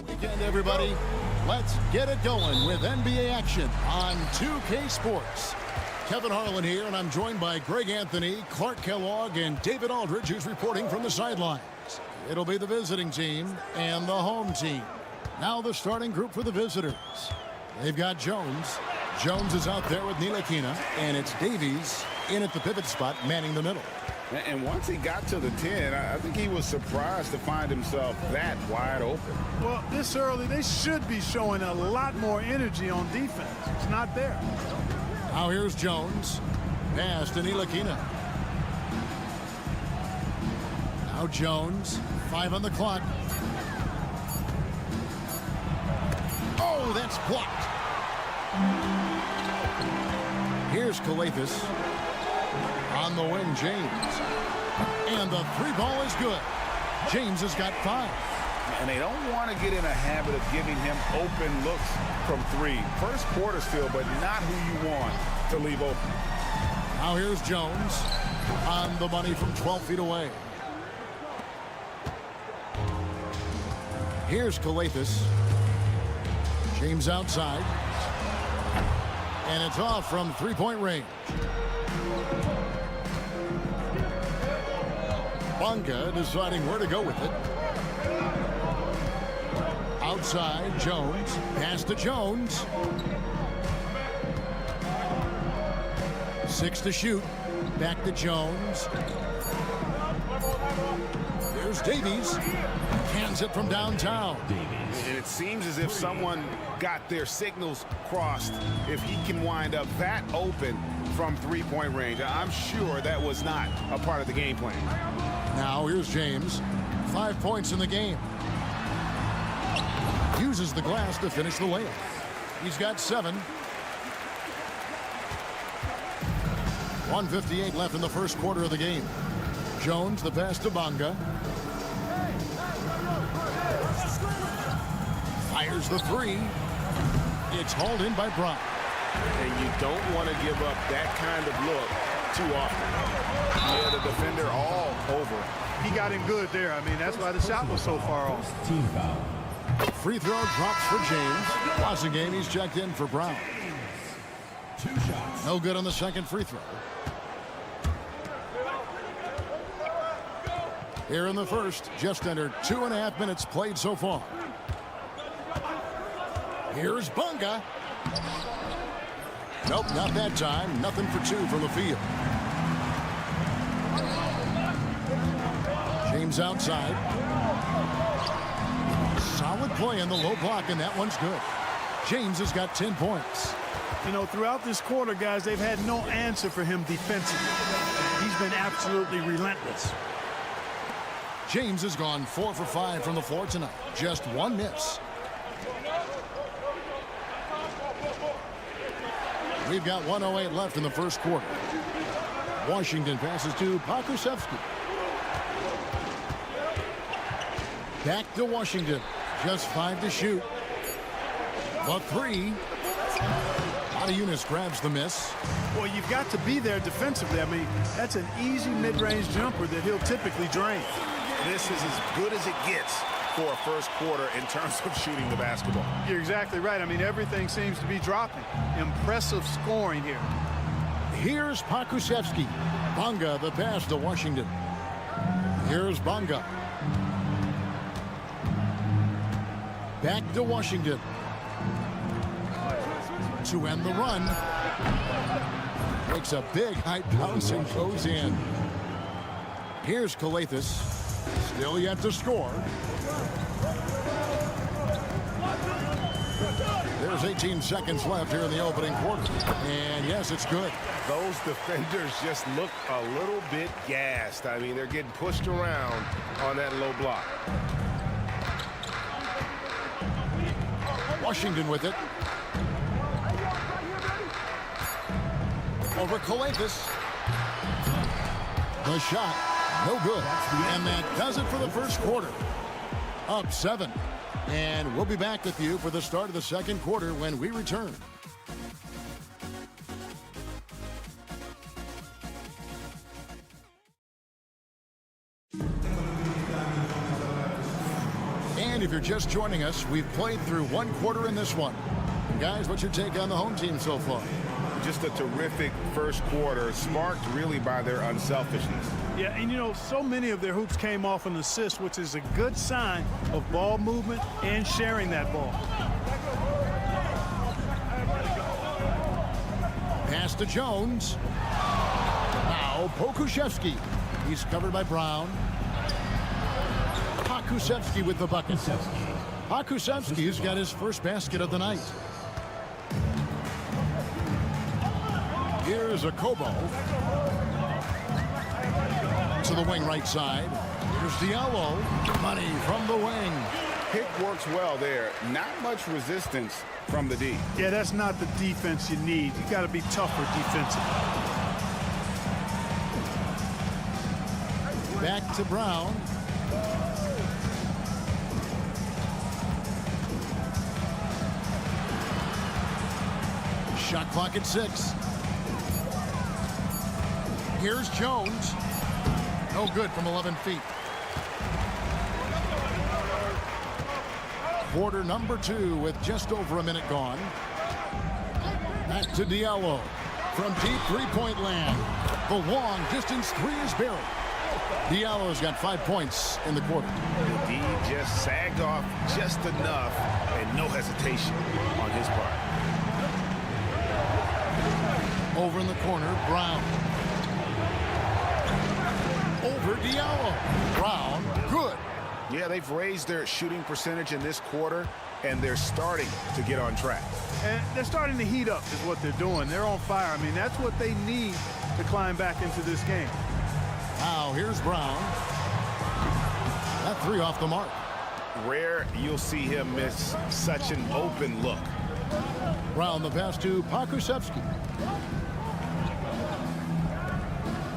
Weekend, everybody. Let's get it going with NBA action on 2K Sports. Kevin Harlan here, and I'm joined by Greg Anthony, Clark Kellogg, and David Aldridge, who's reporting from the sidelines. It'll be the visiting team and the home team. Now the starting group for the visitors. They've got Jones. Jones is out there with Ntilikina, and it's Davies in at the pivot spot, manning the middle. And once he got to the 10, I think he was surprised to find himself that wide open. Well, this early, they should be showing a lot more energy on defense. It's not there. Now here's Jones. Pass to Ntilikina. Now Jones. 5 on the clock. Oh, that's blocked. Here's Calathis. On the wing, James. And the 3-ball is good. James has got 5. And they don't want to get in a habit of giving him open looks from 3. First quarter still, but not who you want to leave open. Now here's Jones. On the money from 12 feet away. Here's Calathis. James outside. And it's off from 3-point range. Bunga deciding where to go with it. Outside, Jones. Pass to Jones. 6 to shoot. Back to Jones. There's Davies. Cans it from downtown. And it seems as if someone got their signals crossed if he can wind up that open from 3-point range. I'm sure that was not a part of the game plan. Now here's James. 5 points in the game. Uses the glass to finish the layup. He's got 7. 1:58 left in the first quarter of the game. Jones, the pass to Bunga. Fires the 3. It's hauled in by Brown. And you don't want to give up that kind of look too often. Yeah, the defender all over. He got him good there. I mean, that's why the shot was so far off. Team foul. Free throw drops for James. Passing game, he's checked in for Brown. 2 shots. No good on the second free throw. Here in the first, just under 2.5 minutes played so far. Here's Bunga. Nope, not that time. Nothing for 2 from the field. James outside. Solid play in the low block, and that one's good. James has got 10 points. You know, throughout this quarter, guys, they've had no answer for him defensively. He's been absolutely relentless. James has gone 4 for 5 from the floor tonight. Just 1 miss. We've got 1:08 left in the first quarter. Washington passes to Pokusevski. Back to Washington. Just 5 to shoot. The 3. Unis grabs the miss. Well, you've got to be there defensively. I mean, that's an easy mid-range jumper that he'll typically drain. This is as good as it gets for a first quarter in terms of shooting the basketball. You're exactly right. I mean, everything seems to be dropping. Impressive scoring here. Here's Pokusevski. Bunga, the pass to Washington. Here's Bunga. Back to Washington. To end the run. Makes a big high bounce and goes in. Here's Calathis. Still yet to score. There's 18 seconds left here in the opening quarter. And yes, it's good. Those defenders just look a little bit gassed. I mean, they're getting pushed around on that low block. Washington with it. Over Calathis. The shot, no good. And that does it for the first quarter. Up 7. And we'll be back with you for the start of the second quarter when we return. And if you're just joining us, we've played through one quarter in this one. Guys, what's your take on the home team so far? Just a terrific first quarter, sparked really by their unselfishness. Yeah, and you know, so many of their hoops came off an assist, which is a good sign of ball movement and sharing that ball. Pass to Jones. Now Pokusevski. He's covered by Brown. Pokusevski with the bucket. Pokusevski's got his first basket of the night. Here's a Kobo. To the wing right side. Here's Diallo. Money from the wing. Pick works well there. Not much resistance from the D. Yeah, that's not the defense you need. You got to be tougher defensively. Back to Brown. Shot clock at 6. Here's Jones. No good from 11 feet. Quarter number 2 with just over a minute gone. Back to Diallo. From deep three-point land. The long distance 3 is buried. Diallo's got 5 points in the quarter. The D just sagged off just enough and no hesitation on his part. Over in the corner, Brown. Over Diallo. Brown, good. Yeah, they've raised their shooting percentage in this quarter, and they're starting to get on track. And they're starting to heat up is what they're doing. They're on fire. I mean, that's what they need to climb back into this game. Now, here's Brown. That 3 off the mark. Rare you'll see him miss such an open look. Brown the pass to Pokusevski.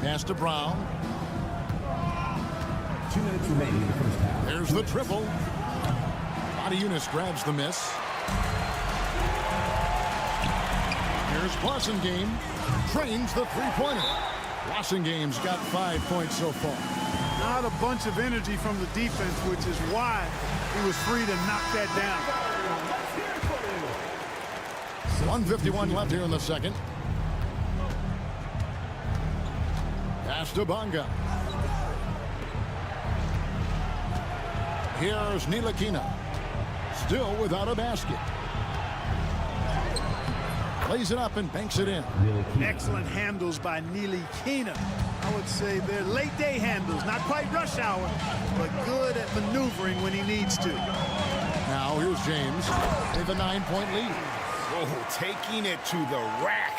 Pass to Brown. 2 minutes remaining in the first half. There's the triple. Eunice grabs the miss. Here's Blasingame. Trains the three-pointer. Blasingame's got 5 points so far. Not a bunch of energy from the defense, which is why he was free to knock that down. 1:51 left here in the second. Pass to Bonga. Here's Ntilikina. Still without a basket. Plays it up and banks it in. Excellent handles by Ntilikina. I would say they're late day handles, not quite rush hour, but good at maneuvering when he needs to. Now here's James. They have a 9-point lead. Oh, taking it to the rack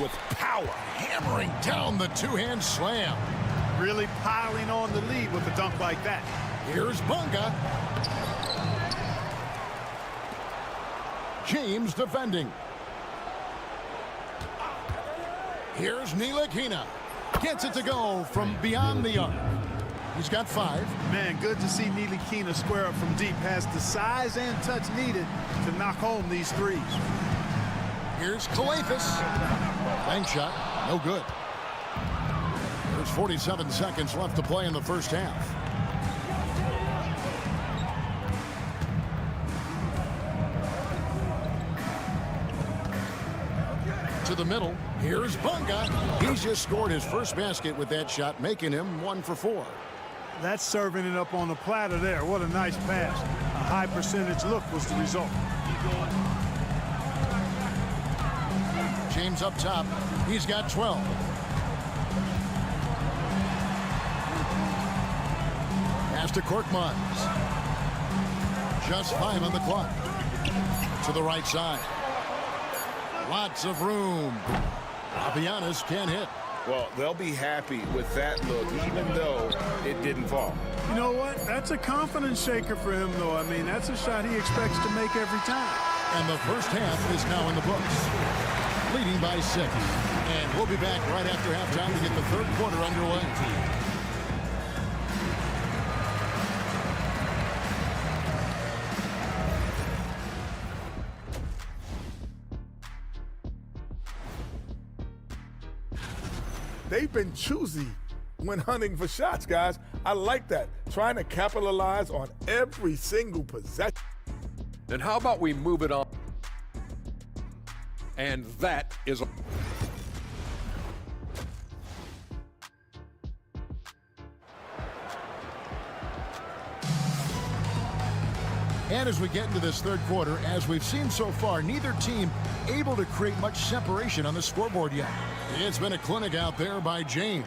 with power. Hammering down the two-hand slam. Really piling on the lead with a dunk like that. Here's Bonga. James defending. Here's Ntilikina. Gets it to go from beyond the arc. He's got 5. Man, good to see Ntilikina square up from deep. Has the size and touch needed to knock home these threes. Here's Kalathis. Bank shot. No good. There's 47 seconds left to play in the first half. To the middle. Here's Bonga. He's just scored his first basket with that shot, making him 1 for 4. That's serving it up on the platter there. What a nice pass. A high percentage look was the result. James up top. He's got 12. Pass to Korkmaz. Just 5 on the clock. To the right side. Lots of room. Papianis can't hit. Well, they'll be happy with that look, even though it didn't fall. You know what? That's a confidence shaker for him, though. I mean, that's a shot he expects to make every time. And the first half is now in the books. Leading by 6. And we'll be back right after halftime to get the third quarter underway. They've been choosy when hunting for shots, guys. I like that. Trying to capitalize on every single possession. And how about we move it on? And that is a... And as we get into this third quarter, as we've seen so far, neither team able to create much separation on the scoreboard yet. It's been a clinic out there by James.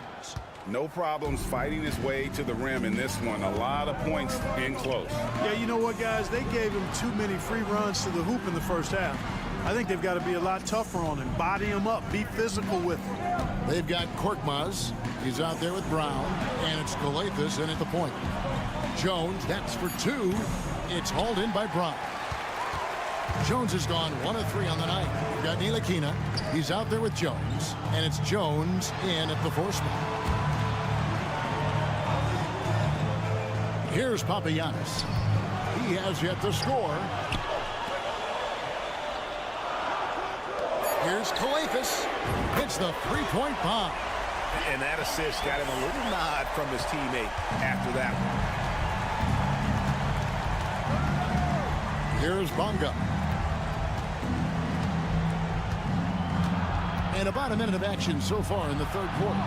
No problems fighting his way to the rim in this one. A lot of points in close. Yeah, you know what, guys? They gave him too many free runs to the hoop in the first half. I think they've got to be a lot tougher on him. Body him up. Be physical with him. They've got Korkmaz. He's out there with Brown. And it's Galathis in at the point. Jones, that's for two. It's hauled in by Brown. Jones has gone 1 of 3 on the night. We've got Ntilikina. He's out there with Jones. And it's Jones in at the four spot. Here's Papagiannis. He has yet to score. Here's Galathis. Hits the three-point bomb. And that assist got him a little nod from his teammate after that one. Here's Bonga. And about a minute of action so far in the third quarter.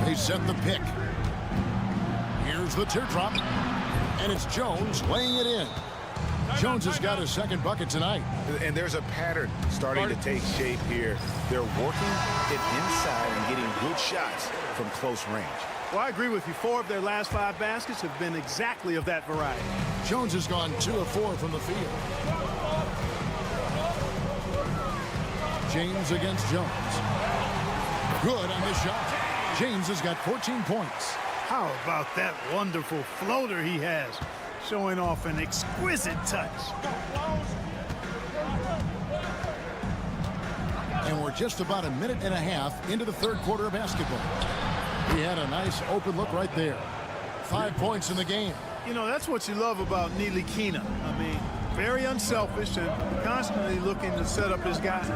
They set the pick. Here's the teardrop. And it's Jones laying it in. Jones has got his second bucket tonight. And there's a pattern starting to take shape here. They're working it inside and getting good shots from close range. Well, I agree with you. 4 of their last 5 baskets have been exactly of that variety. Jones has gone 2 of 4 from the field. James against Jones. Good on this shot. James has got 14 points. How about that wonderful floater he has? Showing off an exquisite touch. And we're just about a minute and a half into the third quarter of basketball. He had a nice open look right there. 5 points in the game. You know, that's what you love about Ntilikina. I mean, very unselfish and constantly looking to set up his guys.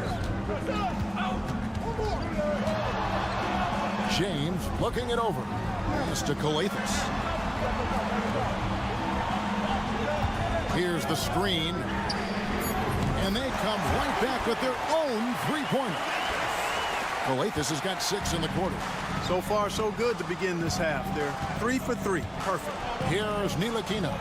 James looking it over. Pass to Galathis. Here's the screen. And they come right back with their own three-pointer. Galathis has got 6 in the quarter. So far, so good to begin this half. They're 3 for 3. Perfect. Here's Ntilikina.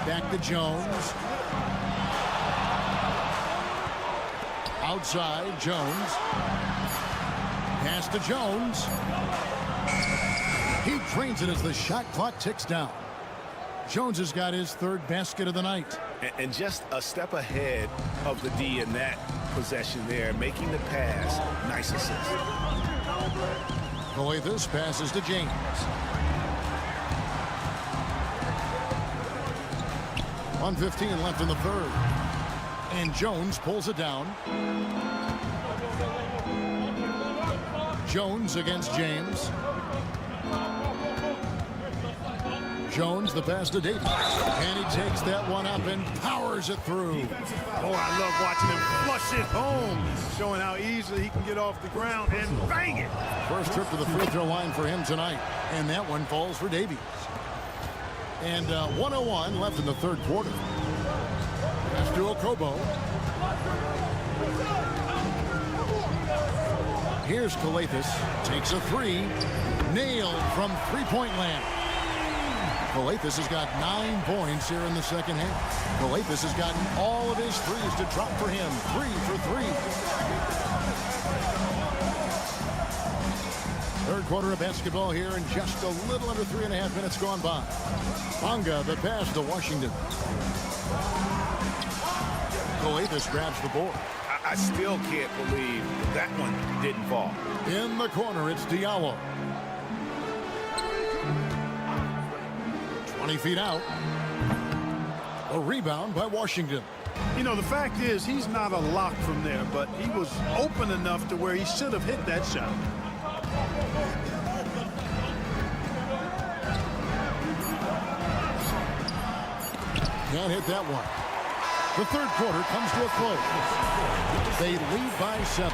Back to Jones. Outside, Jones. Pass to Jones. He drains it as the shot clock ticks down. Jones has got his 3rd basket of the night. And just a step ahead of the D in that possession there, making the pass. Nice assist. Galathis passes to James. .115 left in the third. And Jones pulls it down. Jones against James. Jones, the pass to Davis. And he takes that one up and powers it through. Oh, I love watching him flush it home, showing how easily he can get off the ground and bang it. First trip to the free throw line for him tonight. And that one falls for Davies. And 1:01 left in the third quarter. Pass to Okobo. Here's Galathis. Takes a 3. Nailed from three-point land. Galathis has got 9 points here in the second half. Galathis has gotten all of his threes to drop for him. 3 for 3. Third quarter of basketball here and just a little under 3.5 minutes gone by. Bonga, the pass to Washington. Galathis grabs the board. I still can't believe that one didn't fall. In the corner, it's Diallo. 20 feet out. A rebound by Washington. You know, the fact is, he's not a lock from there, but he was open enough to where he should have hit that shot. Can't hit that one. The third quarter comes to a close. They lead by 7.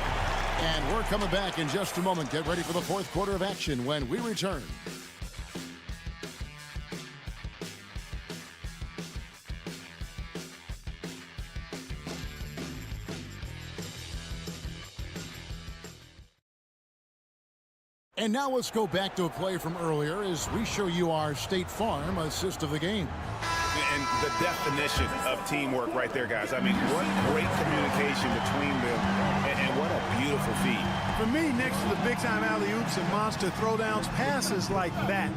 And we're coming back in just a moment. Get ready for the fourth quarter of action when we return. And now let's go back to a play from earlier as we show you our State Farm assist of the game. And the definition of teamwork right there, guys. I mean, what great communication between them, and what a beautiful feed. For me, next to the big-time alley-oops and monster throwdowns, passes like that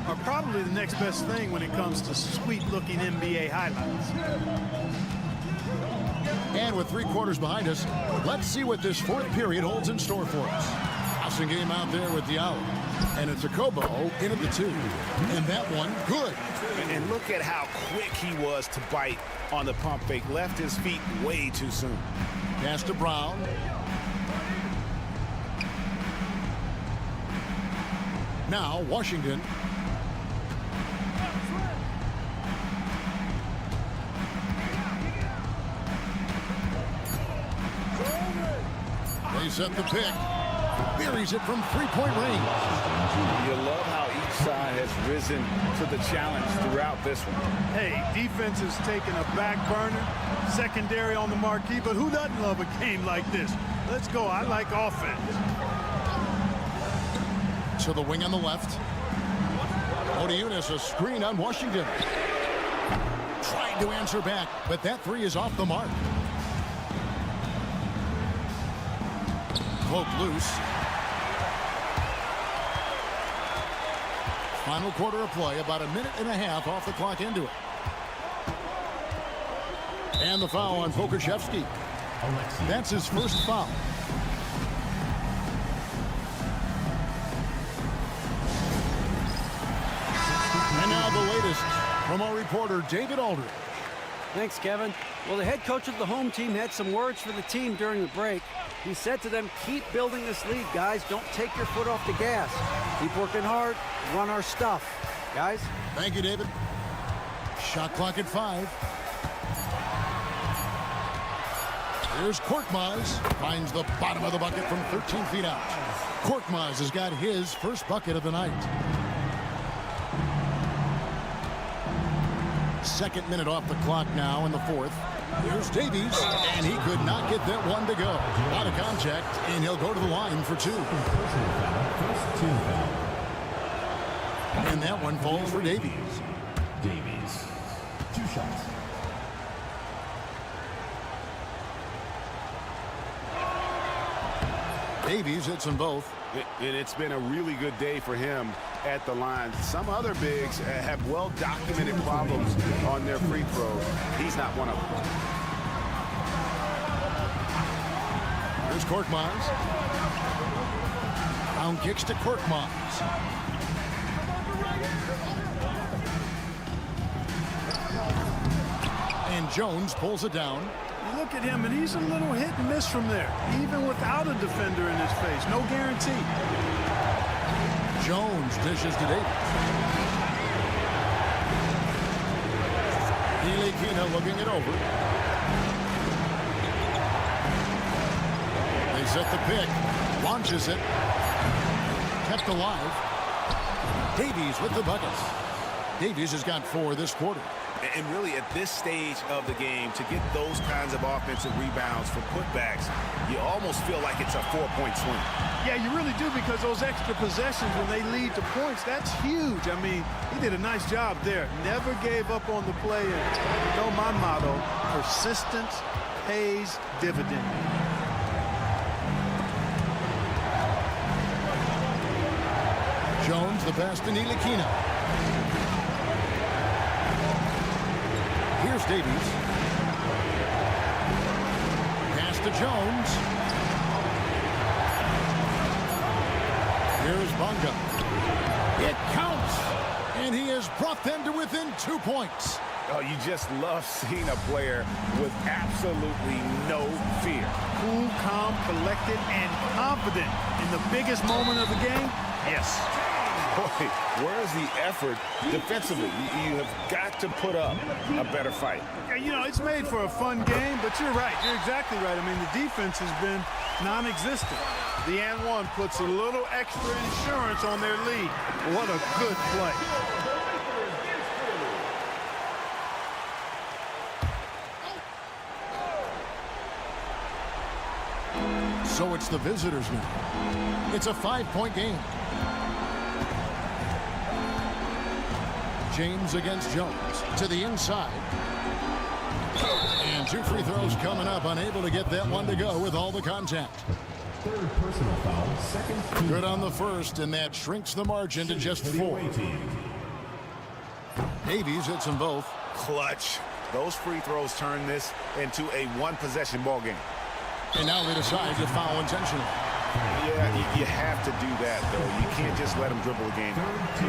are probably the next best thing when it comes to sweet-looking NBA highlights. And with 3 quarters behind us, let's see what this fourth period holds in store for us. Passing game out there with Diallo. And it's a Kobo into the 2. And that one, good. And look at how quick he was to bite on the pump fake. Left his feet way too soon. Pass to Brown. Now, Washington. They set the pick. Buries it from 3-point range. You love how each side has risen to the challenge throughout this one. Hey, defense has taken a back burner, secondary on the marquee, but who doesn't love a game like this? Let's go. I like offense. To the wing on the left. Odiunas, a screen on Washington. Trying to answer back, but that 3 is off the mark. Cloak loose. Final quarter of play, about a minute and a half off the clock into it. And the foul on Pokuševski. That's his first foul. And now the latest from our reporter, David Aldridge. Thanks, Kevin. Well, the head coach of the home team had some words for the team during the break. He said to them, keep building this lead, guys. Don't take your foot off the gas. Keep working hard. Run our stuff. Guys? Thank you, David. Shot clock at 5. Here's Korkmaz. Finds the bottom of the bucket from 13 feet out. Korkmaz has got his first bucket of the night. Second minute off the clock now in the fourth. Here's Davies, and he could not get that one to go. A lot of contact, and he'll go to the line for 2. And that one falls for Davies. Davies, 2 shots. Davies hits them both. And it's been a really good day for him at the line. Some other bigs have well-documented problems on their free throws. He's not one of them. Here's Korkmaz. Brown kicks to Korkmaz. And Jones pulls it down. You look at him, and he's a little hit and miss from there, even without a defender in his face. No guarantee. Jones dishes to Davis. Ntilikina looking it over. They set the pick. Launches it. Kept alive. Davies with the buckets. Davies has got 4 this quarter. And really, at this stage of the game, to get those kinds of offensive rebounds for putbacks, you almost feel like it's a 4-point swing. Yeah, you really do, because those extra possessions when they lead to points, that's huge. I mean, he did a nice job there. Never gave up on the play. And you know my motto, persistence pays dividends. Jones, the pass to Ntilikina. Here's Davies. Pass to Jones. Here's Bonga. It counts! And he has brought them to within 2 points. Oh, you just love seeing a player with absolutely no fear. Cool, calm, collected, and confident in the biggest moment of the game. Yes. Boy, where's the effort defensively? You have got to put up a better fight. Yeah, you know, it's made for a fun game, but you're right. You're exactly right. I mean, the defense has been non-existent. The and one puts a little extra insurance on their lead. What a good play. So it's the visitors now. It's a 5-point game. James against Jones to the inside. And 2 free throws coming up, unable to get that one to go with all the contact. Third personal foul, second team Good on the first, and that shrinks the margin to just 4. Davies hits them both. Clutch. Those free throws turn this into a one-possession ball game. And now they decide to foul intentionally. Yeah, you have to do that, though. You can't just let them dribble the game.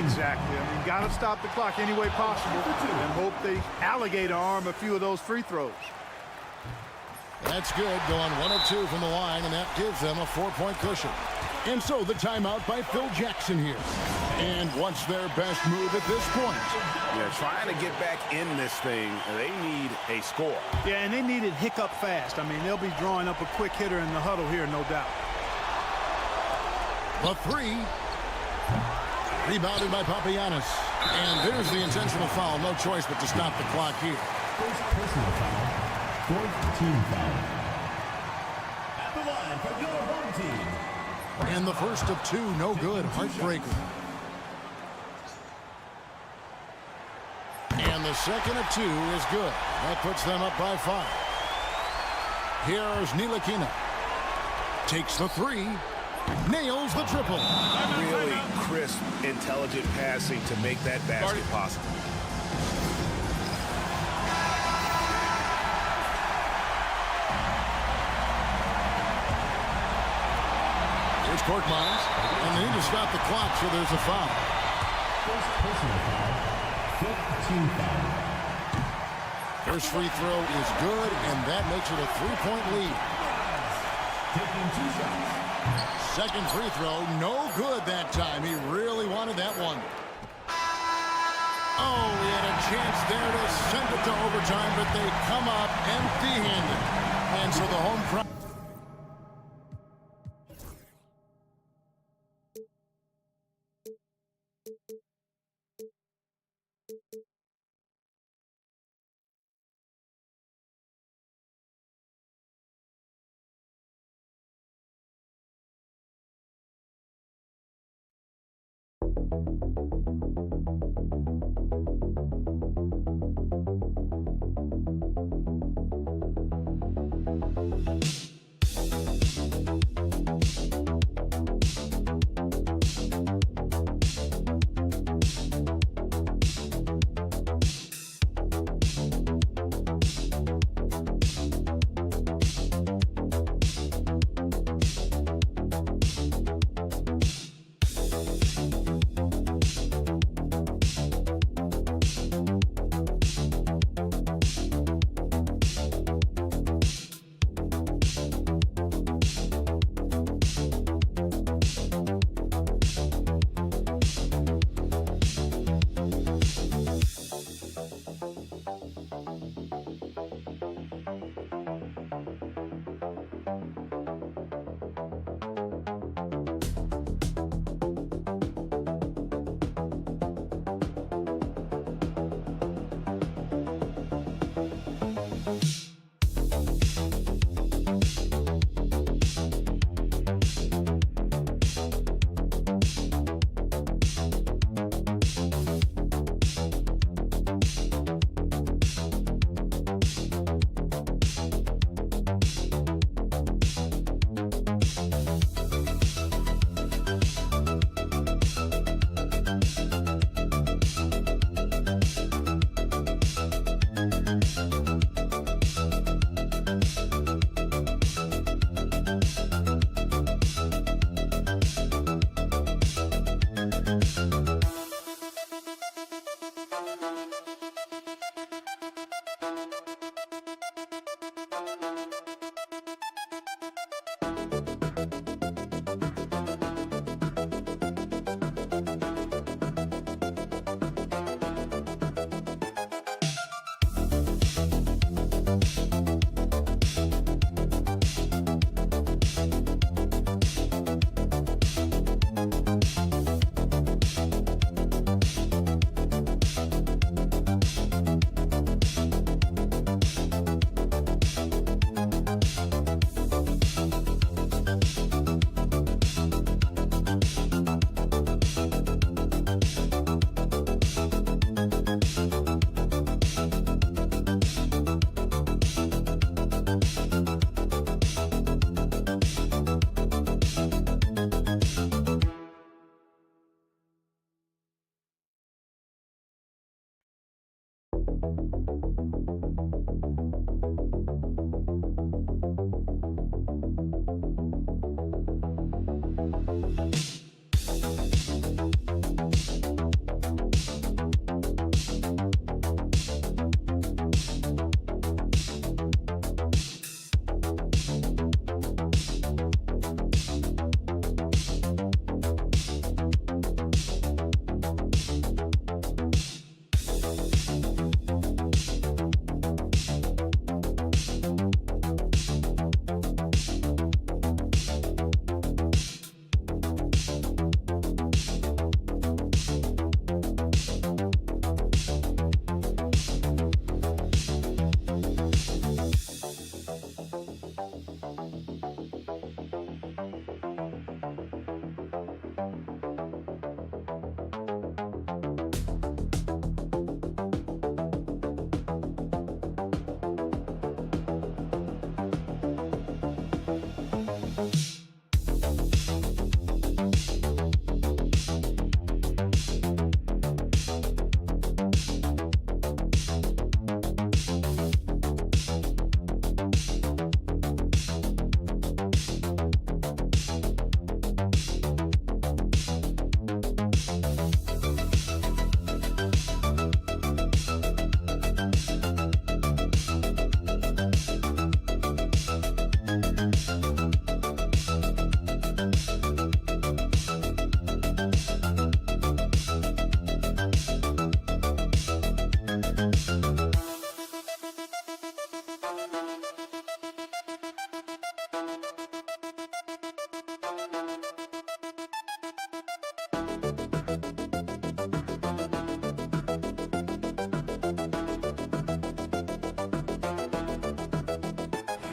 Exactly. I mean, got to stop the clock any way possible and hope they alligator arm a few of those free throws. That's good, going 1 of 2 from the line, and that gives them a 4-point cushion. And so the timeout by Phil Jackson here. And what's their best move at this point? Yeah, trying to get back in this thing, they need a score. Yeah, and they need it hiccup fast. I mean, they'll be drawing up a quick hitter in the huddle here, no doubt. The 3. Rebounded by Papagiannis. And there's the intentional foul. No choice but to stop the clock here. First personal foul, fourth team foul. At the line for your home team. And the first of 2, no good. Heartbreaker. And the second of 2 is good. That puts them up by 5. Here's Ntilikina. Takes the 3. Nails the triple. Really crisp, intelligent passing to make that basket possible. Here's Korkmaz. And they need to stop the clock, so there's a foul. First personal foul, fifth team foul. First free throw is good, and that makes it a 3-point lead. Taking 2 shots. Second free throw, no good that time. He really wanted that one. Oh, he had a chance there to send it to overtime, but they come up empty-handed. And so the home crowd.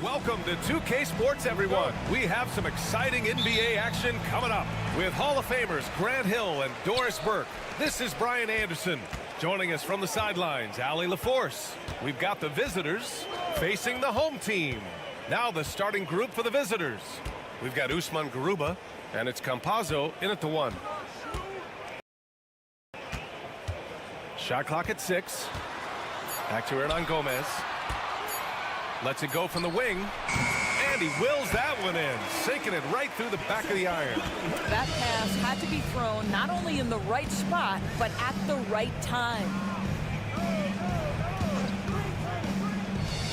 Welcome to 2K Sports, everyone. We have some exciting NBA action coming up with Hall of Famers Grant Hill and Doris Burke. This is Brian Anderson. Joining us from the sidelines, Allie LaForce. We've got the visitors facing the home team. Now the starting group for the visitors. We've got Usman Garuba, and it's Campazzo in at the 1. Shot clock at 6. Back to Hernan Gomez. Lets it go from the wing. And he wills that one in, sinking it right through the back of the iron. That pass had to be thrown not only in the right spot, but at the right time.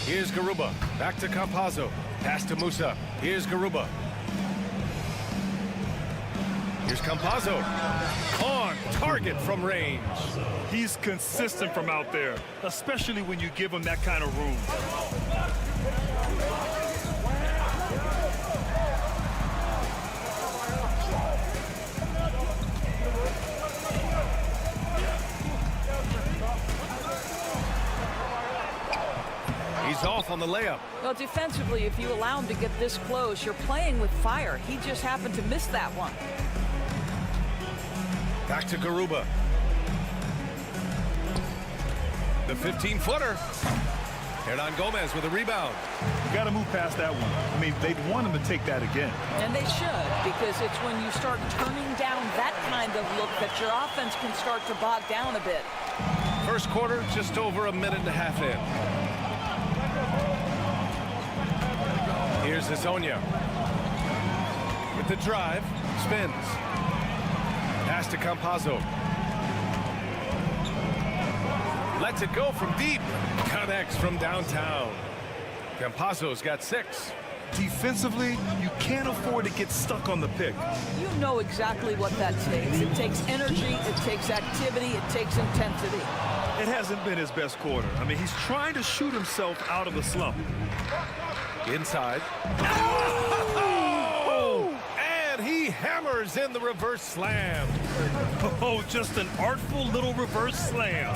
Here's Garuba. Back to Campazzo. Pass to Musa. Here's Garuba. Here's Campazzo. On target from range. He's consistent from out there, especially when you give him that kind of room. He's off on the layup. Well, defensively, if you allow him to get this close, you're playing with fire. He just happened to miss that one. Back to Garuba. The 15-footer. Hernan Gomez with a rebound. You got to move past that one. I mean, they'd want him to take that again. And they should, because it's when you start turning down that kind of look that your offense can start to bog down a bit. First quarter, just over a minute and a half in. Here's Hezonja. With the drive, spins. Pass to Campazzo. Lets it go from deep. Connects from downtown. Campazzo's got 6. Defensively, you can't afford to get stuck on the pick. You know exactly what that takes. It takes energy, it takes activity, it takes intensity. It hasn't been his best quarter. I mean, he's trying to shoot himself out of the slump. Inside. Oh! And he hammers in the reverse slam. Oh, just an artful little reverse slam.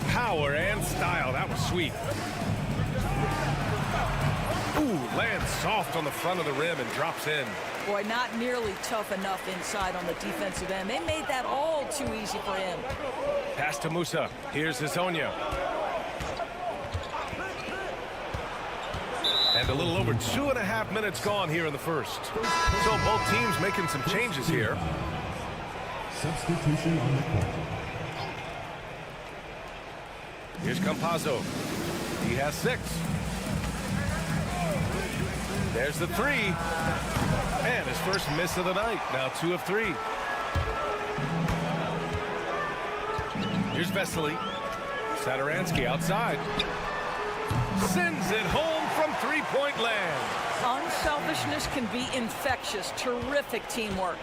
Power and style. That was sweet. Ooh, lands soft on the front of the rim and drops in. Boy, not nearly tough enough inside on the defensive end. They made that all too easy for him. Pass to Musa. Here's Hezonja. And a little over 2.5 minutes gone here in the first. So both teams making some changes here. Substitution on the court. Here's Campazzo. He has 6. There's the 3. And his first miss of the night. Now 2 of 3. Here's Vesely. Satoransky outside. Sends it home from three-point land. Unselfishness can be infectious. Terrific teamwork.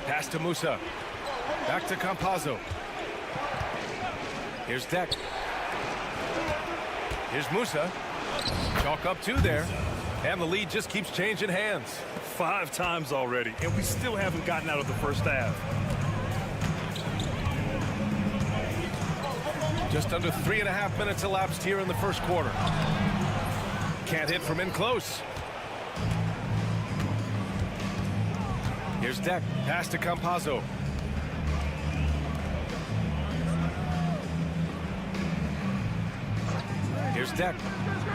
Pass to Musa. Back to Campazzo. Here's Deck. Here's Musa. Chalk up 2 there. And the lead just keeps changing hands. 5 times already, and we still haven't gotten out of the first half. Just under 3.5 minutes elapsed here in the first quarter. Can't hit from in close. Here's Deck. Pass to Campazzo. Here's Deck.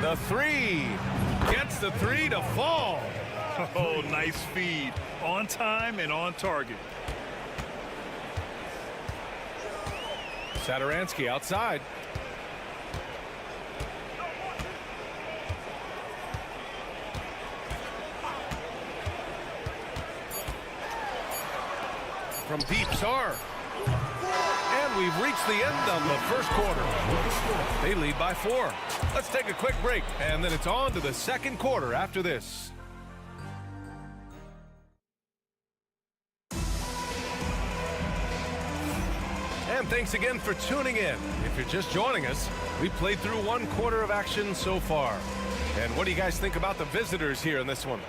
The 3. Gets the 3 to fall. Oh, nice feed. On time and on target. Satoransky outside. From deep, Sarr. And we've reached the end of the first quarter. They lead by 4. Let's take a quick break, and then it's on to the second quarter after this. And thanks again for tuning in. If you're just joining us, we played through 1 quarter of action so far. And what do you guys think about the visitors here in this one?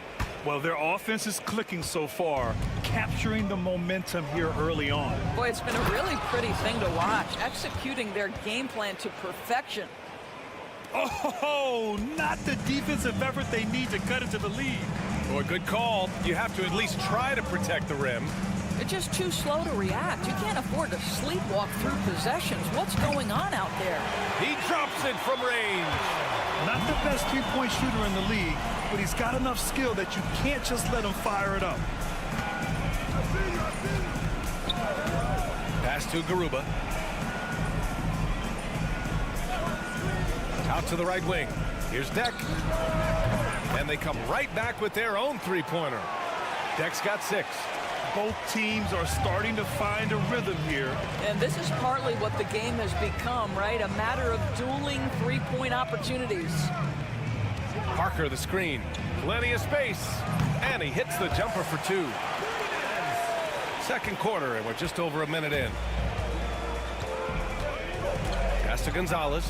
Well, their offense is clicking so far, capturing the momentum here early on. Boy, it's been a really pretty thing to watch, executing their game plan to perfection. Oh, not the defensive effort they need to cut into the lead. Oh, a good call. You have to at least try to protect the rim. They're just too slow to react. You can't afford to sleepwalk through possessions. What's going on out there? He drops it from range. Not the best three-point shooter in the league, but he's got enough skill that you can't just let him fire it up. Pass to Garuba. Out to the right wing. Here's Deck. And they come right back with their own three-pointer. Deck's got 6. Both teams are starting to find a rhythm here. And this is partly what the game has become, right? A matter of dueling three-point opportunities. Parker the screen. Plenty of space. And he hits the jumper for 2. Second quarter, and we're just over a minute in. Pass to Gonzalez.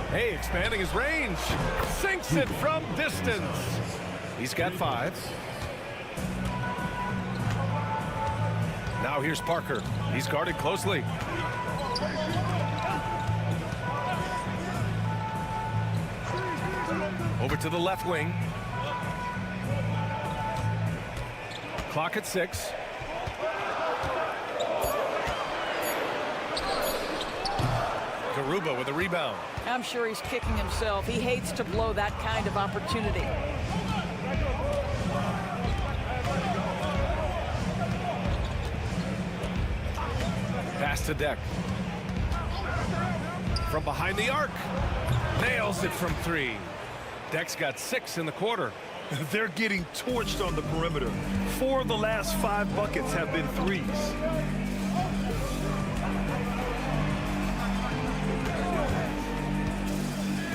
Hey, expanding his range. Sinks it from distance. He's got 5. Now here's Parker. He's guarded closely. Over to the left wing. Clock at 6. Garuba with a rebound. I'm sure he's kicking himself. He hates to blow that kind of opportunity. Pass to Deck. From behind the arc. Nails it from 3. Deck's got 6 in the quarter. They're getting torched on the perimeter. 4 of the last 5 buckets have been threes.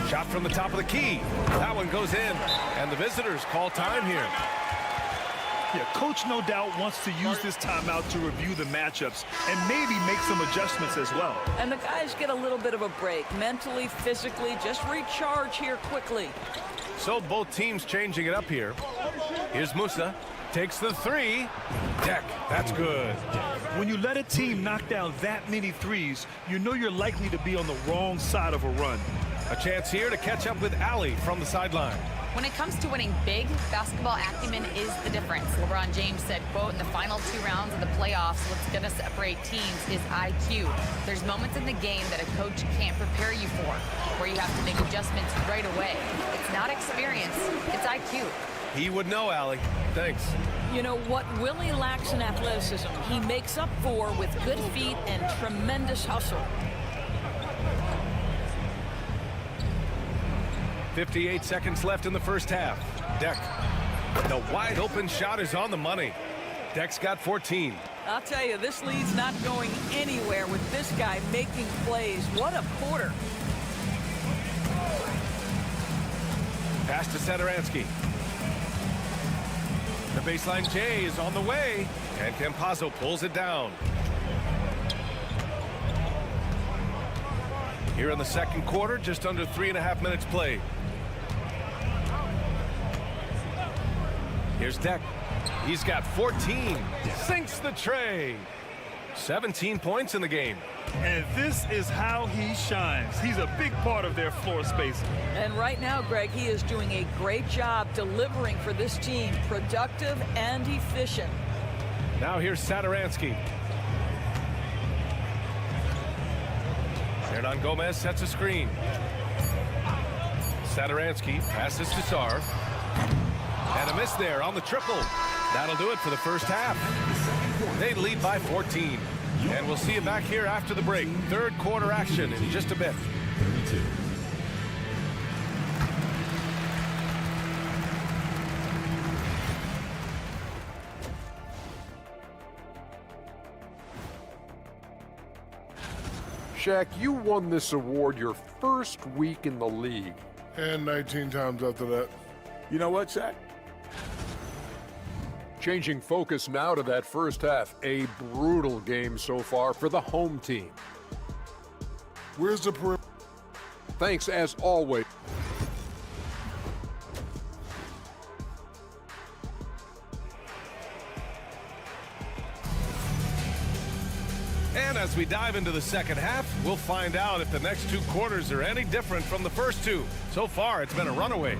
Shot from the top of the key. That one goes in. And the visitors call time here. Yeah, coach no doubt wants to use this timeout to review the matchups and maybe make some adjustments as well. And the guys get a little bit of a break. Mentally, physically, just recharge here quickly. So both teams changing it up here. Here's Musa. Takes the 3. Deck. That's good. When you let a team knock down that many threes, you know you're likely to be on the wrong side of a run. A chance here to catch up with Allie from the sideline. When it comes to winning big, basketball acumen is the difference. LeBron James said, quote, in the final 2 rounds of the playoffs, what's going to separate teams is IQ. There's moments in the game that a coach can't prepare you for, where you have to make adjustments right away. It's not experience, it's IQ. He would know, Allie. Thanks. You know, what Willie lacks in athleticism, he makes up for with good feet and tremendous hustle. 58 seconds left in the first half. Deck. The wide open shot is on the money. Deck's got 14. I'll tell you, this lead's not going anywhere with this guy making plays. What a quarter. Pass to Satoransky. The baseline J is on the way, and Campazzo pulls it down. Here in the second quarter, just under 3.5 minutes played. Here's Deck. He's got 14. Sinks the tray. 17 points in the game. And this is how he shines. He's a big part of their floor space. And right now, Greg, he is doing a great job delivering for this team. Productive and efficient. Now here's Satoransky. Hernan Gomez sets a screen. Satoransky passes to Sarv. And a miss there on the triple. That'll do it for the first half. They lead by 14. And we'll see you back here after the break. Third quarter action in just a bit. 32. Shaq, you won this award your first week in the league. And 19 times after that. You know what, Shaq? Changing focus now to that first half. A brutal game so far for the home team. Where's the perimeter? Thanks as always. And as we dive into the second half, we'll find out if the next two quarters are any different from the first two. So far, it's been a runaway.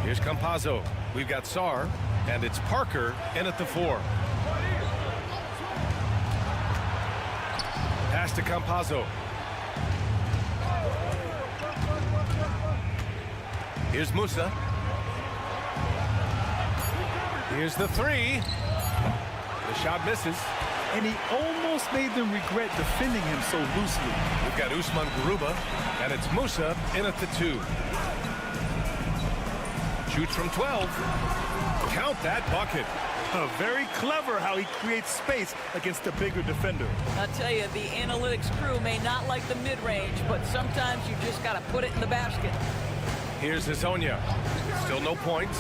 Here's Campazzo. We've got Sarr, and it's Parker in at the 4. Pass to Campazzo. Here's Musa. Here's the 3. The shot misses. And he almost made them regret defending him so loosely. We've got Usman Garuba, and it's Musa in at the 2. Shoots from 12. Count that bucket. Very clever how he creates space against the bigger defender. I'll tell you, the analytics crew may not like the mid-range, but sometimes you just got to put it in the basket. Here's Hezonja. Still no points.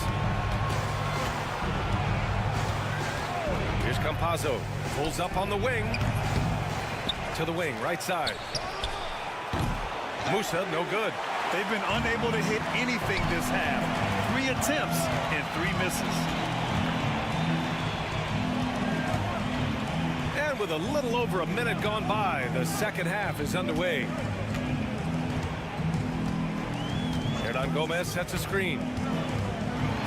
Here's Campazzo. Pulls up on the wing. To the wing, right side. Musa, no good. They've been unable to hit anything this half. 3 attempts and 3 misses. And with a little over a minute gone by, the second half is underway. Hernan Gomez sets a screen.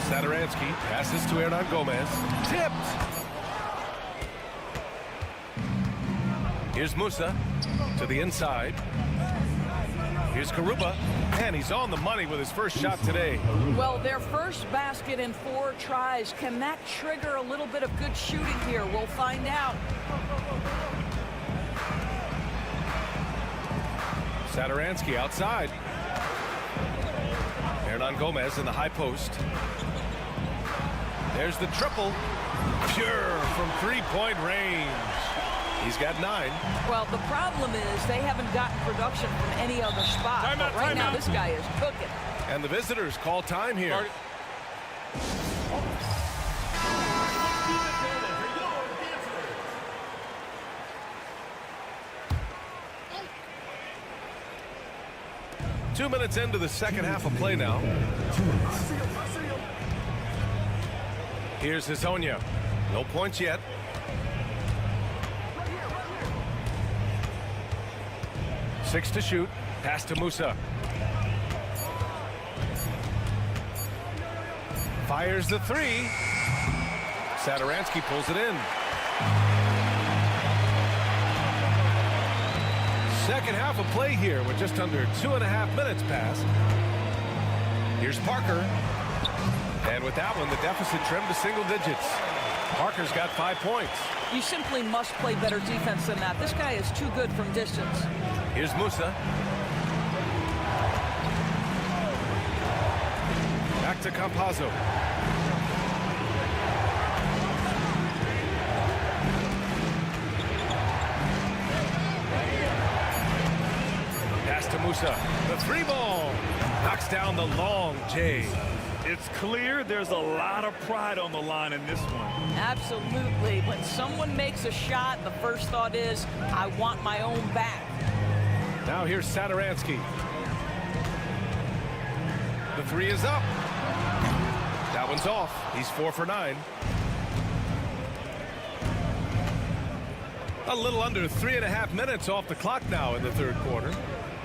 Satoransky passes to Hernan Gomez. Tipped. Here's Musa to the inside. Here's Garuba, and he's on the money with his first shot today. Well, their first basket in 4 tries. Can that trigger a little bit of good shooting here? We'll find out. Satoransky outside. Hernan Gomez in the high post. There's the triple. Pure from three-point range. He's got 9. Well, the problem is they haven't gotten production from any other spot. But right now, this guy is cooking. And the visitors call time here. Two minutes into the second half of play now. Here's Hezonja. No points yet. Six to shoot. Pass to Musa. Fires the 3. Satoransky pulls it in. Second half of play here with just under 2.5 minutes passed. Here's Parker. And with that one, the deficit trimmed to single digits. Parker's got 5 points. You simply must play better defense than that. This guy is too good from distance. Here's Musa. Back to Campazzo. Pass to Musa. The 3 ball. Knocks down the long J. It's clear there's a lot of pride on the line in this one. Absolutely. When someone makes a shot, the first thought is, I want my own back. Now here's Satoransky. The 3 is up. That one's off. He's 4 for 9. A little under 3.5 minutes off the clock now in the third quarter.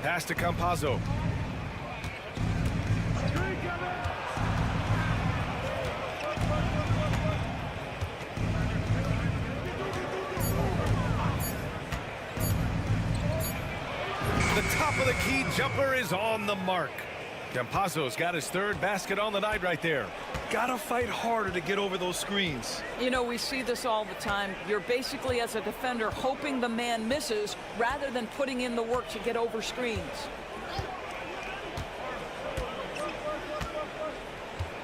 Pass to Campazzo. The top of the key jumper is on the mark. Campazzo's got his 3rd basket on the night right there. Gotta fight harder to get over those screens. You know, we see this all the time. You're basically, as a defender, hoping the man misses rather than putting in the work to get over screens.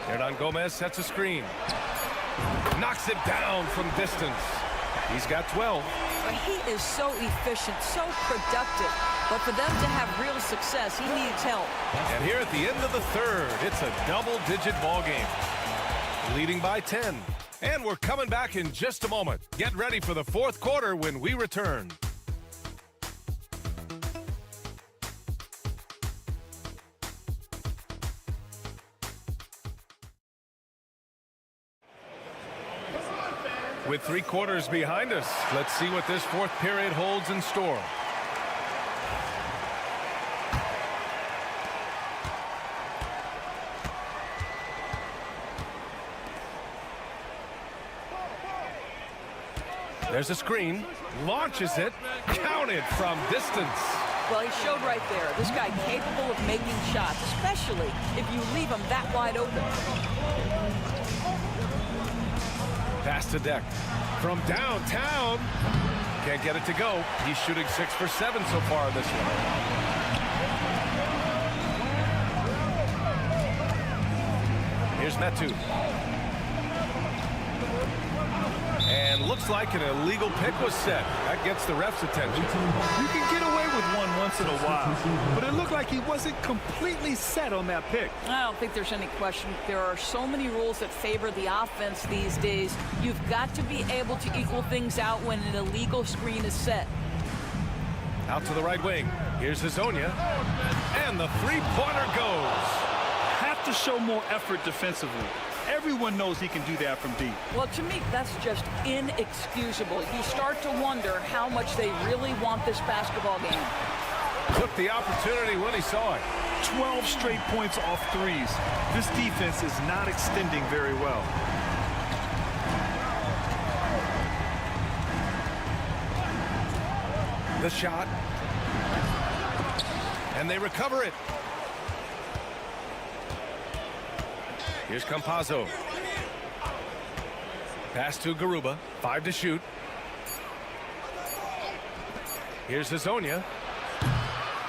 Hernan Gomez sets a screen. Knocks it down from distance. He's got 12. He is so efficient, so productive. But for them to have real success, he needs help. And here at the end of the third, it's a double-digit ball game. Leading by 10. And we're coming back in just a moment. Get ready for the fourth quarter when we return. with 3 quarters behind us. Let's see what this 4th period holds in store. There's a screen, launches it, counted from distance. Well, he showed right there, this guy capable of making shots, especially if you leave him that wide open. Pass to Deck from downtown. Can't get it to go. He's shooting 6 for 7 so far in this one. Here's Metu. And looks like an illegal pick was set. That gets the ref's attention. You can get away with one once in a while, but it looked like he wasn't completely set on that pick. I don't think there's any question. There are so many rules that favor the offense these days. You've got to be able to equal things out when an illegal screen is set. Out to the right wing. Here's Hazonia. And the 3-pointer goes. Have to show more effort defensively. Everyone knows he can do that from deep. Well, to me, that's just inexcusable. You start to wonder how much they really want this basketball game. Took the opportunity when he saw it. 12 straight points off threes. This defense is not extending very well. The shot. And they recover it. Here's Campazzo. Pass to Garuba. 5 to shoot. Here's Hazonia.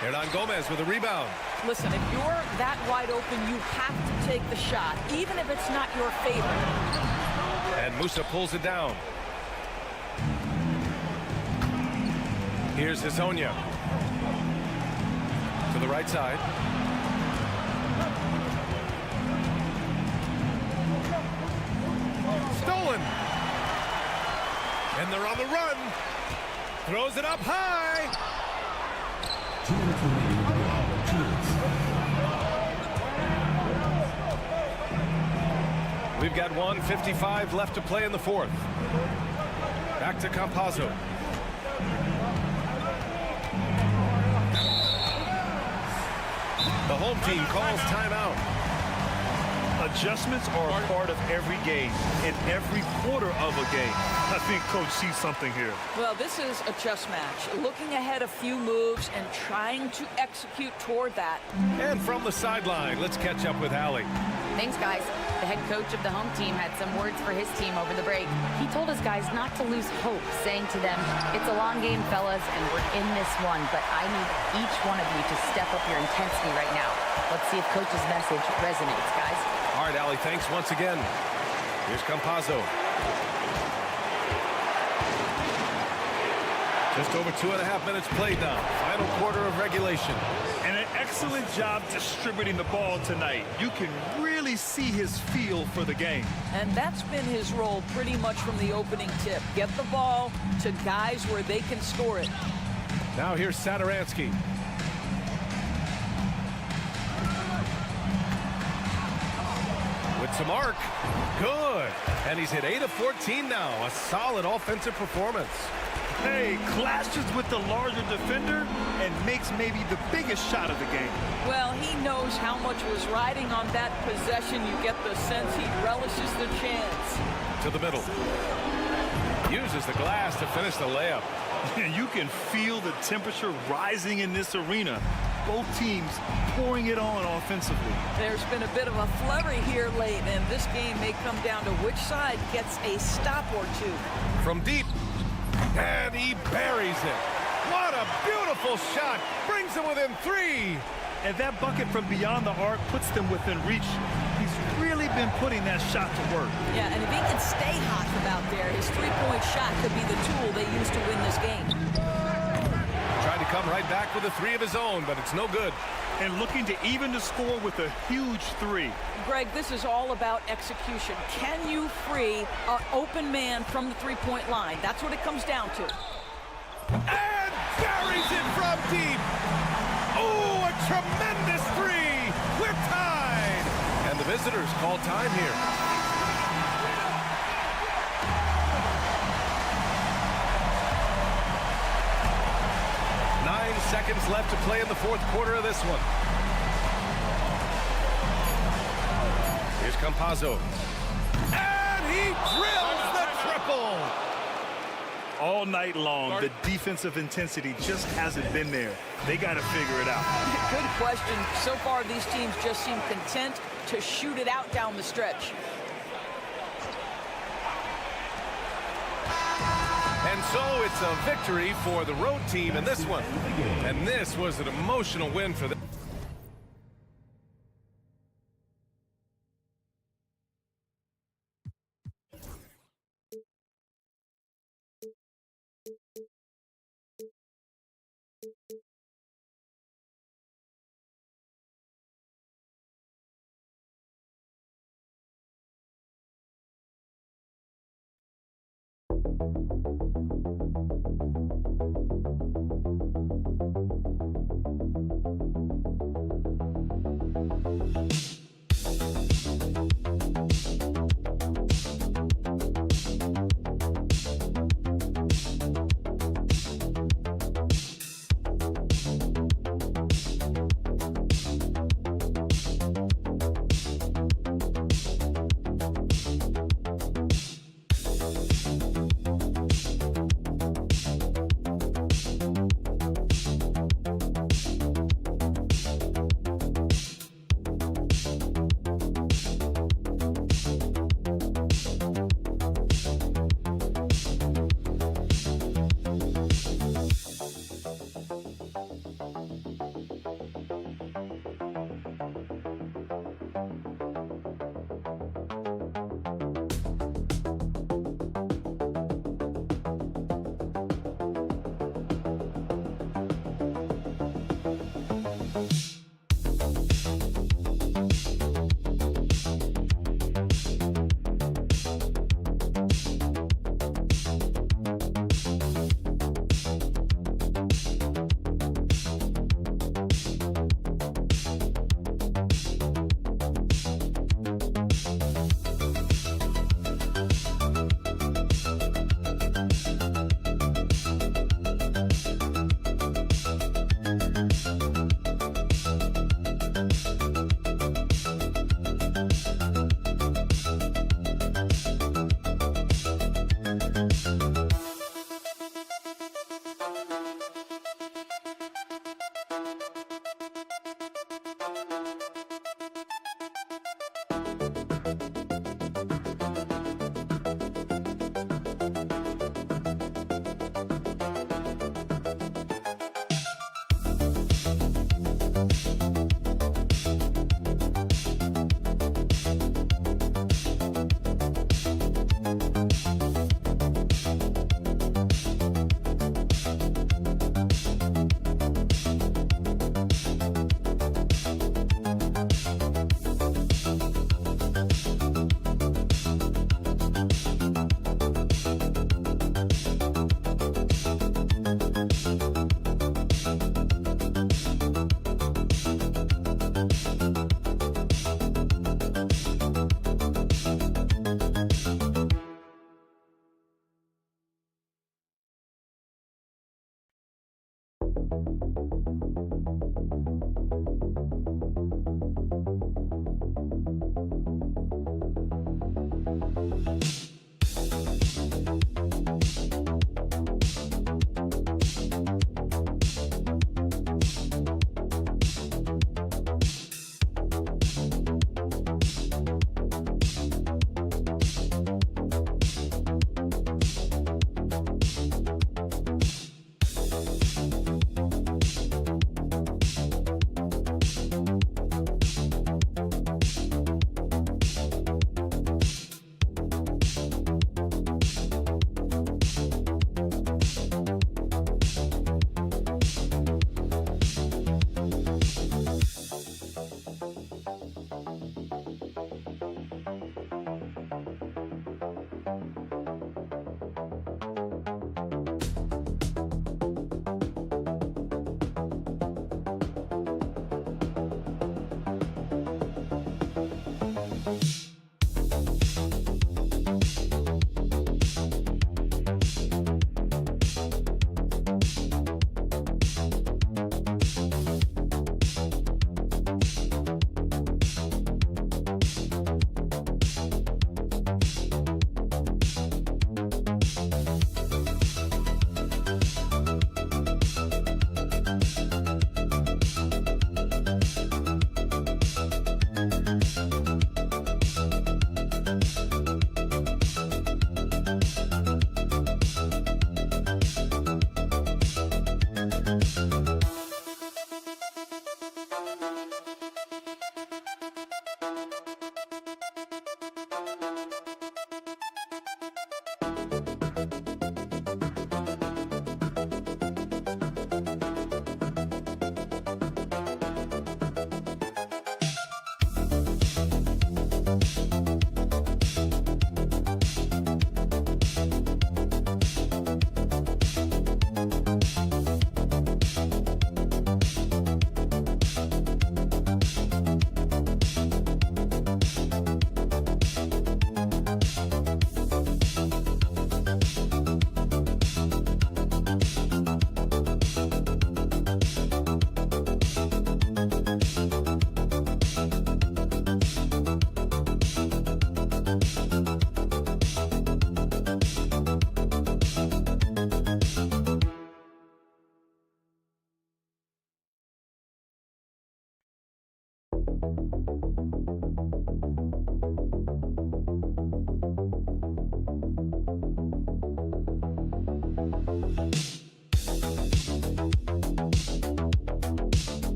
Hernan Gomez with a rebound. Listen, if you're that wide open, you have to take the shot, even if it's not your favorite. And Musa pulls it down. Here's Hazonia. To the right side. Stolen. And they're on the run. Throws it up high. We've got 1:55 left to play in the 4th. Back to Campazzo. The home team calls timeout. Adjustments are a part of every game, in every quarter of a game. I think Coach sees something here. Well, this is a chess match. Looking ahead a few moves and trying to execute toward that. And from the sideline, let's catch up with Allie. Thanks, guys. The head coach of the home team had some words for his team over the break. He told his guys not to lose hope, saying to them, "It's a long game, fellas, and we're in this one, but I need each one of you to step up your intensity right now." Let's see if Coach's message resonates, guys. All right, Allie, thanks once again. Here's Campazzo. Just over 2.5 minutes played now. Final quarter of regulation. And an excellent job distributing the ball tonight. You can really see his feel for the game. And that's been his role pretty much from the opening tip. Get the ball to guys where they can score it. Now here's Satoransky. With some arc. Good. And he's hit 8 of 14 now. A solid offensive performance. Hey, clashes with the larger defender and makes maybe the biggest shot of the game. Well, he knows how much was riding on that possession. You get the sense he relishes the chance. To the middle. Uses the glass to finish the layup. You can feel the temperature rising in this arena. Both teams pouring it on offensively. There's been a bit of a flurry here late, and this game may come down to which side gets a stop or two. From deep. And he buries it. What a beautiful shot. Brings them within 3. And that bucket from beyond the arc puts them within reach. He's really been putting that shot to work. Yeah, and if he can stay hot from out there, his three-point shot could be the tool they use to win this game. Tried to come right back with a 3 of his own, but it's no good. And looking to even the score with a huge 3. Greg, this is all about execution. Can you free an open man from the three-point line? That's what it comes down to. And buries it from deep. Oh, a tremendous 3. We're tied. And the visitors call time here. seconds left to play in the fourth quarter of this one. Here's Campazzo. And he drills the triple. All night long, the defensive intensity just hasn't been there. They got to figure it out. Good question. So far, these teams just seem content to shoot it out down the stretch. And so it's a victory for the road team in this one. And this was an emotional win for them.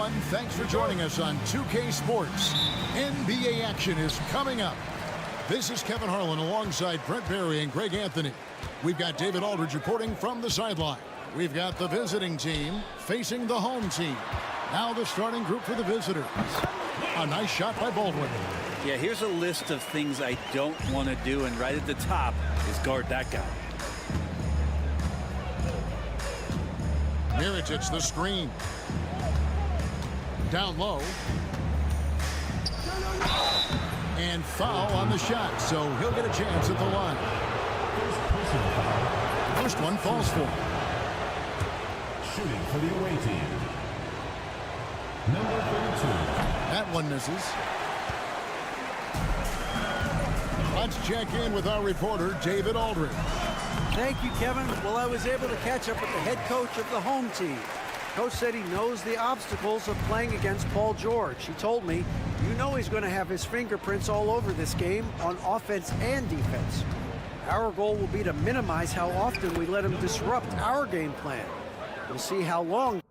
everyone. Thanks for joining us on 2K Sports. NBA action is coming up. This is Kevin Harlan alongside Brent Barry and Greg Anthony. We've got David Aldridge reporting from the sideline. We've got the visiting team facing the home team. Now the starting group for the visitors. A nice shot by Baldwin. Yeah, here's a list of things I don't want to do, and right at the top is guard that guy. Miritich the screen. Down low. And foul on the shot, so he'll get a chance at the line. First one falls for. Shooting for the away team. Number 32. That one misses. Let's check in with our reporter, David Aldridge. Thank you, Kevin. Well, I was able to catch up with the head coach of the home team. Coach said he knows the obstacles of playing against Paul George. He told me, you know he's going to have his fingerprints all over this game on offense and defense. Our goal will be to minimize how often we let him disrupt our game plan. We'll see how long.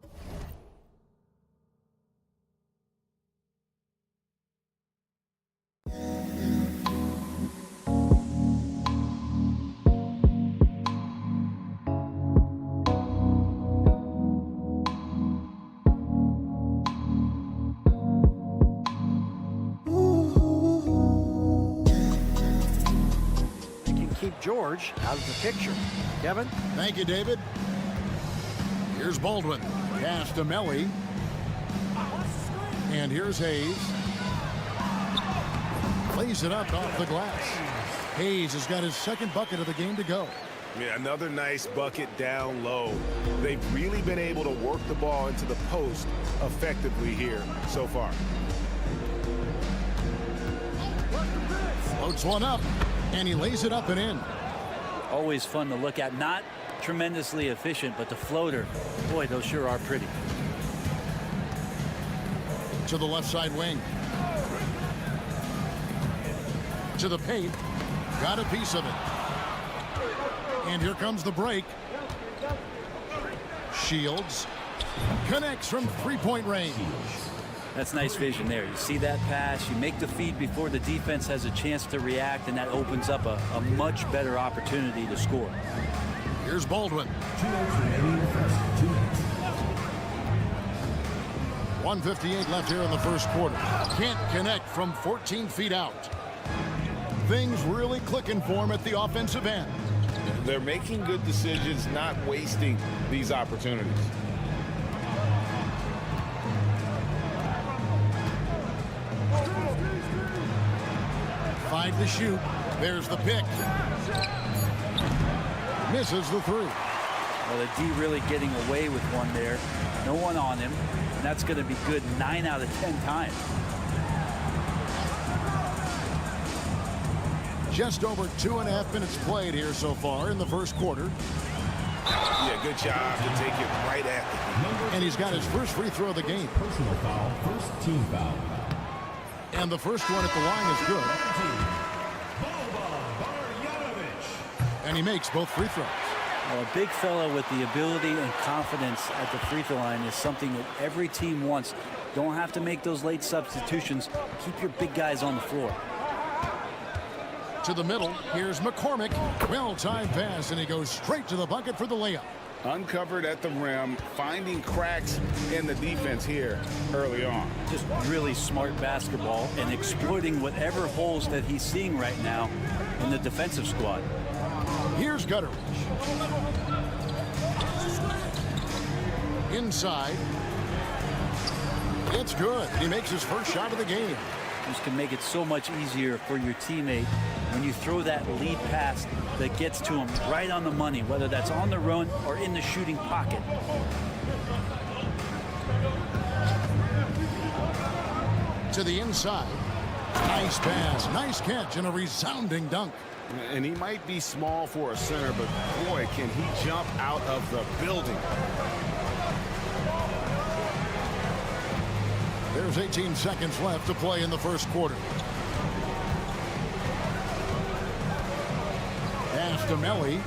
George out of the picture. Kevin? Thank you, David. Here's Baldwin. Pass to Melly. And here's Hayes. Plays it up off the glass. Hayes has got his second bucket of the game to go. Yeah, another nice bucket down low. They've really been able to work the ball into the post effectively here so far. Floats one up. And he lays it up and in. Always fun to look at. Not tremendously efficient, but the floater, boy, those sure are pretty. To the left side wing. To the paint. Got a piece of it. And here comes the break. Shields. Connects from three-point range. That's nice vision there. You see that pass, you make the feed before the defense has a chance to react, and that opens up a much better opportunity to score. Here's Baldwin. 1:58 left here in the first quarter. Can't connect from 14 feet out. Things really clicking for him at the offensive end. They're making good decisions, not wasting these opportunities. 5 to shoot. There's the pick. Misses the three. Well, the D really getting away with one there. No one on him. And that's going to be good 9 out of 10 times. Just over 2.5 minutes played here so far in the first quarter. Yeah, good job to take it right at him. And he's got his first free throw of the game. Personal foul, first team foul. And the first one at the line is good. And he makes both free throws. Well, a big fella with the ability and confidence at the free throw line is something that every team wants. Don't have to make those late substitutions. Keep your big guys on the floor. To the middle, here's McCormick. Well-timed pass, and he goes straight to the bucket for the layup. Uncovered at the rim, finding cracks in the defense here early on. Just really smart basketball and exploiting whatever holes that he's seeing right now in the defensive squad. Here's Gutteridge. Inside. It's good. He makes his first shot of the game. This can make it so much easier for your teammate when you throw that lead pass that gets to him right on the money, whether that's on the run or in the shooting pocket. To the inside. Nice pass, nice catch, and a resounding dunk. And he might be small for a center, but boy, can he jump out of the building. There's 18 seconds left to play in the first quarter. Pass to Melly.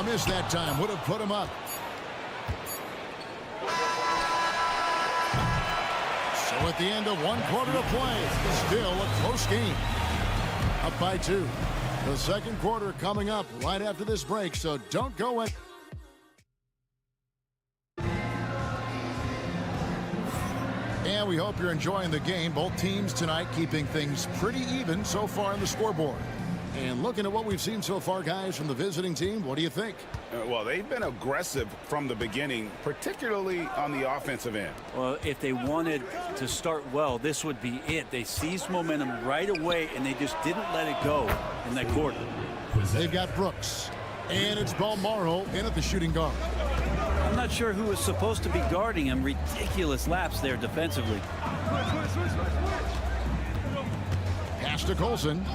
A miss that time would have put him up. So at the end of 1 quarter to play, still a close game. Up by 2. The second quarter coming up right after this break, so don't go in. And we hope you're enjoying the game. Both teams tonight keeping things pretty even so far on the scoreboard. And looking at what we've seen so far, guys, from the visiting team, what do you think? Well, they've been aggressive from the beginning, particularly on the offensive end. Well, if they wanted to start well, this would be it. They seized momentum right away, and they just didn't let it go in that quarter. They've got Brooks, and it's Balmaro in at the shooting guard. I'm not sure who was supposed to be guarding him. Ridiculous lapse there defensively. Pass to Colson.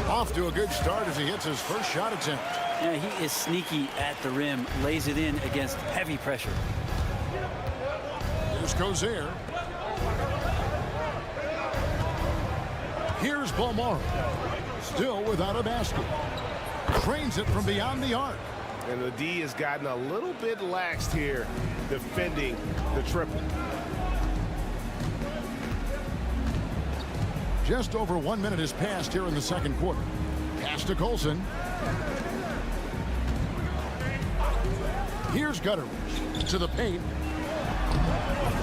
Off to a good start as he hits his first shot attempt. Yeah, he is sneaky at the rim, lays it in against heavy pressure. Here's Cozier. Here's Balmaro. Still without a basket. Trains it from beyond the arc. And the D has gotten a little bit laxed here defending the triple. Just over 1 minute has passed here in the second quarter. Pass to Colson. Here's Gutteridge to the paint.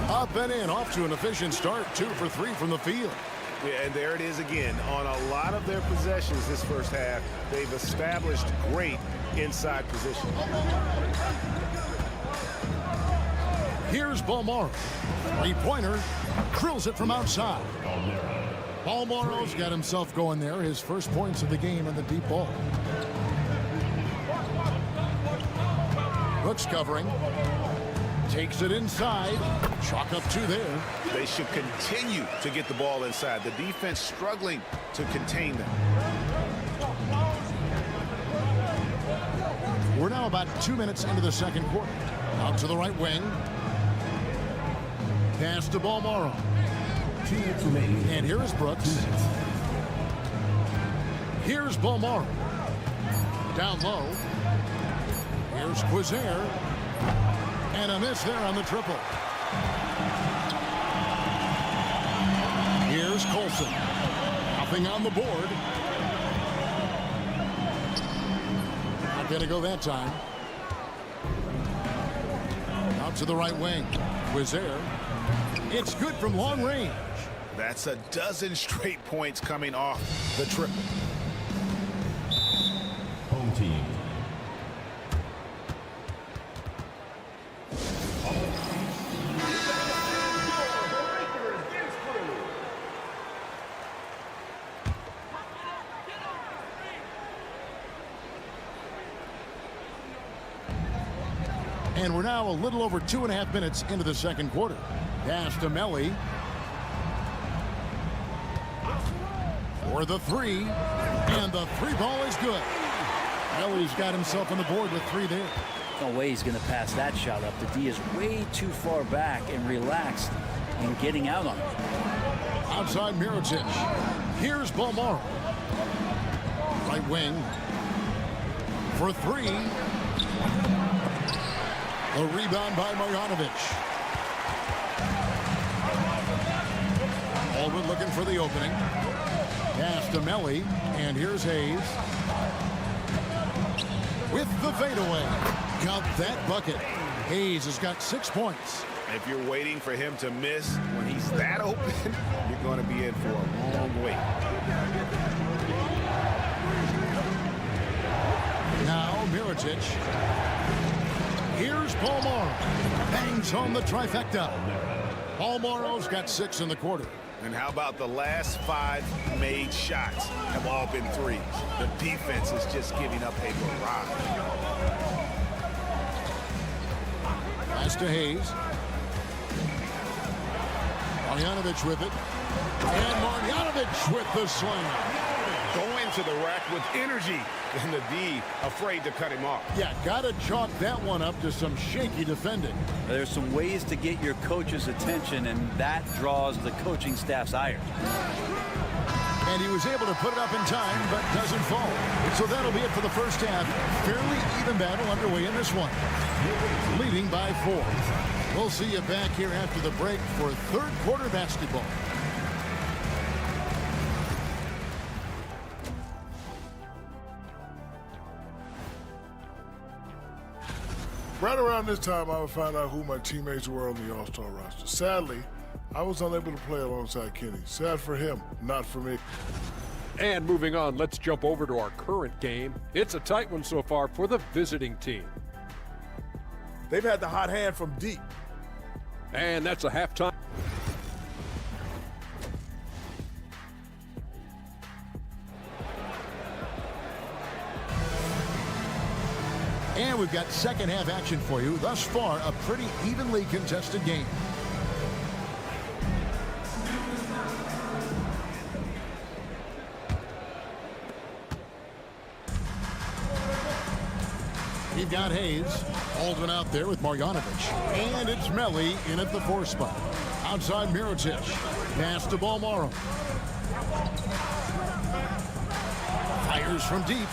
Up and in, off to an efficient start. 2 for 3 from the field. Yeah, and there it is again. On a lot of their possessions this first half, they've established great inside position. Here's Balmaro. Three-pointer. Drills it from outside. Balmaro's got himself going there. His first points of the game in the deep ball. Brooks covering. Takes it inside. Chalk up 2 there. They should continue to get the ball inside. The defense struggling to contain them. We're now about 2 minutes into the second quarter. Out to the right wing. Pass to Balmaro. 2 minutes remaining. And here is Brooks. Here's Balmaro. Down low. Here's Cozier. And a miss there on the triple. Here's Colson. Nothing on the board. Not going to go that time. Out to the right wing. Cozier. It's good from long range. That's a dozen straight points coming off the triple. Home team. And we're now a little over 2.5 minutes into the second quarter. Pass to Melly. For the 3. And the 3 ball is good. Melly's got himself on the board with 3 there. No way he's going to pass that shot up. The D is way too far back and relaxed in getting out on it. Outside Mirotic. Here's Balmaro. Right wing. For 3. A rebound by Marjanovic. Baldwin looking for the opening. Pass to Melly. And here's Hayes. With the fadeaway. Got that bucket. Hayes has got 6 points. If you're waiting for him to miss when he's that open, you're going to be in for a long wait. Now Mirotic. Here's Balmaro. Bangs home the trifecta. Balmaro's got 6 in the quarter. And how about the last 5 made shots have all been threes? The defense is just giving up a barrage. Pass to Hayes. Marjanovic with it. And Marjanovic with the slam. Going to the rack with energy, and the D afraid to cut him off. Yeah, got to chalk that one up to some shaky defending. There's some ways to get your coach's attention, and that draws the coaching staff's ire. And he was able to put it up in time, but doesn't fall. So that'll be it for the first half. Fairly even battle underway in this one. Leading by 4. We'll see you back here after the break for third quarter basketball. Right around this time, I would find out who my teammates were on the All-Star roster. Sadly, I was unable to play alongside Kenny. Sad for him, not for me. And moving on, let's jump over to our current game. It's a tight one so far for the visiting team. They've had the hot hand from deep. And that's a halftime. And we've got second half action for you. Thus far, a pretty evenly contested game. We've got Hayes. Baldwin out there with Marjanovic. And it's Melli in at the 4 spot. Outside Mirotic. Pass to Balmaro. Fires from deep.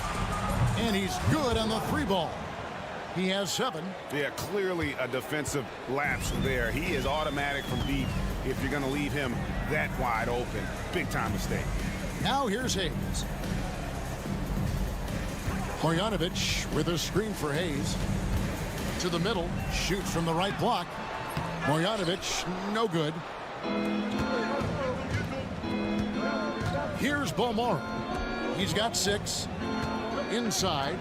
And he's good on the 3 ball. He has 7. Yeah, clearly a defensive lapse there. He is automatic from deep if you're going to leave him that wide open. Big time mistake. Now here's Hayes. Marjanovic with a screen for Hayes. To the middle. Shoots from the right block. Marjanovic, no good. Here's Balmaro. He's got 6. Inside.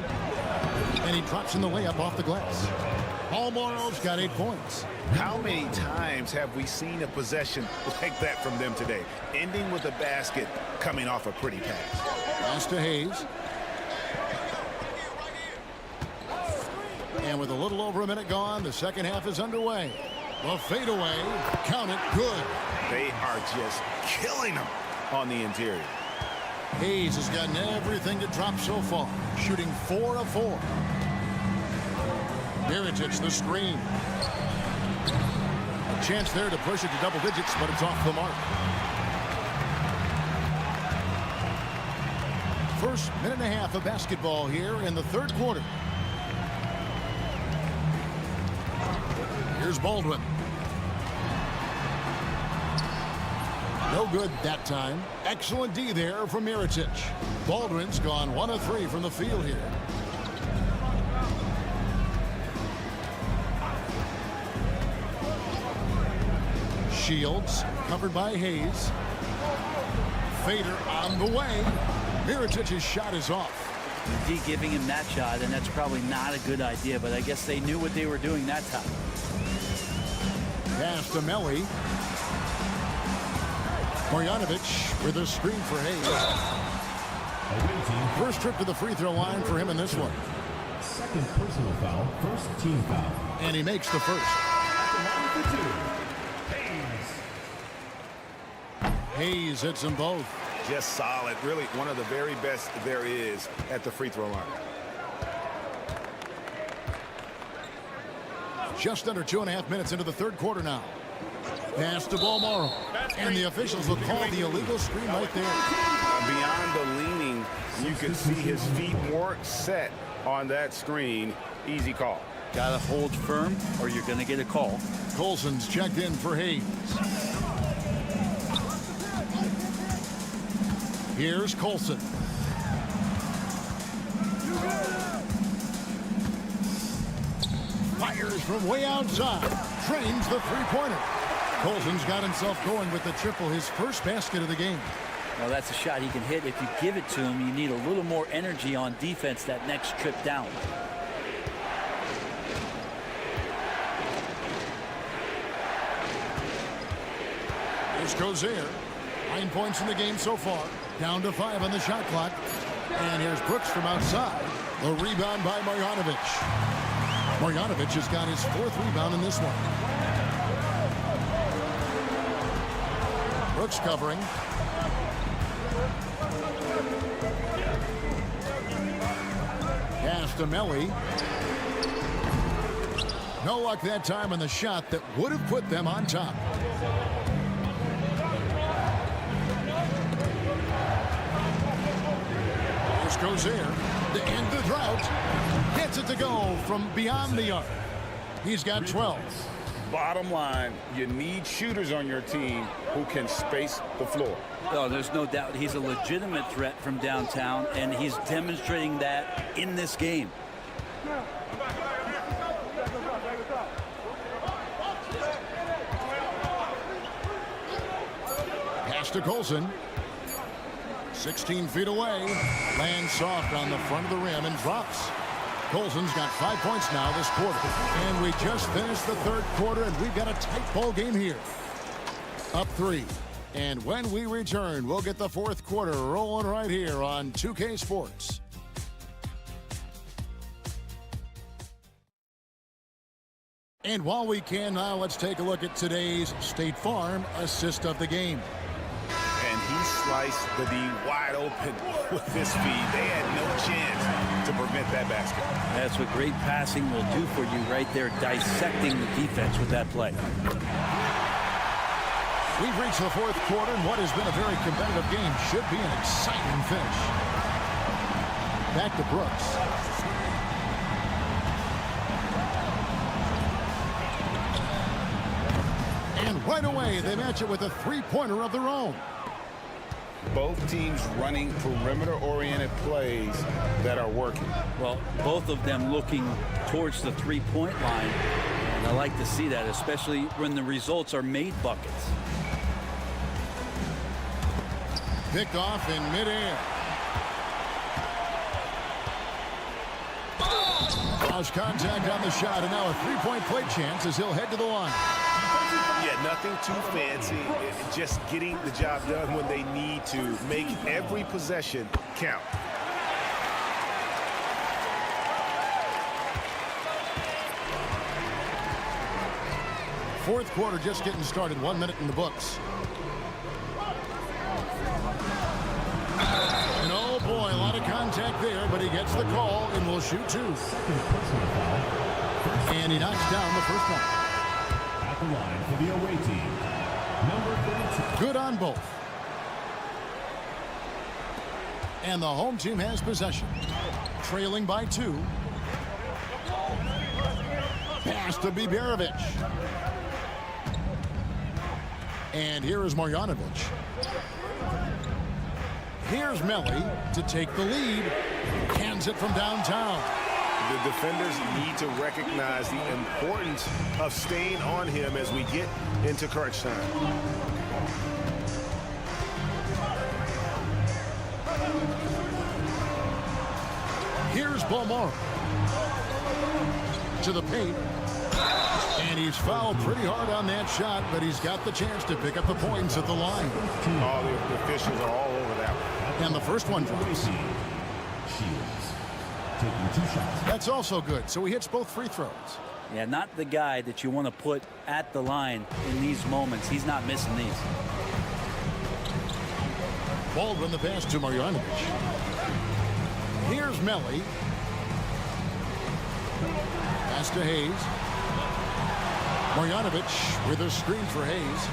And he drops in the layup off the glass. Balmaro's got 8 points. How many times have we seen a possession like that from them today? Ending with a basket, coming off a pretty pass. Pass to Hayes. And with a little over a minute gone, the second half is underway. The fadeaway, count it, good. They are just killing them on the interior. Hayes has gotten everything to drop so far, shooting 4 of 4. Mirotic the screen. A chance there to push it to double digits, but it's off the mark. First minute and a half of basketball here in the third quarter. Here's Baldwin. No good that time. Excellent D there from Mirotic. Baldwin's gone 1 of 3 from the field here. Shields covered by Hayes. Fader on the way. Mirotic's shot is off. D giving him that shot, and that's probably not a good idea, but I guess they knew what they were doing that time. Pass to Melli. Marjanovic with a screen for Hayes. First trip to the free throw line for him in this one. Second personal foul, first team foul. And he makes the first. Hayes hits them both. Just solid. Really one of the very best there is at the free throw line. Just under 2.5 minutes into the third quarter now. Pass to Balmaro. And the officials will call the illegal screen right there. Beyond the leaning, you can see his feet weren't set on that screen. Easy call. Gotta hold firm or you're gonna get a call. Colson's checked in for Hayes. Here's Colson. Fires from way outside. Trains the three-pointer. Colson's got himself going with the triple, his first basket of the game. Well, that's a shot he can hit. If you give it to him, you need a little more energy on defense that next trip down. Here's Cozier. 9 points in the game so far. Down to 5 on the shot clock. And here's Brooks from outside. The rebound by Marjanovic. Marjanovic has got his 4th rebound in this one. Brooks covering. Pass to Melli. No luck that time on the shot that would have put them on top. First goes there to end the drought. Gets it to go from beyond the arc. He's got 12. Bottom line, you need shooters on your team who can space the floor. Oh, there's no doubt he's a legitimate threat from downtown, and he's demonstrating that in this game. Pass to Colson. 16 feet away. Lands soft on the front of the rim and drops. Colson's got 5 points now this quarter. And we just finished the third quarter, and we've got a tight ball game here. Up 3. And when we return, we'll get the fourth quarter rolling right here on 2K Sports. And while we can now, let's take a look at today's State Farm assist of the game. And he sliced the D wide open with his feet. They had no chance to prevent that basket. That's what great passing will do for you right there, dissecting the defense with that play. We've reached the fourth quarter, and what has been a very competitive game should be an exciting finish. Back to Brooks. And right away, they match it with a three-pointer of their own. Both teams running perimeter-oriented plays that are working. Well, both of them looking towards the three-point line. And I like to see that, especially when the results are made buckets. Picked off in midair. Lost contact on the shot, and now a three-point play chance as he'll head to the line. Yeah, nothing too fancy. Just getting the job done when they need to. Make every possession count. Fourth quarter just getting started. 1 minute in the books. And oh boy, a lot of contact there, but he gets the call and will shoot two. And he knocks down the first one. At the line for the away team, number 32. Good on both. And the home team has possession. Trailing by 2. Pass to Biberovic. And here is Marjanovic. Here's Melly to take the lead. Hands it from downtown. The defenders need to recognize the importance of staying on him as we get into crunch time. Here's Beaumont. To the paint. And he's fouled pretty hard on that shot, but he's got the chance to pick up the points at the line. All the officials are all over that one. And the first one drops. Taking 2 shots. That's also good, so he hits both free throws. Yeah, not the guy that you want to put at the line in these moments. He's not missing these. Baldwin the pass to Marjanovic. Here's Melly. Pass to Hayes. Marjanovic with a screen for Hayes.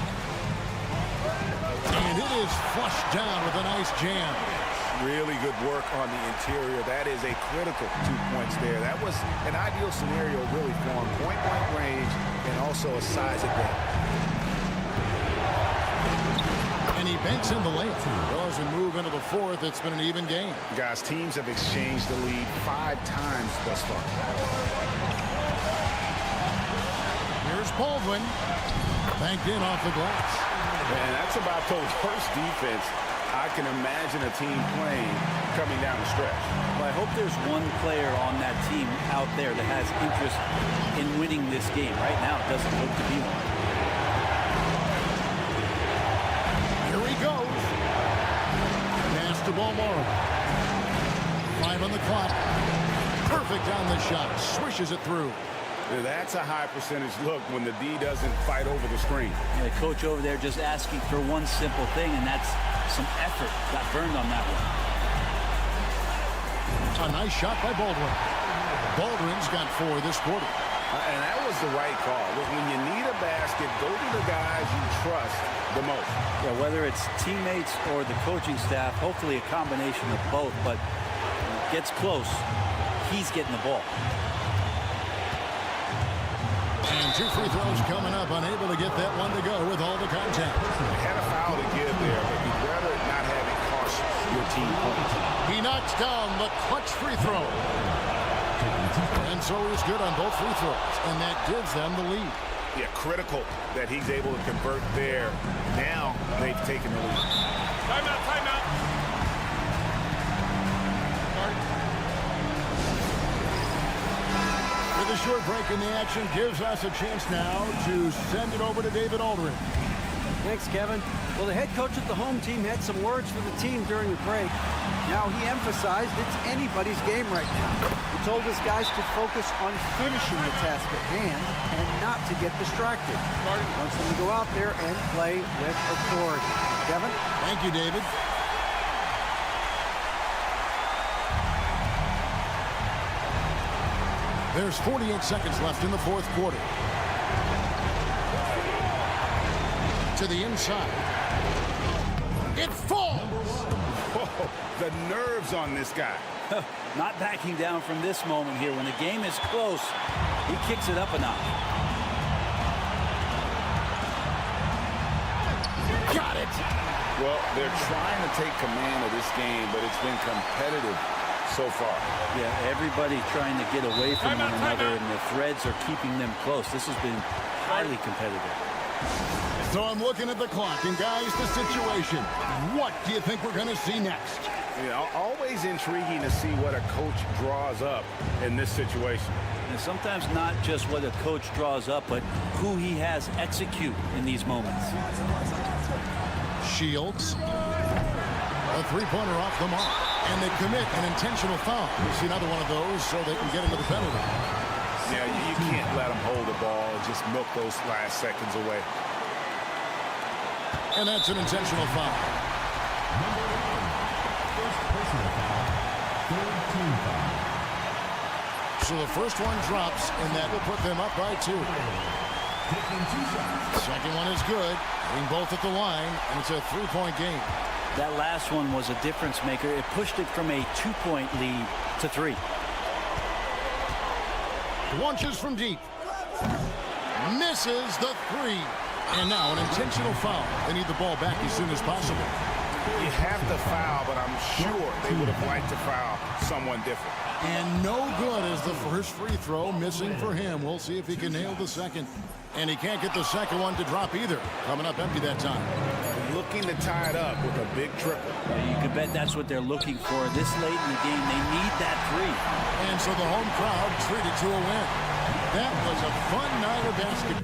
And it is flushed down with a nice jam. Really good work on the interior. That is a critical 2 points there. That was an ideal scenario really for him. Point-blank range and also a size advantage. And he banks in the layup. Well, as we move into the fourth, it's been an even game. Guys, teams have exchanged the lead 5 times thus far. Here's Baldwin. Banked in off the glass. And that's about the worst defense I can imagine a team playing coming down the stretch. Well, I hope there's one player on that team out there that has interest in winning this game. Right now, it doesn't look to be one. Here he goes. Pass to Beaumont. 5 on the clock. Perfect on the shot. Swishes it through. That's a high percentage look when the D doesn't fight over the screen. And the coach over there just asking for one simple thing, and that's some effort. Got burned on that one. A nice shot by Baldwin. Baldwin's got 4 this quarter. And that was the right call. When you need a basket, go to the guys you trust the most. Yeah, whether it's teammates or the coaching staff, hopefully a combination of both. But gets close, he's getting the ball. And 2 free throws coming up, unable to get that one to go with all the contact. They had a foul to give there, but you'd rather not have it cost your team points. He knocks down the clutch free throw. And so he's good on both free throws, and that gives them the lead. Yeah, critical that he's able to convert there. Now they've taken the lead. Timeout, timeout. With a short break in the action gives us a chance now to send it over to David Aldridge. Thanks, Kevin. Well, the head coach of the home team had some words for the team during the break. Now he emphasized it's anybody's game right now. He told his guys to focus on finishing the task at hand and not to get distracted. He wants them to go out there and play with authority. Kevin? Thank you, David. There's 48 seconds left in the fourth quarter. To the inside. It falls! Whoa, the nerves on this guy. Not backing down from this moment here. When the game is close, he kicks it up a notch. Got it! Well, they're trying to take command of this game, but it's been competitive so far. Yeah, everybody trying to get away from one another, and the threads are keeping them close. This has been highly competitive. So I'm looking at the clock, and guys, the situation. What do you think we're going to see next? You know, always intriguing to see what a coach draws up in this situation. And sometimes not just what a coach draws up, but who he has execute in these moments. Shields. A three-pointer off the mark. And they commit an intentional foul. We see another one of those so they can get into the penalty. Yeah, you can't let them hold the ball and just milk those last seconds away. And that's an intentional foul. So the first one drops, and that will put them up by 2. Second one is good. Hitting both at the line, and it's a 3-point game. That last one was a difference maker. It pushed it from a 2-point lead to 3. Launches from deep. Misses the 3. And now an intentional foul. They need the ball back as soon as possible. You have to foul, but I'm sure they would have liked to foul someone different. And no good as the first free throw missing for him. We'll see if he can nail the second. And he can't get the second one to drop either. Coming up empty that time. Looking to tie it up with a big triple. You can bet that's what they're looking for. This late in the game, they need that 3. And so the home crowd treated to a win. That was a fun night of basketball.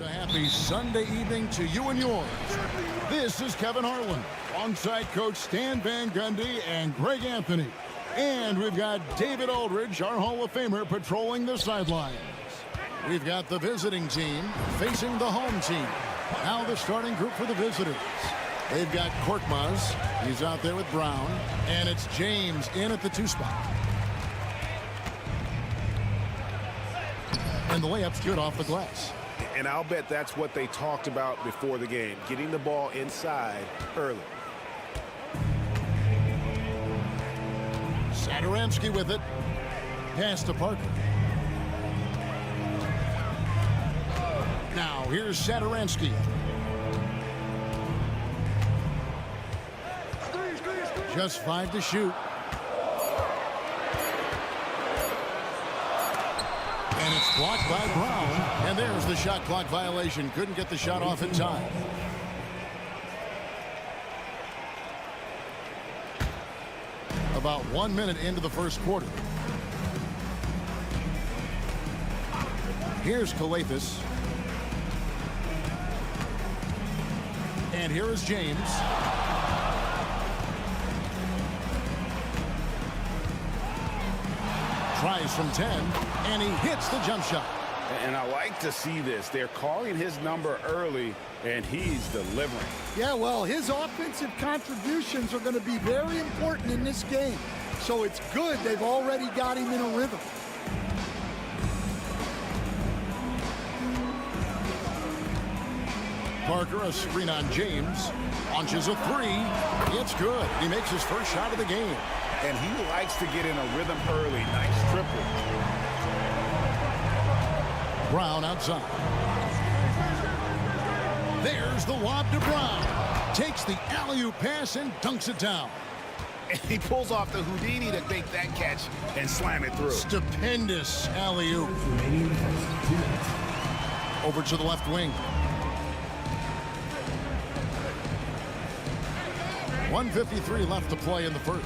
a happy Sunday evening to you and yours. This is Kevin Harlan, alongside Coach Stan Van Gundy and Greg Anthony. And we've got David Aldridge, our Hall of Famer, patrolling the sidelines. We've got the visiting team facing the home team. Now the starting group for the visitors. They've got Korkmaz. He's out there with Brown. And it's James in at the 2 spot. And the layup's good off the glass. And I'll bet that's what they talked about before the game, getting the ball inside early. Satoransky with it. Pass to Parker. Now here's Satoransky. Just 5 to shoot. And it's blocked by Brown. And there's the shot clock violation. Couldn't get the shot off in time. About 1 minute into the first quarter. Here's Calathes. And here is James. Tries from 10, and he hits the jump shot. And I like to see this. They're calling his number early, and he's delivering. Yeah, well, his offensive contributions are going to be very important in this game. So it's good they've already got him in a rhythm. Parker, a screen on James. Launches a 3. It's good. He makes his first shot of the game. And he likes to get in a rhythm early. Nice triple. Brown outside. There's the lob to Brown. Takes the alley-oop pass and dunks it down. And he pulls off the Houdini to make that catch and slam it through. Stupendous alley-oop. Over to the left wing. 1:53 left to play in the first.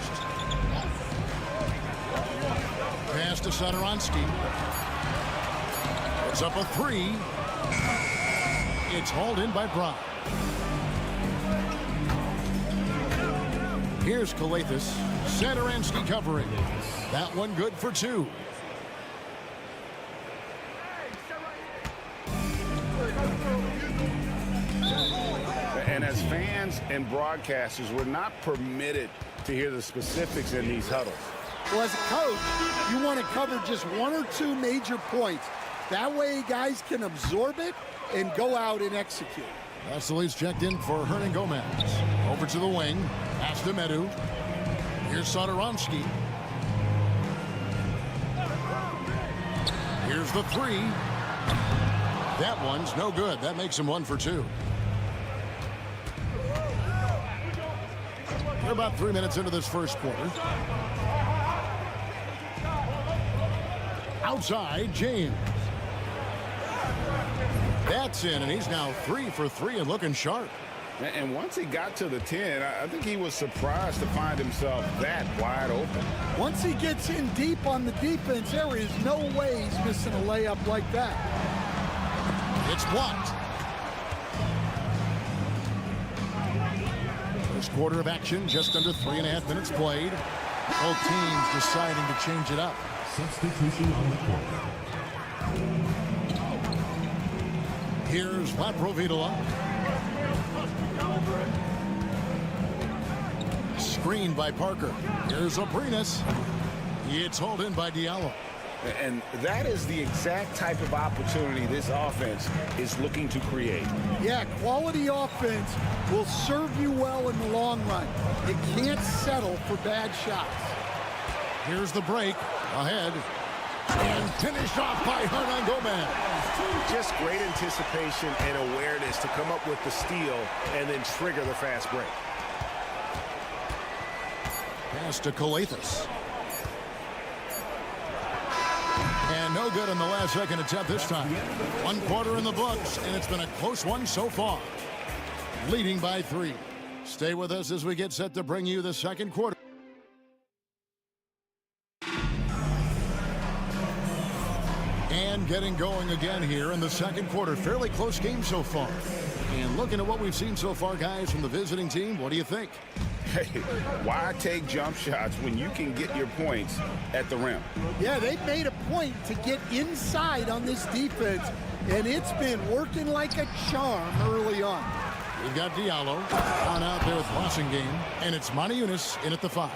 Pass to Satoransky. It's up a 3. It's hauled in by Brown. Here's Calathes. Satoransky covering. That one good for 2. And as fans and broadcasters, we're not permitted to hear the specifics in these huddles. Well, as a coach, you want to cover just 1 or 2 major points. That way guys can absorb it and go out and execute. That's the least checked in for Hernan Gomez. Over to the wing. Pass to Medu. Here's Satoransky. Here's the 3. That one's no good. That makes him 1 for 2. We're about 3 minutes into this first quarter. Outside, James. That's in, and he's now 3 for 3 and looking sharp. And once he got to the 10, I think he was surprised to find himself that wide open. Once he gets in deep on the defense, there is no way he's missing a layup like that. It's blocked. First quarter of action, just under 3.5 minutes played. Both teams deciding to change it up. Substitution on the court. Here's Laprovitola. Screened by Parker. Here's Abrinas. It's hauled in by Diallo. And that is the exact type of opportunity this offense is looking to create. Yeah, quality offense will serve you well in the long run. It can't settle for bad shots. Here's the break. Ahead. And finished off by Hernan Gomez. Just great anticipation and awareness to come up with the steal and then trigger the fast break. Pass to Calathes. And no good on the last second attempt this time. 1 quarter in the books, and it's been a close one so far. Leading by 3. Stay with us as we get set to bring you the second quarter. And getting going again here in the second quarter. Fairly close game so far. And looking at what we've seen so far, guys, from the visiting team, what do you think? Hey, why take jump shots when you can get your points at the rim? Yeah, they've made a point to get inside on this defense, and it's been working like a charm early on. We've got Diallo on out there with passing game, and it's Moniunas in at the 5.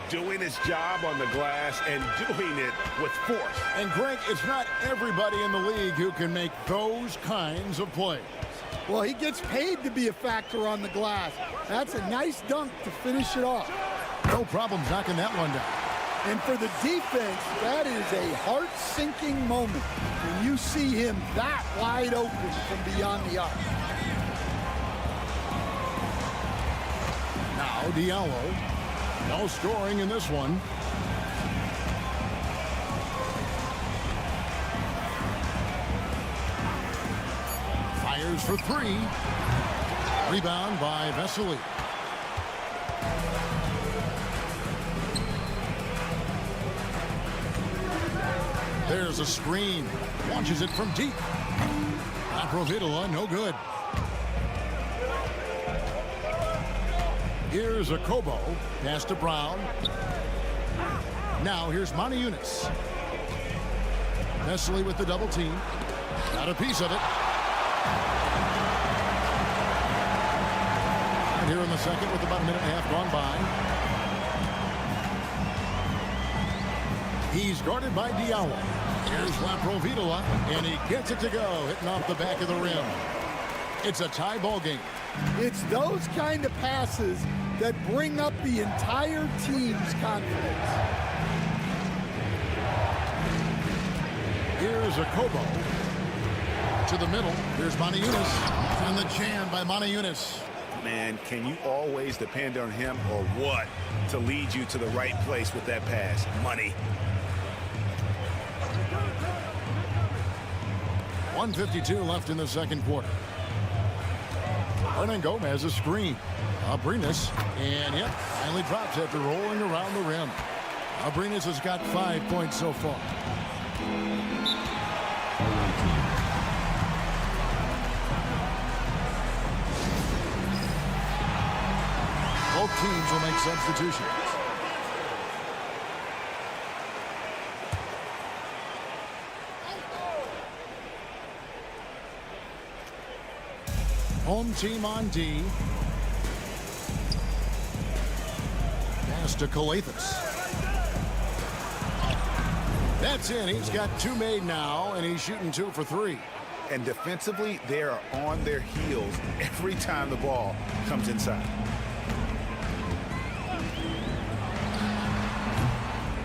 Doing his job on the glass and doing it with force. And Greg, it's not everybody in the league who can make those kinds of plays. Well, he gets paid to be a factor on the glass. That's a nice dunk to finish it off. No problem knocking that one down. And for the defense, that is a heart-sinking moment when you see him that wide open from beyond the arc. Now Diallo. No scoring in this one. Fires for 3. Rebound by Vesely. There's a screen. Launches it from deep. Providela, no good. Here's a Kobo. Pass to Brown. Now here's Moniunas. Vesely with the double team. Got a piece of it. And here in the second with about a minute and a half gone by. He's guarded by Diallo. Here's Providela, and he gets it to go, hitting off the back of the rim. It's a tie ball game. It's those kind of passes that bring up the entire team's confidence. Here's a Kobo. To the middle. Here's Moniunas. And the jam by Moniunas. Man, can you always depend on him or what to lead you to the right place with that pass? Money. 1:52 left in the second quarter. Hernan Gomez a screen. Abrinas, and yep, finally drops after rolling around the rim. Abrinas has got 5 points so far. Both teams will make substitutions. Home team on D. Pass to Calathis. That's in. He's got 2 made now, and he's shooting 2 for 3. And defensively, they are on their heels every time the ball comes inside.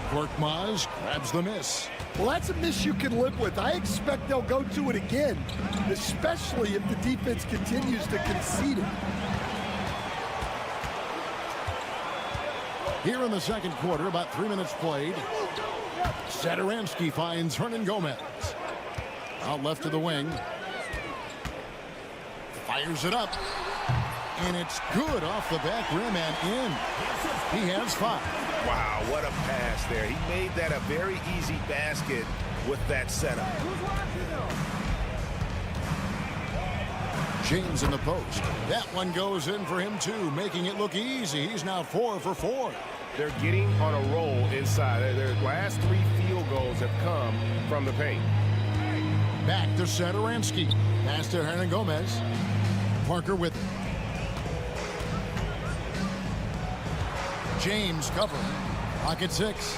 Korkmaz grabs the miss. Well, that's a miss you can live with. I expect they'll go to it again, especially if the defense continues to concede it. Here in the second quarter, about 3 minutes played. Satoransky finds Hernan Gomez. Out left to the wing. Fires it up. And it's good off the back rim and in. He has 5. Wow, what a pass there. He made that a very easy basket with that setup. James in the post. That one goes in for him too, making it look easy. He's now 4 for 4. They're getting on a roll inside. Their last 3 field goals have come from the paint. Back to Satoransky. Pass to Hernan Gomez. Parker with it. James covering. Pocket 6.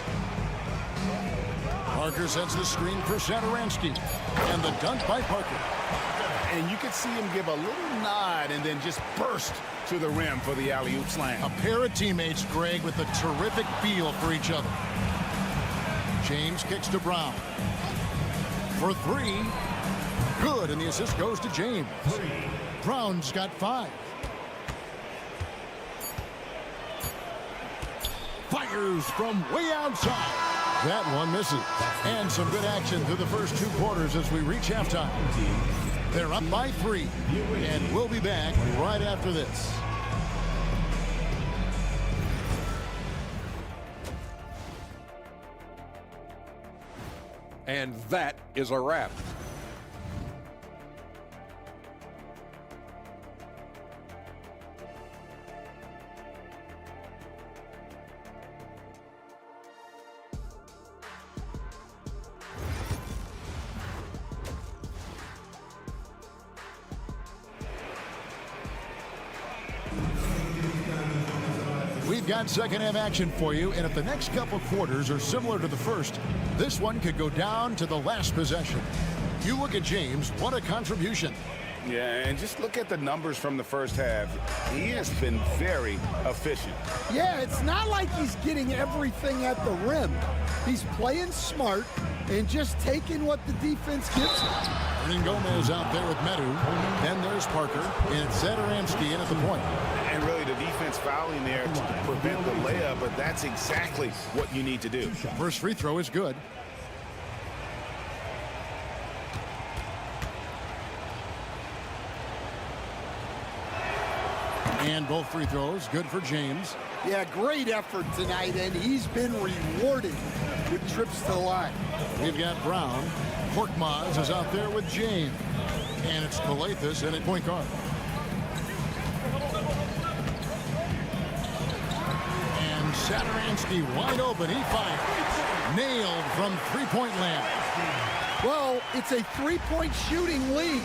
Parker sets the screen for Satoransky. And the dunk by Parker. And you could see him give a little nod and then just burst to the rim for the alley-oop slam. A pair of teammates, Greg, with a terrific feel for each other. James kicks to Brown. For 3. Good, and the assist goes to James. Brown's got 5. Fires from way outside. That one misses. And some good action through the first 2 quarters as we reach halftime. They're up by 3. And we'll be back right after this. And that is a wrap. We've got second half action for you, and if the next couple quarters are similar to the first, this one could go down to the last possession. You look at James, what a contribution. Yeah, and just look at the numbers from the first half. He has been very efficient. Yeah, it's not like he's getting everything at the rim. He's playing smart and just taking what the defense gives him. Hernan Gomez out there with Medu. Then there's Parker, and Satoransky in at the point. And really the defense fouling there to prevent the layup, but that's exactly what you need to do. First free throw is good. And both free throws good for James. Yeah, great effort tonight, and he's been rewarded with trips to the line. We've got Brown. Korkmaz is out there with James. And it's Calathes in at point guard. And Satoransky wide open. He fires. Nailed from three-point land. Well, it's a three-point shooting league.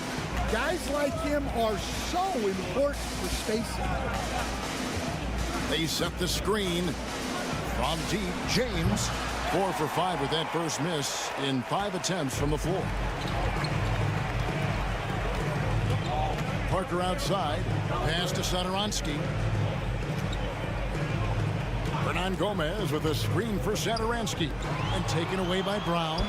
Guys like him are so important for spacing. They set the screen from deep. James, 4 for 5 with that first miss in 5 attempts from the floor. Parker outside. Pass to Satoransky. Hernan Gomez with a screen for Satoransky. And taken away by Brown.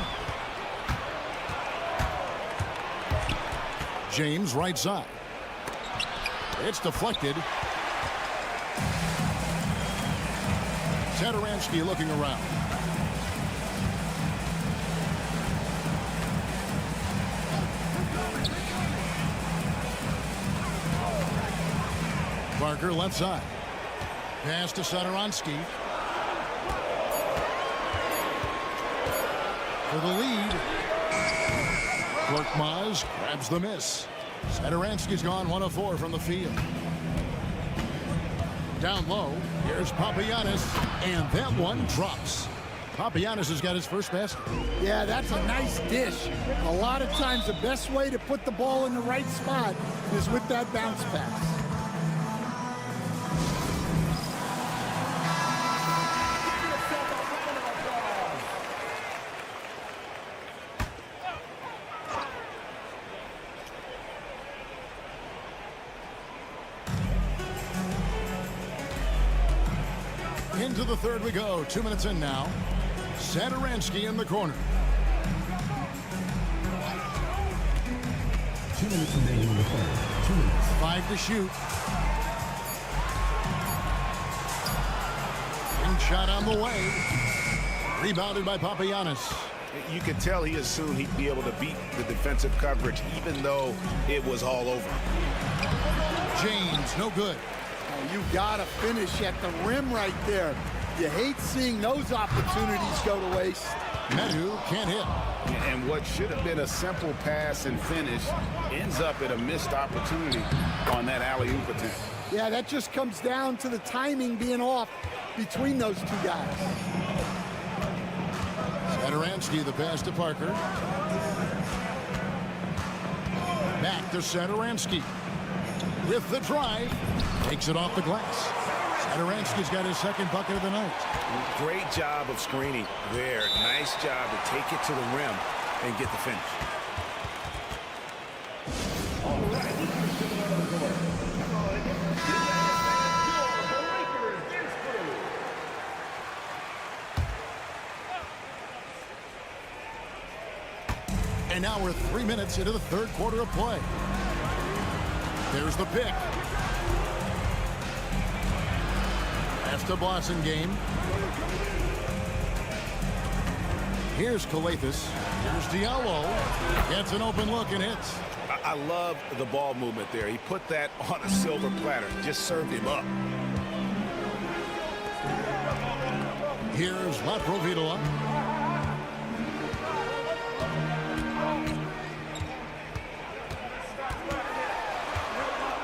James right side. It's deflected. Satoransky looking around. Parker left side. Pass to Satoransky. For the lead. Korkmaz grabs the miss. Satoransky's gone 1 of 4 from the field. Down low, here's Papagiannis, and that one drops. Papagiannis has got his first basket. Yeah, that's a nice dish. A lot of times the best way to put the ball in the right spot is with that bounce pass. Into the third we go. 2 minutes in now. Satoransky in the corner. 2 minutes remaining in the third. 2 minutes. 5 to shoot. And shot on the way. Rebounded by Papagiannis. You could tell he assumed he'd be able to beat the defensive coverage, even though it was all over. James, no good. You gotta finish at the rim right there. You hate seeing those opportunities go to waste. Medu can't hit. And what should have been a simple pass and finish ends up at a missed opportunity on that alley-oop attempt. Yeah, that just comes down to the timing being off between those two guys. Satoransky, the pass to Parker. Back to Satoransky. With the drive. Takes it off the glass. Satoransky's got his second bucket of the night. Great job of screening there. Nice job to take it to the rim and get the finish. And now we're 3 minutes into the third quarter of play. There's the pick. That's the Boston game. Here's Calathes. Here's Diallo. Gets an open look and hits. I love the ball movement there. He put that on a silver platter. Just served him up. Here's Latprovidola.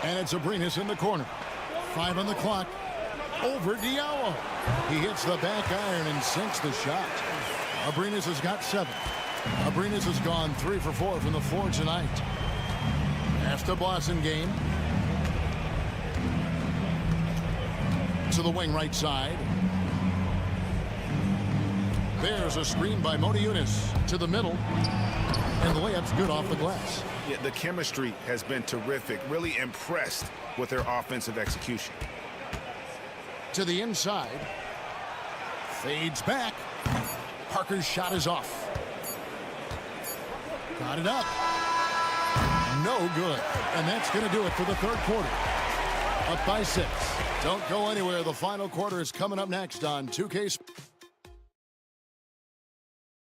And it's Abrinas in the corner. 5 on the clock. Over Diallo. He hits the back iron and sinks the shot. Abrinas has got 7. Abrinas has gone 3 for 4 from the floor tonight. Pass to Blasingame. To the wing right side. There's a screen by Modiunas to the middle. And the layup's good off the glass. Yeah, the chemistry has been terrific. Really impressed with their offensive execution. To the inside. Fades back. Parker's shot is off. Got it up. No good. And that's going to do it for the third quarter. Up by 6. Don't go anywhere. The final quarter is coming up next on 2K.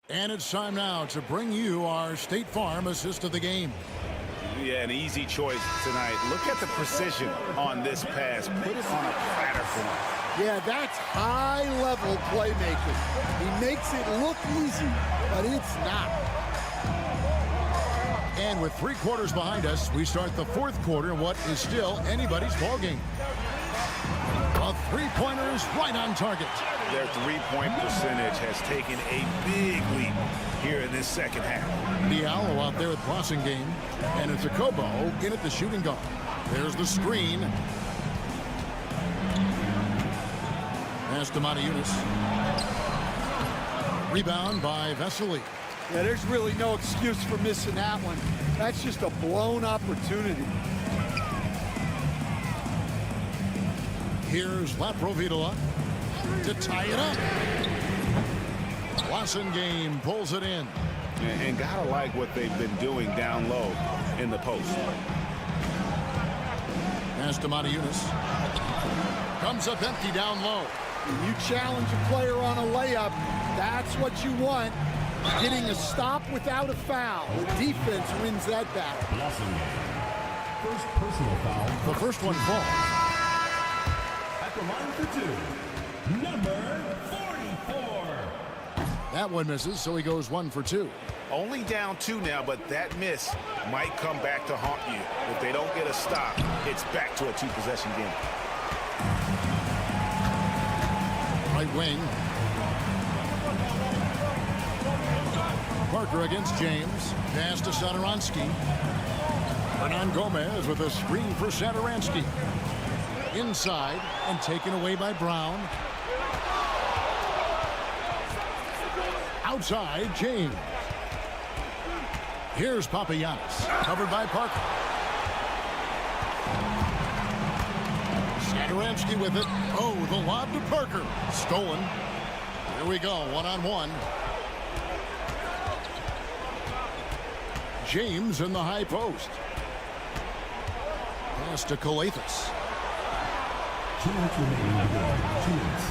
And it's time now to bring you our State Farm assist of the game. Yeah, an easy choice tonight. Look at the precision on this pass. Put it on a platter for him. Yeah, that's high-level playmaking. He makes it look easy, but it's not. And with 3 quarters behind us, we start the fourth quarter in what is still anybody's ballgame. A three-pointer is right on target. Their three-point percentage has taken a big leap here in this second half. Diallo out there with Blasingame, and it's a Kobo in at the shooting guard. There's the screen. Pass to Modiunas. Rebound by Vesely. Yeah, there's really no excuse for missing that one. That's just a blown opportunity. Here's Laprovitola to tie it up. Blasingame pulls it in. And gotta like what they've been doing down low in the post. Pass to Modiunas. Comes up empty down low. When you challenge a player on a layup, that's what you want. Getting a stop without a foul. The defense wins that battle. First personal foul. The first one falls. At the line for 2, number 44. That one misses, so he goes 1 for 2. Only down 2 now, but that miss might come back to haunt you. If they don't get a stop, it's back to a 2-possession game. Right wing. Parker against James. Pass to Satoransky. Hernan Gomez with a screen for Satoransky. Inside and taken away by Brown. Outside, James. Here's Papagiannis, covered by Parker. Satoransky with it. Oh, the lob to Parker. Stolen. Here we go, one-on-one. James in the high post. Pass to Kalathis. 2 minutes remaining. 2 minutes.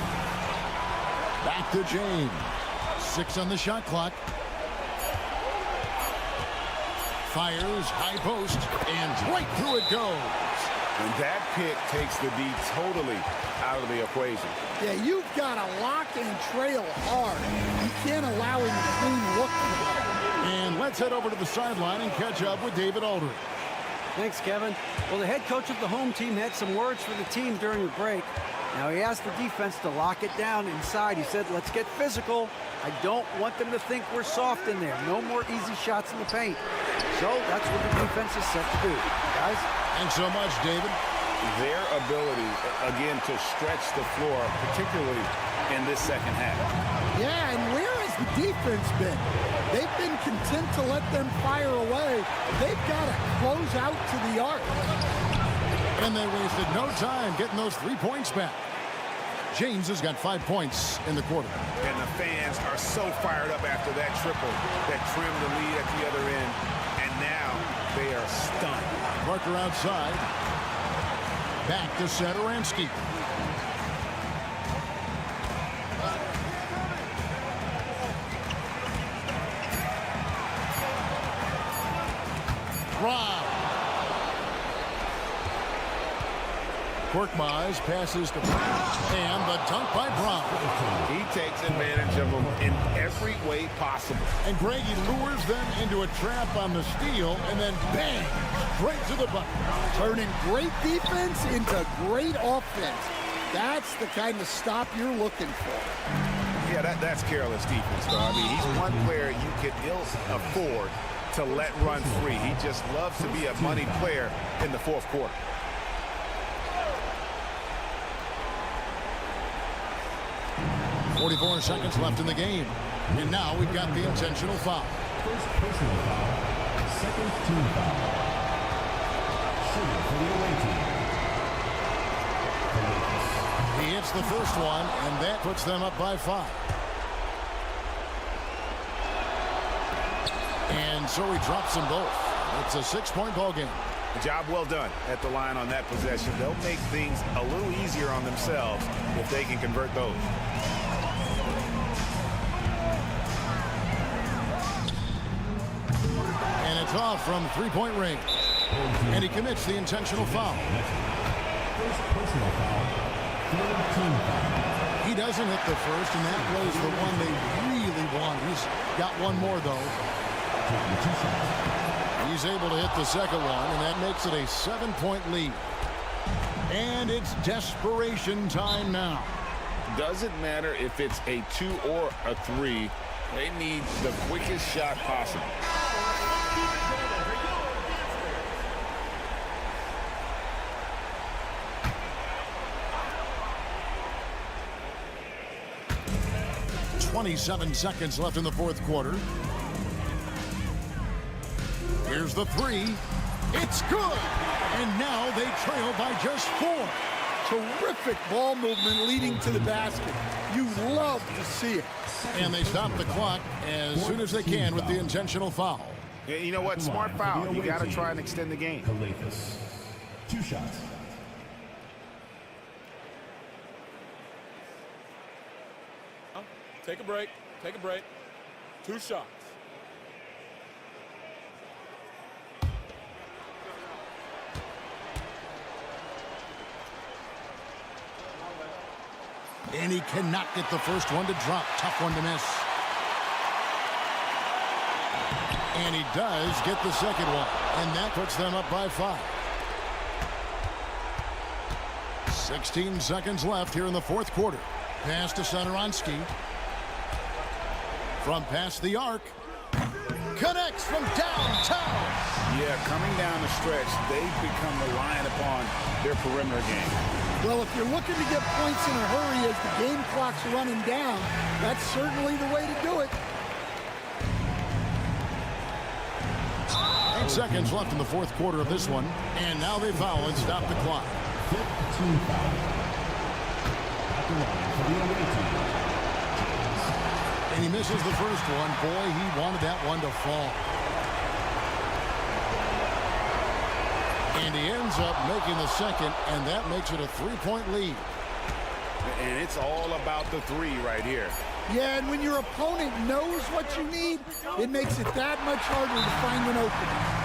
Back to James. 6 on the shot clock. Fires, high post, and right through it goes. And that pick takes the D totally out of the equation. Yeah, you've got to lock and trail hard. You can't allow him to clean look. And let's head over to the sideline and catch up with David Aldridge. Thanks, Kevin. Well, the head coach of the home team had some words for the team during the break. Now, he asked the defense to lock it down inside. He said, let's get physical. I don't want them to think we're soft in there. No more easy shots in the paint. So that's what the defense is set to do. Guys? Thanks so much, David. Their ability, again, to stretch the floor, particularly in this second half. Yeah, and where has the defense been? They've been content to let them fire away. They've got to close out to the arc. And they wasted no time getting those 3 points back. James has got 5 points in the quarter. And the fans are so fired up after that triple that trimmed the lead at the other end. And now they are stunned. Parker outside. Back to Satoransky. Rob. Korkmaz passes to and the dunk by Brown. He takes advantage of them in every way possible. And Greg, he lures them into a trap on the steal, and then bang, straight to the bucket. Turning great defense into great offense. That's the kind of stop you're looking for. Yeah, that's careless defense, though. I mean, he's one player you could ill afford to let run free. He just loves to be a money player in the fourth quarter. .44 seconds left in the game. And now we've got the intentional foul. First personal foul. Second team foul. Shooting for the away team. He hits the first one, and that puts them up by 5. And so he drops them both. It's a 6-point ball game. Job well done at the line on that possession. They'll make things a little easier on themselves if they can convert those. And it's off from 3-point range. And he commits the intentional foul. First personal foul. Third team foul. He doesn't hit the first, and that was the one they really want. He's got one more, though. He's able to hit the second one, and that makes it a 7-point lead. And it's desperation time now. Doesn't matter if it's a 2 or a 3. They need the quickest shot possible. .27 seconds left in the fourth quarter. Here's the 3. It's good. And now they trail by just 4. Terrific ball movement leading to the basket. You love to see it. And they stop the clock as soon as they can with the intentional foul. Yeah, you know what? Smart foul. You got to try and extend the game. 2 shots. Take a break. Take a break. 2 shots. And he cannot get the first one to drop. Tough one to miss. And he does get the second one. And that puts them up by 5. 16 seconds left here in the fourth quarter. Pass to Satoransky. From past the arc. Connects from downtown. Yeah, coming down the stretch, they've become reliant upon their perimeter game. Well, if you're looking to get points in a hurry as the game clock's running down, that's certainly the way to do it. 8 seconds left in the fourth quarter of this one. And now they foul and stop the clock. 15 foul. At the line for the away team. And he misses the first one. Boy, he wanted that one to fall. And he ends up making the second, and that makes it a 3-point lead. And it's all about the 3 right here. Yeah, and when your opponent knows what you need, it makes it that much harder to find an opening.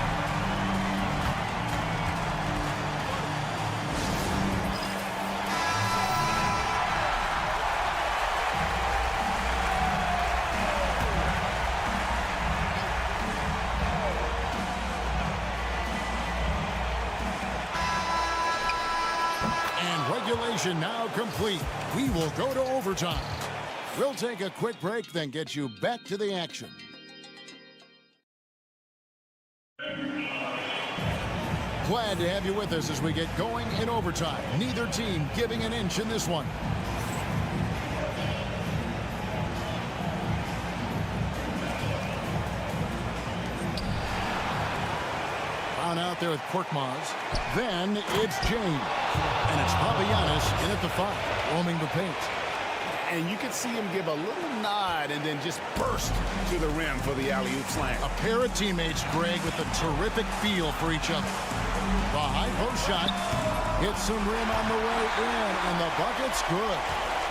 Regulation now complete. We will go to overtime. We'll take a quick break, then get you back to the action. Glad to have you with us as we get going in overtime. Neither team giving an inch in this one. On out there with Korkmaz. Then it's James. And it's Papagiannis in at the 5, roaming the paint. And you can see him give a little nod and then just burst to the rim for the alley-oop slam. A pair of teammates, Greg, with a terrific feel for each other. The high post shot hits some rim on the way in, and the bucket's good.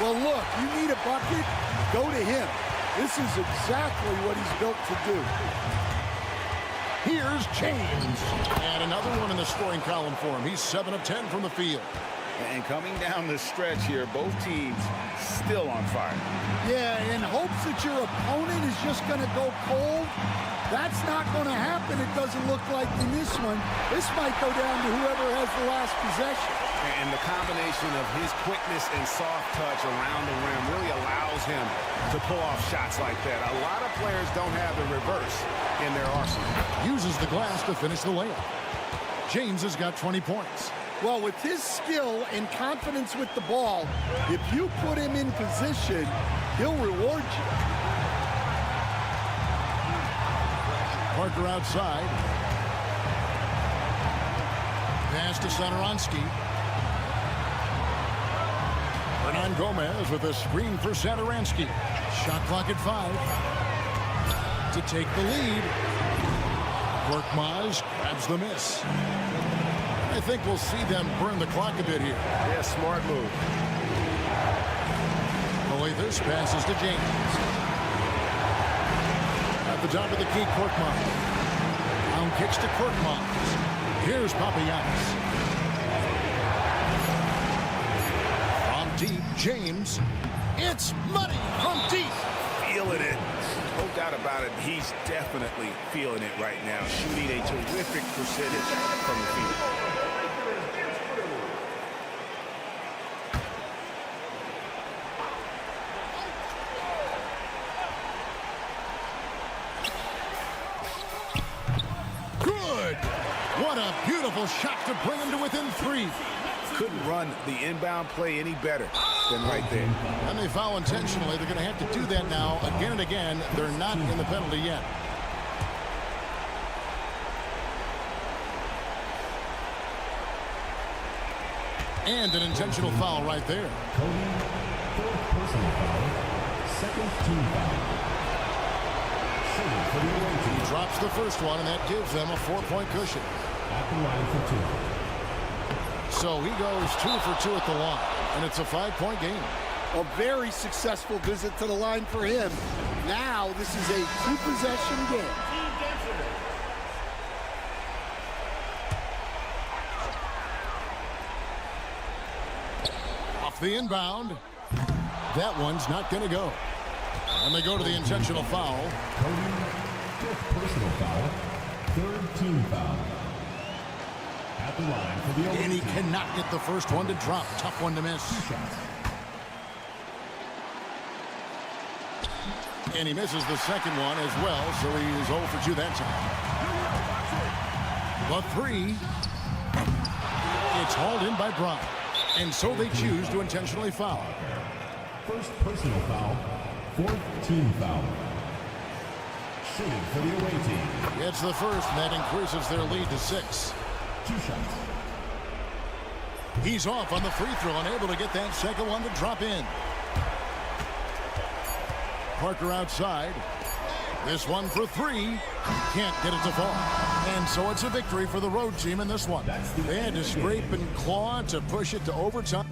Well, look, you need a bucket, go to him. This is exactly what he's built to do. Here's James. And another one in the scoring column for him. He's 7 of 10 from the field. And coming down the stretch here, both teams still on fire. Yeah, in hopes that your opponent is just going to go cold. That's not going to happen, it doesn't look like in this one. This might go down to whoever has the last possession. And the combination of his quickness and soft touch around the rim really allows him to pull off shots like that. A lot of players don't have the reverse in their arsenal. Uses the glass to finish the layup. James has got 20 points. Well, with his skill and confidence with the ball, if you put him in position, he'll reward you. Parker outside. Pass to Satoransky. Hernan Gomez with a screen for Satoransky. Shot clock at 5. To take the lead. Korkmaz grabs the miss. I think we'll see them burn the clock a bit here. Yeah, smart move. This passes to James. At the top of the key, Korkmaz. Down kicks to Korkmaz. Here's Papagiannis. From deep, James. It's money from deep. Feeling it. No doubt about it. He's definitely feeling it right now. Shooting a terrific percentage from the field. What a beautiful shot to bring him to within 3. Couldn't run the inbound play any better than right there. And they foul intentionally. They're going to have to do that now again and again. They're not in the penalty yet. And an intentional foul right there. Fourth personal foul. Second team foul. He drops the first one, and that gives them a 4-point cushion. At the line for 2. So he goes 2 for 2 at the line, and it's a 5-point game. A very successful visit to the line for him. Now this is a 2-possession game. Off the inbound. That one's not going to go. And they go to the intentional foul. Fifth personal foul. Third team foul. At the line for the And he cannot get the first one to drop. Tough one to miss. And he misses the second one as well, so he's 0 for 2 that time. The 3. It's hauled in by Brown. And so they choose to intentionally foul. First personal foul. Fourth team foul. Shooting for the away team. It's the first, and that increases their lead to 6. 2 shots. He's off on the free throw, unable to get that second one to drop in. Parker outside. This one for 3. Can't get it to fall. And so it's a victory for the road team in this one. They had to scrape and claw to push it to overtime.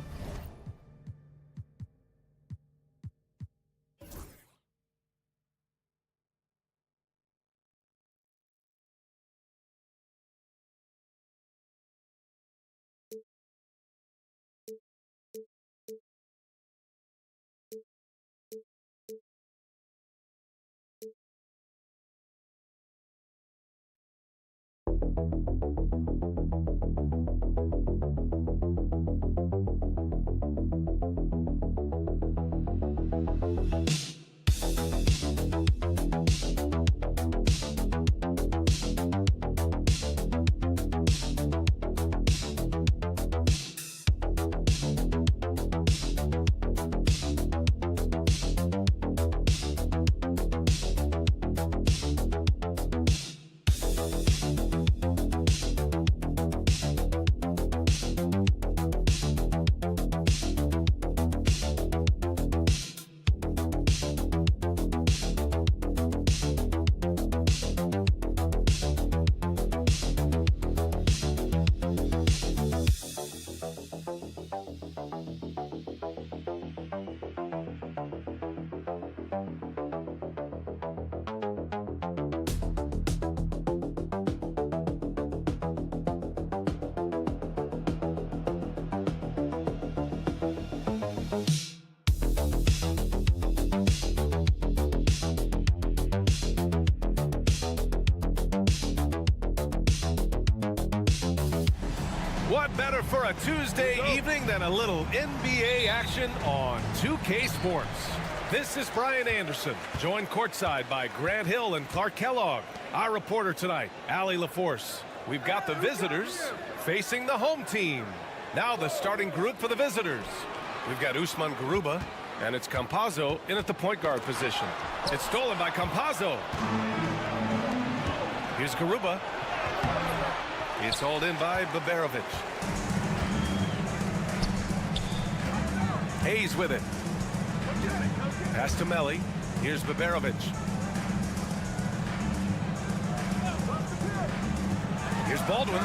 What better for a Tuesday evening than a little NBA action on 2K Sports? This is Brian Anderson, joined courtside by Grant Hill and Clark Kellogg. Our reporter tonight, Allie LaForce. We've got the visitors facing the home team. Now the starting group for the visitors. We've got Usman Garuba, and it's Campazzo in at the point guard position. It's stolen by Campazzo. Here's Garuba. It's hauled in by Baberovic. Hayes with it. Pass to Melli. Here's Baberovic. Here's Baldwin.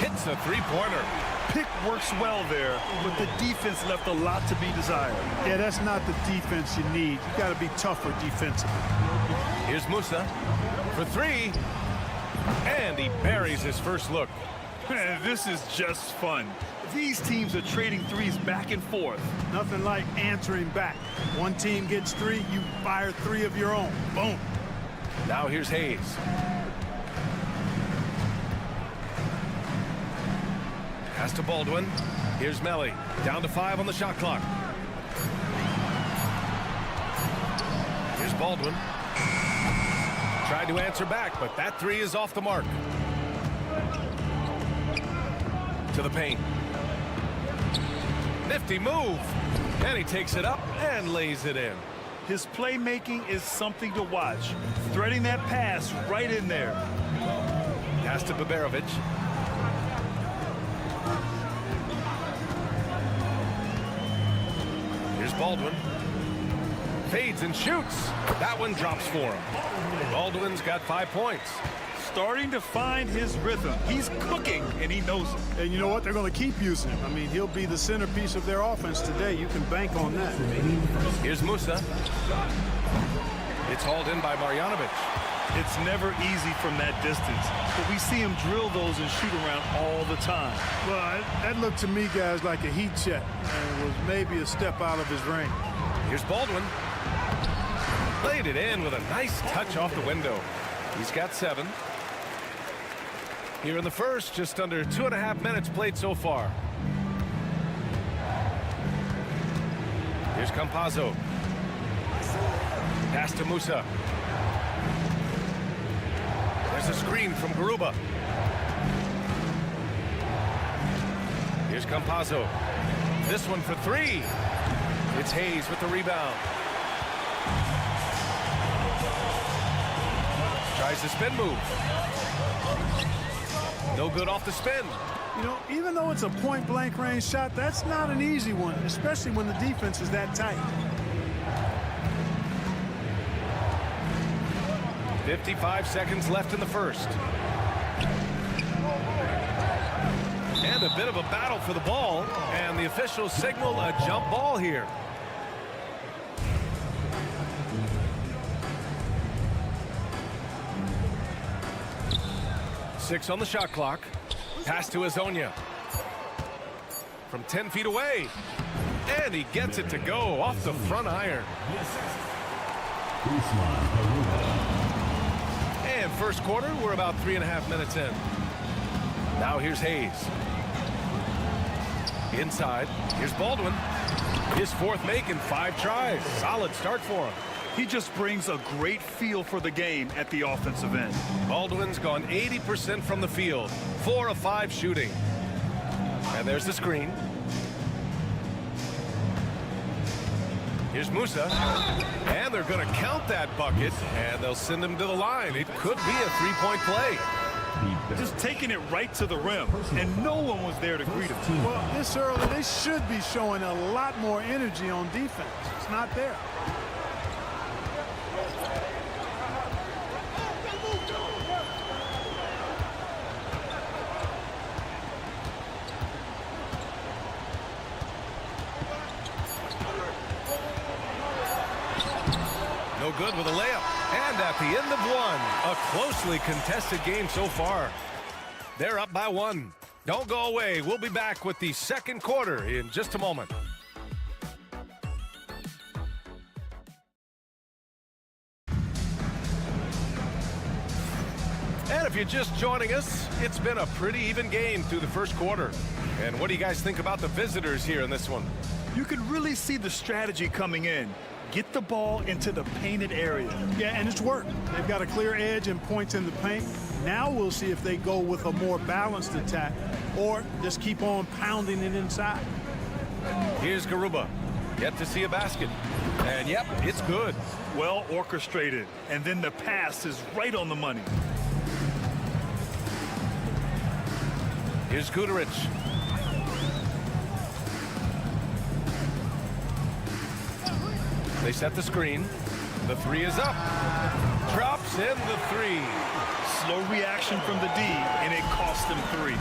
Hits a three-pointer. Pick works well there, but the defense left a lot to be desired. Yeah, that's not the defense you need. You got to be tougher defensively. Here's Musa for three. And he buries his first look. Man, this is just fun. These teams are trading threes back and forth. Nothing like answering back. One team gets three, you fire three of your own. Boom. Now here's Hayes. Pass to Baldwin. Here's Melli. Down to 5 on the shot clock. Here's Baldwin. Tried to answer back, but that three is off the mark. To the paint. Nifty move. And he takes it up and lays it in. His playmaking is something to watch. Threading that pass right in there. Pass to Baberovic. Here's Baldwin. Fades and shoots. That one drops for him. Baldwin's got 5 points. Starting to find his rhythm. He's cooking, and he knows it. And you know what? They're going to keep using him. I mean, he'll be the centerpiece of their offense today. You can bank on that. Here's Musa. It's hauled in by Marjanovic. It's never easy from that distance, but we see him drill those and shoot around all the time. Well, that looked to me, guys, like a heat check, and it was maybe a step out of his range. Here's Baldwin. Laid it in with a nice touch off the window. He's got 7. Here in the first, just under 2.5 minutes played so far. Here's Campazzo. Pass to Musa. There's a screen from Garuba. Here's Campazzo. This one for 3. It's Hayes with the rebound. Tries the spin move. No good off the spin. You know, even though it's a point-blank range shot, that's not an easy one, especially when the defense is that tight. 55 seconds left in the first. And a bit of a battle for the ball, and the officials signal a jump ball here. Six on the shot clock. Pass to Azonia. From 10 feet away. And he gets it to go off the front iron. And first quarter, we're about 3.5 minutes in. Now here's Hayes. Inside. Here's Baldwin. His 4th make in 5 tries. Solid start for him. He just brings a great feel for the game at the offensive end. Baldwin's gone 80% from the field. 4 of 5 shooting. And there's the screen. Here's Musa. And they're going to count that bucket. And they'll send him to the line. It could be a 3-point play. Just taking it right to the rim. And no one was there to greet him. Well, this early, they should be showing a lot more energy on defense. It's not there. No good with a layup. And at the end of 1, a closely contested game so far. They're up by 1. Don't go away. We'll be back with the second quarter in just a moment. And If you're just joining us, it's been a pretty even game through the first quarter. And what do you guys think about the visitors here in this one? You can really see the strategy coming in. Get the ball into the painted area. Yeah, and it's worked. They've got a clear edge and points in the paint. Now we'll see if they go with a more balanced attack or just keep on pounding it inside. Here's Garuba. Yet to see a basket. And yep, it's good. Well orchestrated. And then the pass is right on the money. Here's Guterich. They set the screen. The three is up. Drops in the three. Slow reaction from the D, and it cost them 3.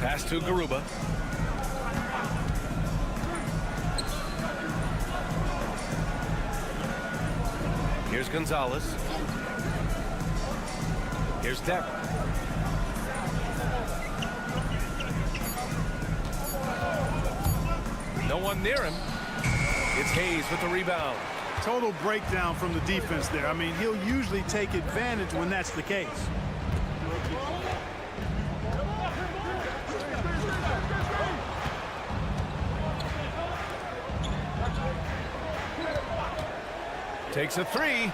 Pass to Garuba. Here's Gonzalez. Here's Deck. No one near him. It's Hayes with the rebound. Total breakdown from the defense there. I mean, he'll usually take advantage when that's the case. Takes a three.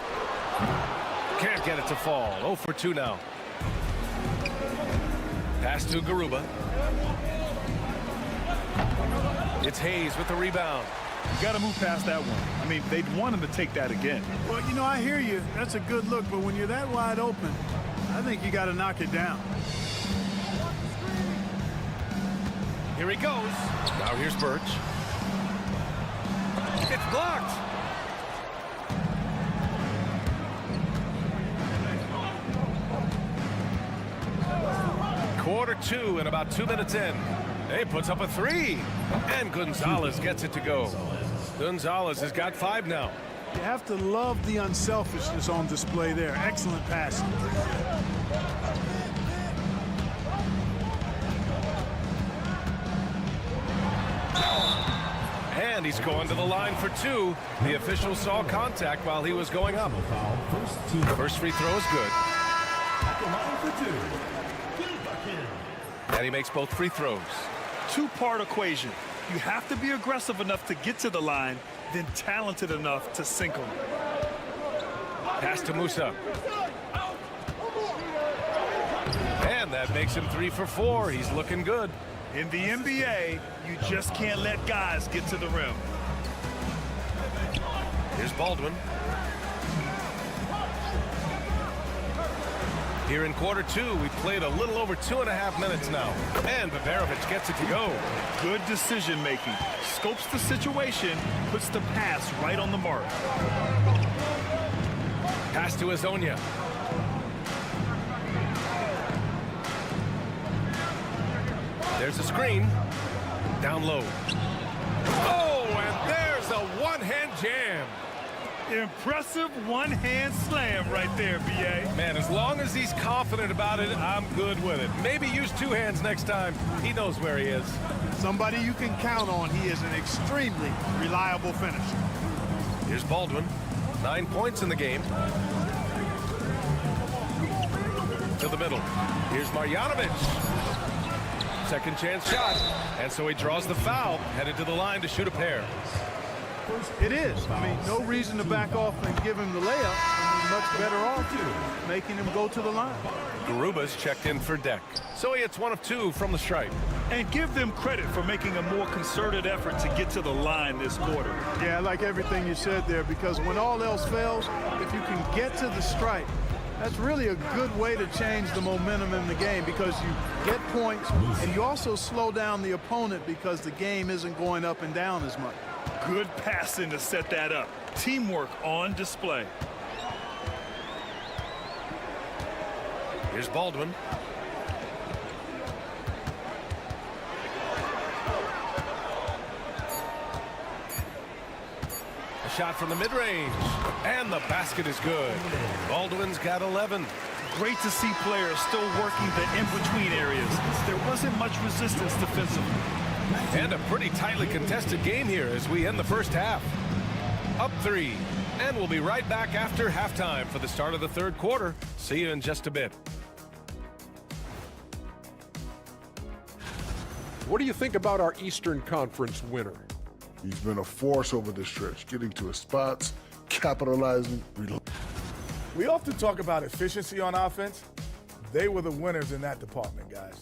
Can't get it to fall. 0 for 2 now. Pass to Garuba. It's Hayes with the rebound. You got to move past that one. I mean, they'd want him to take that again. Well, you know, I hear you. That's a good look, but when you're that wide open, I think you got to knock it down. Here he goes. Now here's Birch. It's blocked. Quarter 2 and about 2 minutes in. He puts up a 3. And Gonzalez gets it to go. Gonzalez has got 5 now. You have to love the unselfishness on display there. Excellent passing. And he's going to the line for 2. The official saw contact while he was going up. First free throw is good. And he makes both free throws. 2-part equation. You have to be aggressive enough to get to the line, then talented enough to sink them. Pass to Musa. And that makes him 3 for 4. He's looking good. In the NBA, you just can't let guys get to the rim. Here's Baldwin. Here in quarter 2, we played a little over 2.5 minutes now. And Babarovich gets it to go. Good decision making. Scopes the situation, puts the pass right on the mark. Pass to Azonia. There's a screen. Down low. Oh, and there's a one-hand jam. Impressive one-hand slam right there, B.A. Man, as long as he's confident about it, I'm good with it. Maybe use 2 hands next time. He knows where he is. Somebody you can count on. He is an extremely reliable finisher. Here's Baldwin. 9 points in the game. To the middle. Here's Marjanovic. Second chance shot. And so he draws the foul. Headed to the line to shoot a pair. It is. I mean, no reason to back off and give him the layup. I mean, much better off making him go to the line. Garuba's checked in for Deck. So he hits 1 of 2 from the stripe. And give them credit for making a more concerted effort to get to the line this quarter. Yeah, I like everything you said there, because when all else fails, if you can get to the stripe, that's really a good way to change the momentum in the game, because you get points and you also slow down the opponent because the game isn't going up and down as much. Good passing to set that up. Teamwork on display. Here's Baldwin. A shot from the mid-range. And the basket is good. Baldwin's got 11. Great to see players still working the in-between areas. There wasn't much resistance defensively. And a pretty tightly contested game here as we end the first half. Up 3. And we'll be right back after halftime for the start of the third quarter. See you in just a bit. What do you think about our Eastern Conference winner? He's been a force over the stretch, getting to his spots, capitalizing. We often talk about efficiency on offense. They were the winners in that department, guys.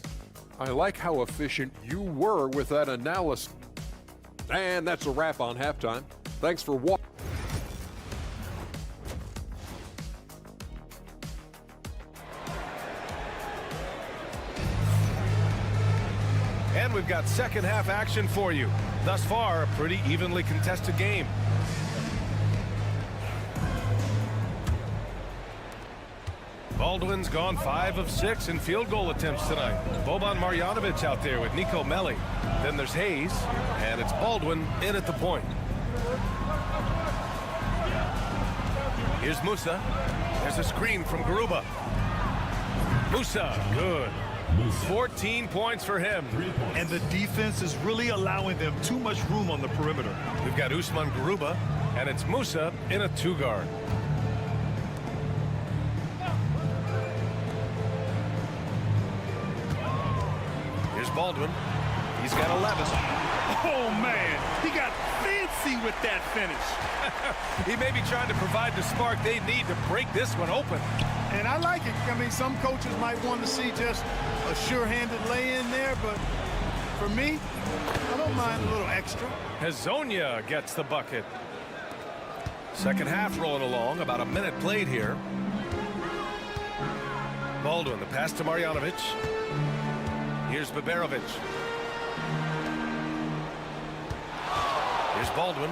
I like how efficient you were with that analysis. And that's a wrap on halftime. Thanks for watching. And we've got second half action for you. Thus far, a pretty evenly contested game. Baldwin's gone 5 of 6 in field goal attempts tonight. Boban Marjanovic out there with Nico Melli. Then there's Hayes, and it's Baldwin in at the point. Here's Musa. There's a screen from Garuba. Musa, good. 14 points for him. And the defense is really allowing them too much room on the perimeter. We've got Usman Garuba, and it's Musa in a 2-guard. Here's Baldwin. He's got 11. Oh, man. He got fancy with that finish. He may be trying to provide the spark they need to break this one open. And I like it. I mean, some coaches might want to see just a sure-handed lay-in there, but for me, I don't mind a little extra. Hezonja gets the bucket. Second half rolling along, about a minute played here. Baldwin, the pass to Marjanovic. Here's Baberovic. Here's Baldwin.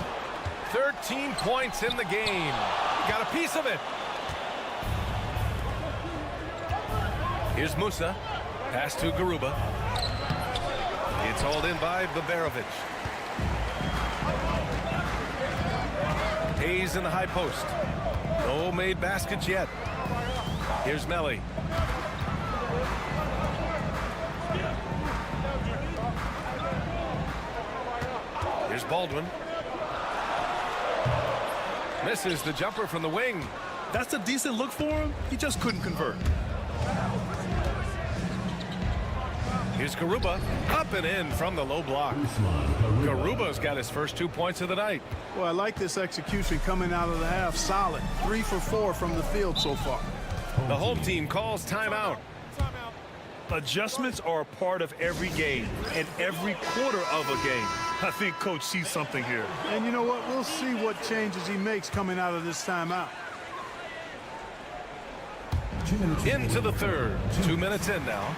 13 points in the game. Got a piece of it. Here's Musa. Pass to Garuba. It's hauled in by Baberovic. Hayes in the high post. No made baskets yet. Here's Melli. Here's Baldwin. Misses the jumper from the wing. That's a decent look for him. He just couldn't convert. Here's Garuba, up and in from the low block. Garuba's got his first 2 points of the night. Well, I like this execution coming out of the half. Solid. 3 for 4 from the field so far. The home team calls timeout. Adjustments are a part of every game and every quarter of a game. I think Coach sees something here. And you know what? We'll see what changes he makes coming out of this timeout. Into the third. 2 minutes in now.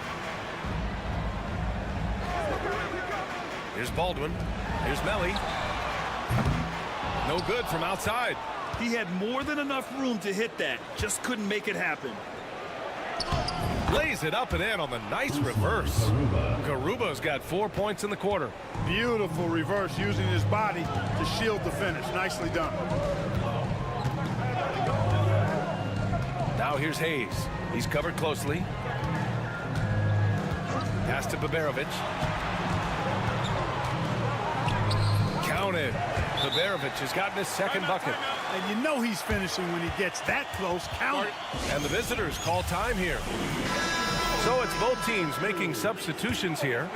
Here's Baldwin. Here's Melli. No good from outside. He had more than enough room to hit that. Just couldn't make it happen. Lays it up and in on the nice reverse. Garuba's got 4 points in the quarter. Beautiful reverse using his body to shield the finish. Nicely done. Now here's Hayes. He's covered closely. Pass to Baberovic. Counted. Baberovic has gotten his second bucket. And you know he's finishing when he gets that close. Count it. And the visitors call time here. So it's both teams making substitutions here.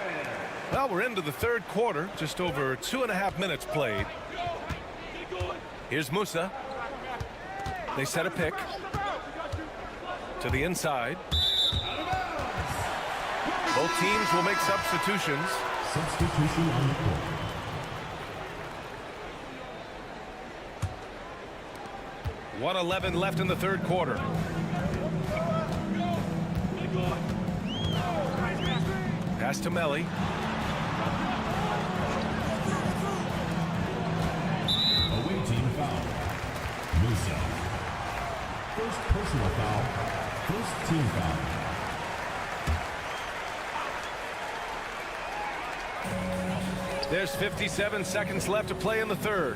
Well, we're into the third quarter. Just over 2.5 minutes played. Here's Musa. They set a pick. To the inside. Both teams will make substitutions. Substitution on the court. .111 left in the third quarter. Pass to Melli. Away team foul. Musa. First personal foul. First team foul. There's 57 seconds left to play in the third.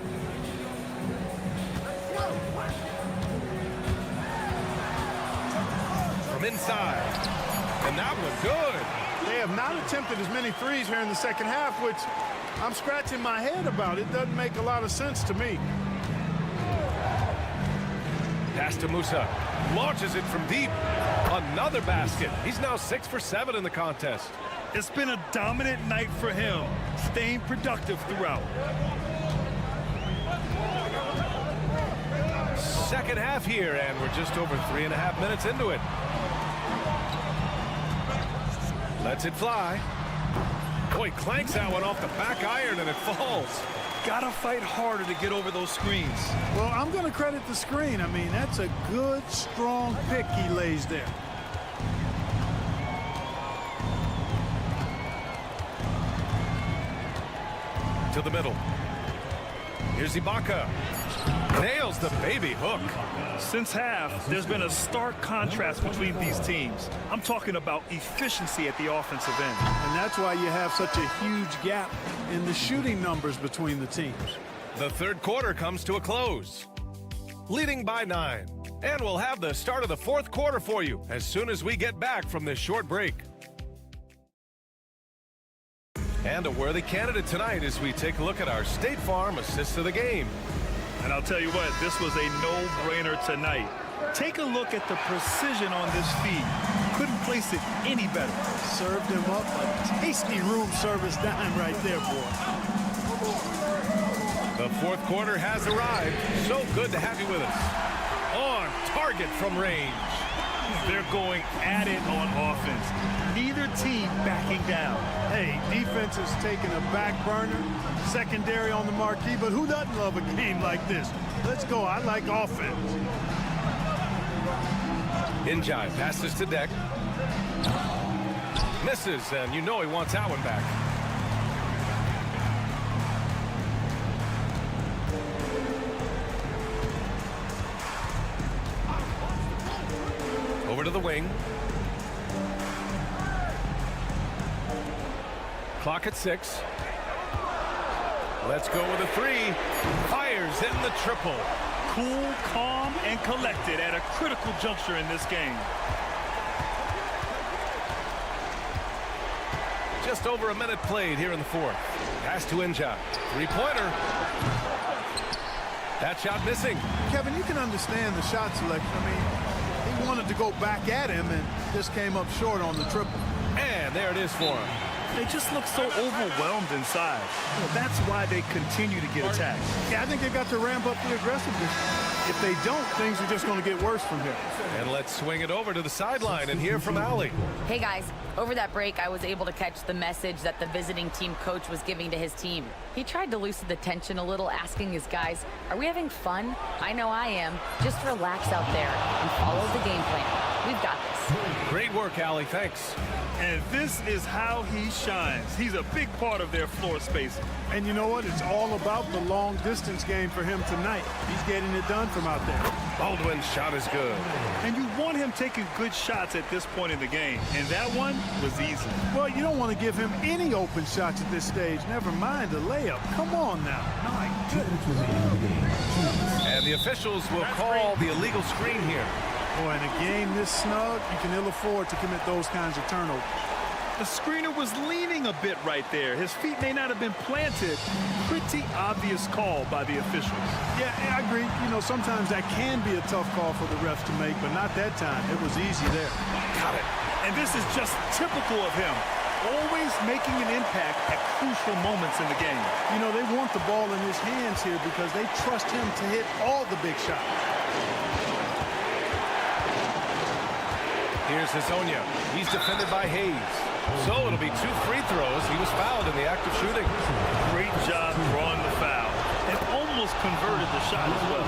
From inside. And that was good. They have not attempted as many threes here in the second half, which I'm scratching my head about. It doesn't make a lot of sense to me. Pass to Musa. Launches it from deep. Another basket. He's now 6 for 7 in the contest. It's been a dominant night for him, staying productive throughout. Second half here, and we're just over 3.5 minutes into it. Lets it fly. Boy, clanks that one off the back iron, and it falls. Gotta fight harder to get over those screens. Well, I'm going to credit the screen. I mean, that's a good, strong pick he lays there. To the middle. Here's Ibaka. Nails the baby hook. Since half, there's been a stark contrast between these teams. I'm talking about efficiency at the offensive end. And that's why you have such a huge gap in the shooting numbers between the teams. The third quarter comes to a close. Leading by 9. And we'll have the start of the fourth quarter for you as soon as we get back from this short break. And a worthy candidate tonight as we take a look at our State Farm assist of the game. And I'll tell you what, this was a no-brainer tonight. Take a look at the precision on this feed. Couldn't place it any better. Served him up a tasty room service dime right there, boy. The fourth quarter has arrived. So good to have you with us. On target from range. They're going at it on offense. Neither team backing down. Hey, defense is taking a back burner, secondary on the marquee, but who doesn't love a game like this? Let's go. I like offense. Njai passes to Deck. Misses, and you know he wants that one back. Over to the wing. Clock at 6. Let's go with a 3. Fires in the triple. Cool, calm, and collected at a critical juncture in this game. Just over a minute played here in the fourth. Pass to Njai. Three-pointer. That shot missing. Kevin, you can understand the shot selection. I mean, he wanted to go back at him and just came up short on the triple. And there it is for him. They just look so overwhelmed inside. Well, that's why they continue to get attacked. Yeah, I think they've got to ramp up the aggressiveness. If they don't, things are just going to get worse from here. And let's swing it over to the sideline and hear from Allie. Hey, guys. Over that break, I was able to catch the message that the visiting team coach was giving to his team. He tried to loosen the tension a little, asking his guys, are we having fun? I know I am. Just relax out there and follow the game plan. We've got this. Great work, Allie. Thanks. And this is how he shines. He's a big part of their floor spacing. And you know what? It's all about the long distance game for him tonight. He's getting it done from out there. Baldwin's shot is good. And you want him taking good shots at this point in the game. And that one was easy. Well, you don't want to give him any open shots at this stage. Never mind a layup. Come on now. My goodness. And the officials will call the illegal screen here. Boy, in a game this snug, you can ill afford to commit those kinds of turnovers. The screener was leaning a bit right there. His feet may not have been planted. Pretty obvious call by the officials. Yeah, I agree. You know, sometimes that can be a tough call for the refs to make, but not that time. It was easy there. Got it. And this is just typical of him. Always making an impact at crucial moments in the game. You know, they want the ball in his hands here because they trust him to hit all the big shots. Here's Hazonia. He's defended by Hayes. So it'll be 2 free throws. He was fouled in the act of shooting. Great job drawing the foul. And almost converted the shot as well.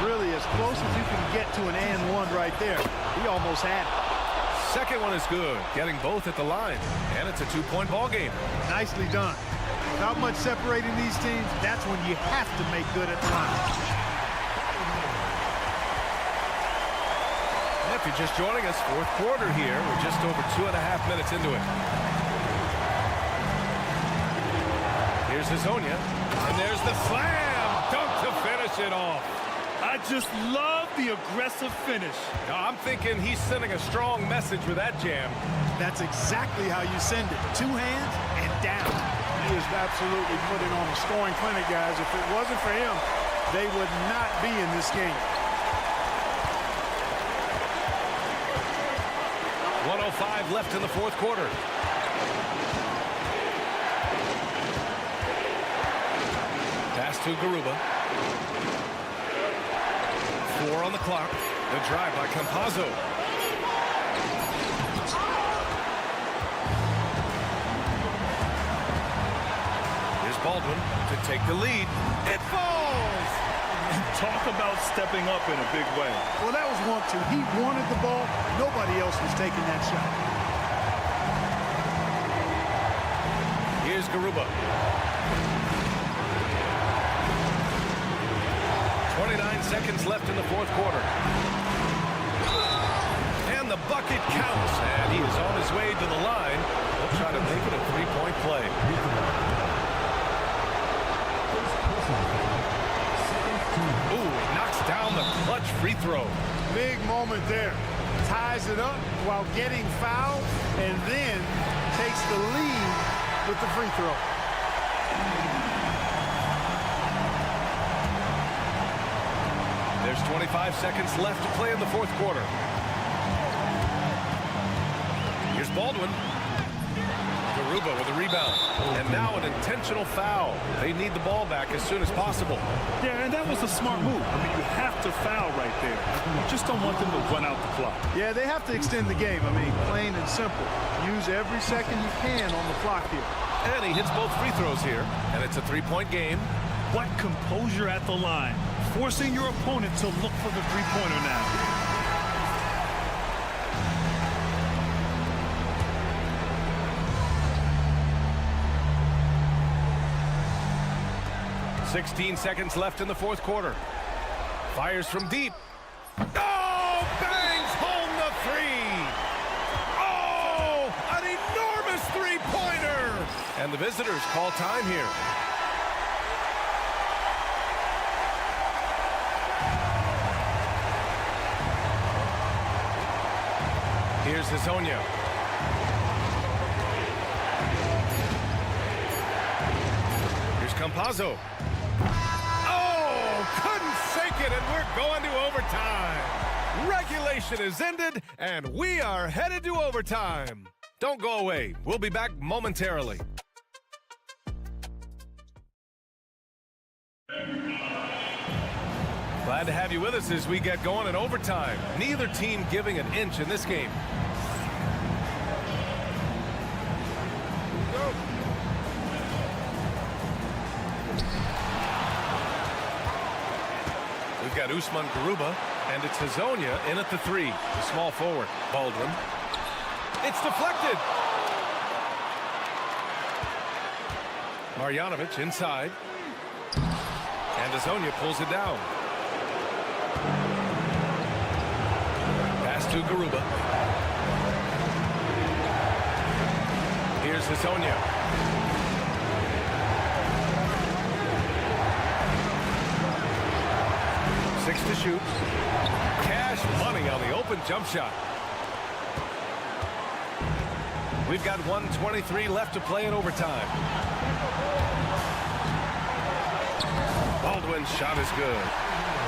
Really, as close as you can get to an and one right there. He almost had it. Second one is good. Getting both at the line. And it's a 2-point ball game. Nicely done. Without much separating these teams, that's when you have to make good at the line. If you're just joining us, fourth quarter here. We're just over 2.5 minutes into it. Here's Hazonia. And there's the slam. Dunk to finish it off. I just love the aggressive finish. I'm thinking he's sending a strong message with that jam. That's exactly how you send it. 2 hands and down. He is absolutely putting on a scoring clinic, guys. If it wasn't for him, they would not be in this game. 1:05 left in the fourth quarter. Pass to Garuba. 4 on the clock. The drive by Campazzo. Here's Baldwin to take the lead. It falls! Talk about stepping up in a big way. Well, that was 1-2. He wanted the ball. Nobody else was taking that shot. Here's Garuba. 29 seconds left in the fourth quarter. And the bucket counts. And he is on his way to the line. He'll try to make it a three-point play. Ooh, knocks down the clutch free throw. Big moment there. Ties it up while getting fouled, and then takes the lead with the free throw. There's 25 seconds left to play in the fourth quarter. Here's Baldwin. Garuba with a rebound. And now an intentional foul. They need the ball back as soon as possible. Yeah, and that was a smart move. I mean, you have to foul right there. You just don't want them to run out the clock. Yeah, they have to extend the game. I mean, plain and simple. Use every second you can on the clock here. And he hits both free throws here. And it's a three-point game. What composure at the line. Forcing your opponent to look for the three-pointer now. 16 seconds left in the fourth quarter. Fires from deep. Oh, bangs home the three. Oh, an enormous three-pointer. And the visitors call time here. Here's Hezonja. Here's Campazzo. Oh, couldn't sink it, and we're going to overtime. Regulation is ended, and we are headed to overtime. Don't go away. We'll be back momentarily. Glad to have you with us as we get going in overtime. Neither team giving an inch in this game. We've got Usman Garuba, and it's Hezonja in at the three. The small forward, Baldwin. It's deflected. Marjanovic inside. And Hezonja pulls it down. Pass to Garuba. Here's Hezonja. Six to shoot. Cash money on the open jump shot. We've got 1:23 left to play in overtime. Baldwin's shot is good.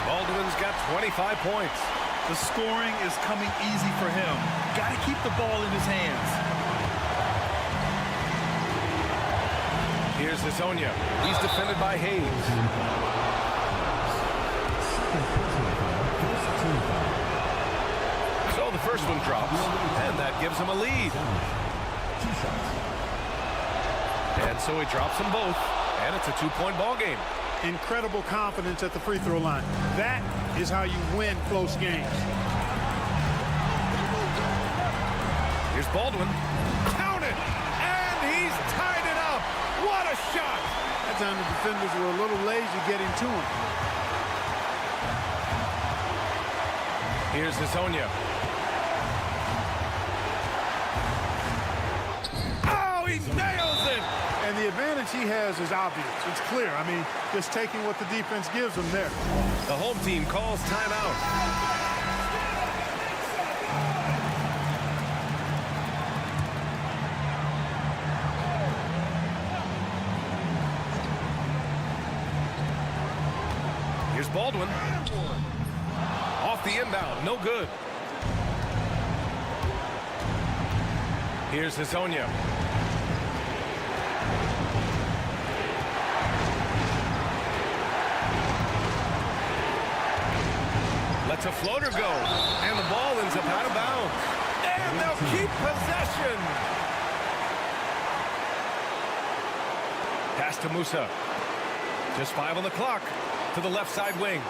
Baldwin's got 25 points. The scoring is coming easy for him. Got to keep the ball in his hands. Here's Hezonja. He's defended by Hayes. So the first one drops, and that gives him a lead. And so he drops them both, and it's a two-point ball game. Incredible confidence at the free throw line. That is how you win close games. Here's Baldwin. Count it! And he's tied it up! What a shot! That time the defenders were a little lazy getting to him. Here's Hezonja. Oh, he nails it! And the advantage he has is obvious. It's clear. I mean, just taking what the defense gives him there. The home team calls timeout. Here's Baldwin. Off the inbound, no good. Here's Hezonja. Lets a floater go, and the ball ends up out of bounds. And they'll keep possession. Pass to Musa. Just 5 on the clock to the left side wing.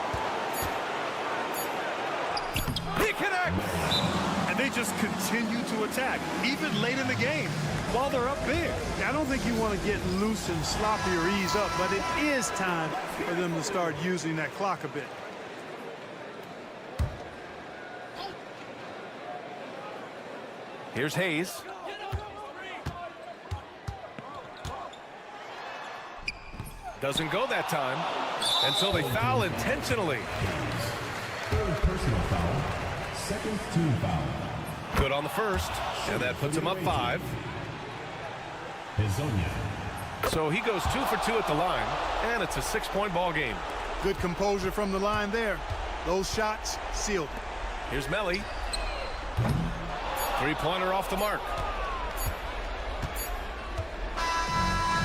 He connects! And they just continue to attack, even late in the game, while they're up big. I don't think you want to get loose and sloppy or ease up, but it is time for them to start using that clock a bit. Here's Hayes. Doesn't go that time, and so they foul intentionally. Third personal foul. Second team foul. Good on the first, and that puts him up 5. Hezonja. So he goes 2 for 2 at the line, and it's a 6-point ball game. Good composure from the line there. Those shots sealed. Here's Melli. 3-pointer off the mark.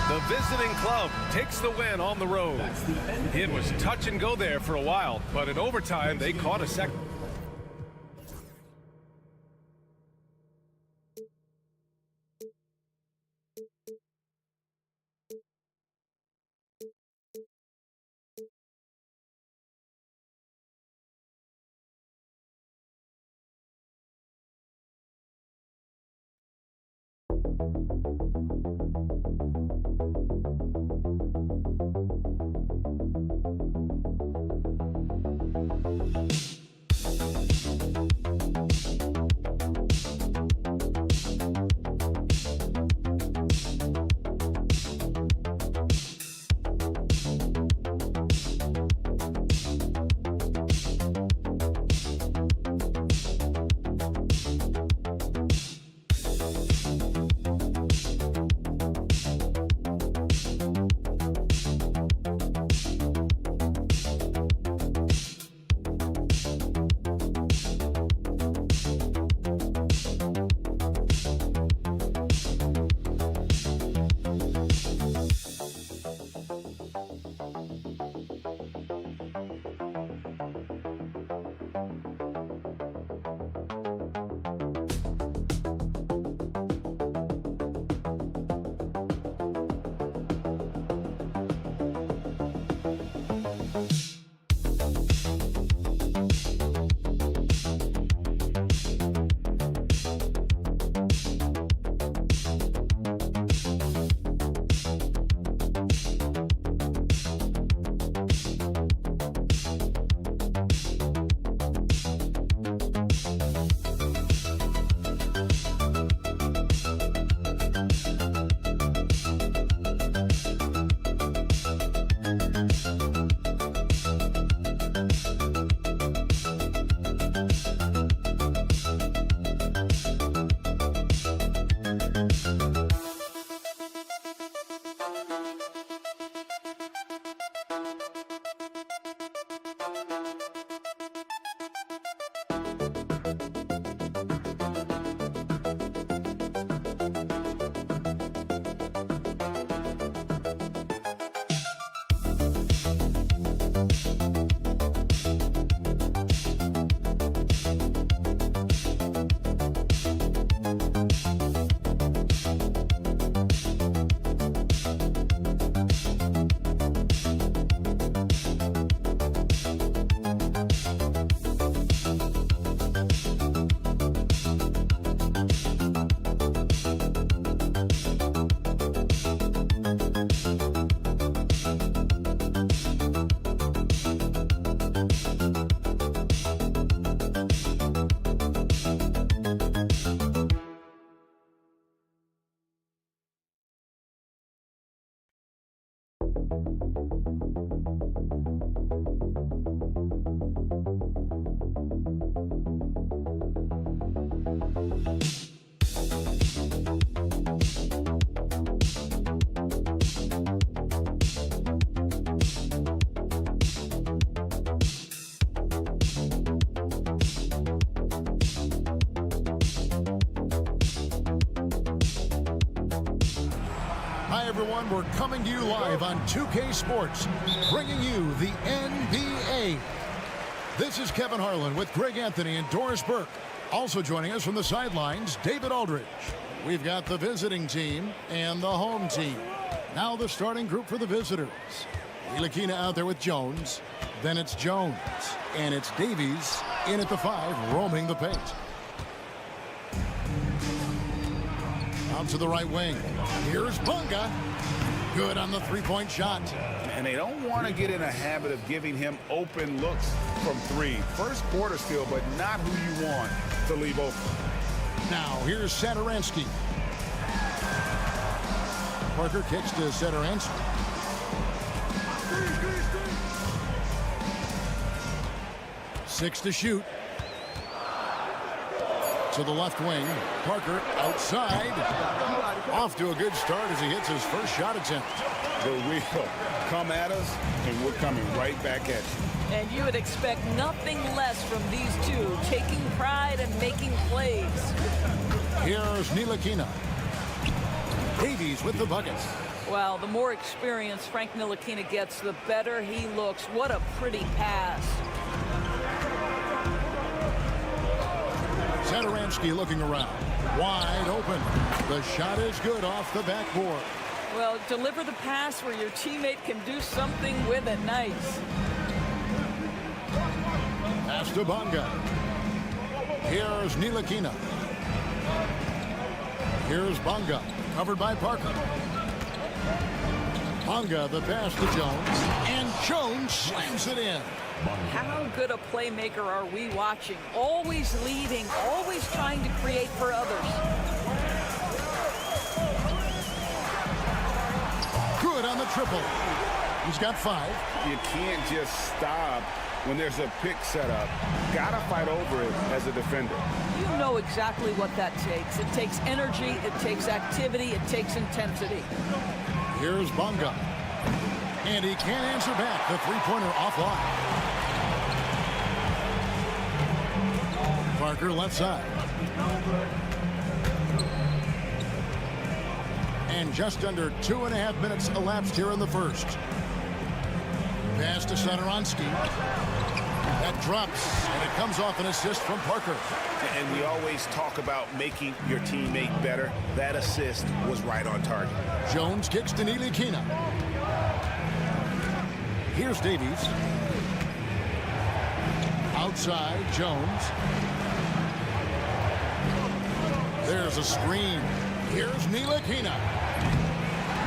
The visiting club takes the win on the road. It was touch and go there for a while, but in overtime, they caught a second. everyone. We're coming to you live on 2K Sports, bringing you the NBA. This is Kevin Harlan with Greg Anthony and Doris Burke. Also joining us from the sidelines, David Aldridge. We've got the visiting team and the home team. Now the starting group for the visitors. Ntilikina out there with Jones. Then it's Jones. And it's Davies in at the 5, roaming the paint. Out to the right wing. Here's Bunga. Good on the three-point shot. And they don't want to get in a habit of giving him open looks from 3. First quarter still, but not who you want to leave open. Now here's Satoransky. Parker kicks to Satoransky. Six to shoot. To the left wing. Parker outside. Off to a good start as he hits his first shot attempt. The wheel come at us, and we're coming right back at you. And you would expect nothing less from these two, taking pride and making plays. Here's Ntilikina. Davies with the buckets. Well, the more experience Frank Ntilikina gets, the better he looks. What a pretty pass. Satoransky looking around. Wide open. The shot is good off the backboard. Well, deliver the pass where your teammate can do something with it. Nice. Pass to Bunga. Here's Ntilikina. Here's Bunga. Covered by Parker. Bunga, the pass to Jones. And Jones slams it in. How good a playmaker are we watching? Always leading, always trying to create for others. Good on the triple. He's got 5. You can't just stop when there's a pick set up. Gotta fight over it as a defender. You know exactly what that takes. It takes energy, it takes activity, it takes intensity. Here's Bunga. And he can't answer back. The three-pointer offline. Parker left side. And just under 2.5 minutes elapsed here in the first. Pass to Satoransky. That drops, and it comes off an assist from Parker. And we always talk about making your teammate better. That assist was right on target. Jones kicks to Ntilikina. Here's Davies. Outside, Jones. There's a screen. Here's Ntilikina.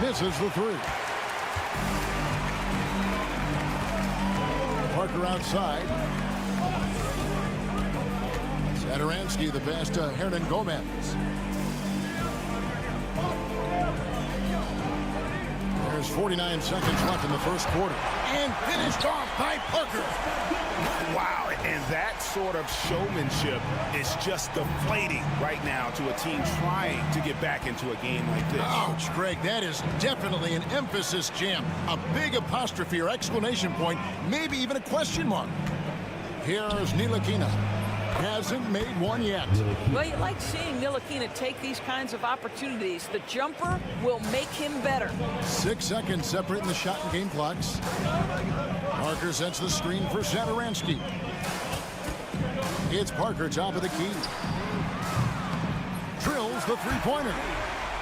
Misses the 3. Parker outside. Satoransky, the pass to Hernan Gomez. There's 49 seconds left in the first quarter. And finished off by Parker. Wow, and that sort of showmanship is just deflating right now to a team trying to get back into a game like this. Ouch, Greg, that is definitely an emphasis jam. A big apostrophe or exclamation point, maybe even a question mark. Here's Ntilikina. Hasn't made one yet. Well, you like seeing Ntilikina take these kinds of opportunities. The jumper will make him better. 6 seconds separating the shot and game clocks. Parker sets the screen for Satoransky. It's Parker, top of the key. Drills the three-pointer.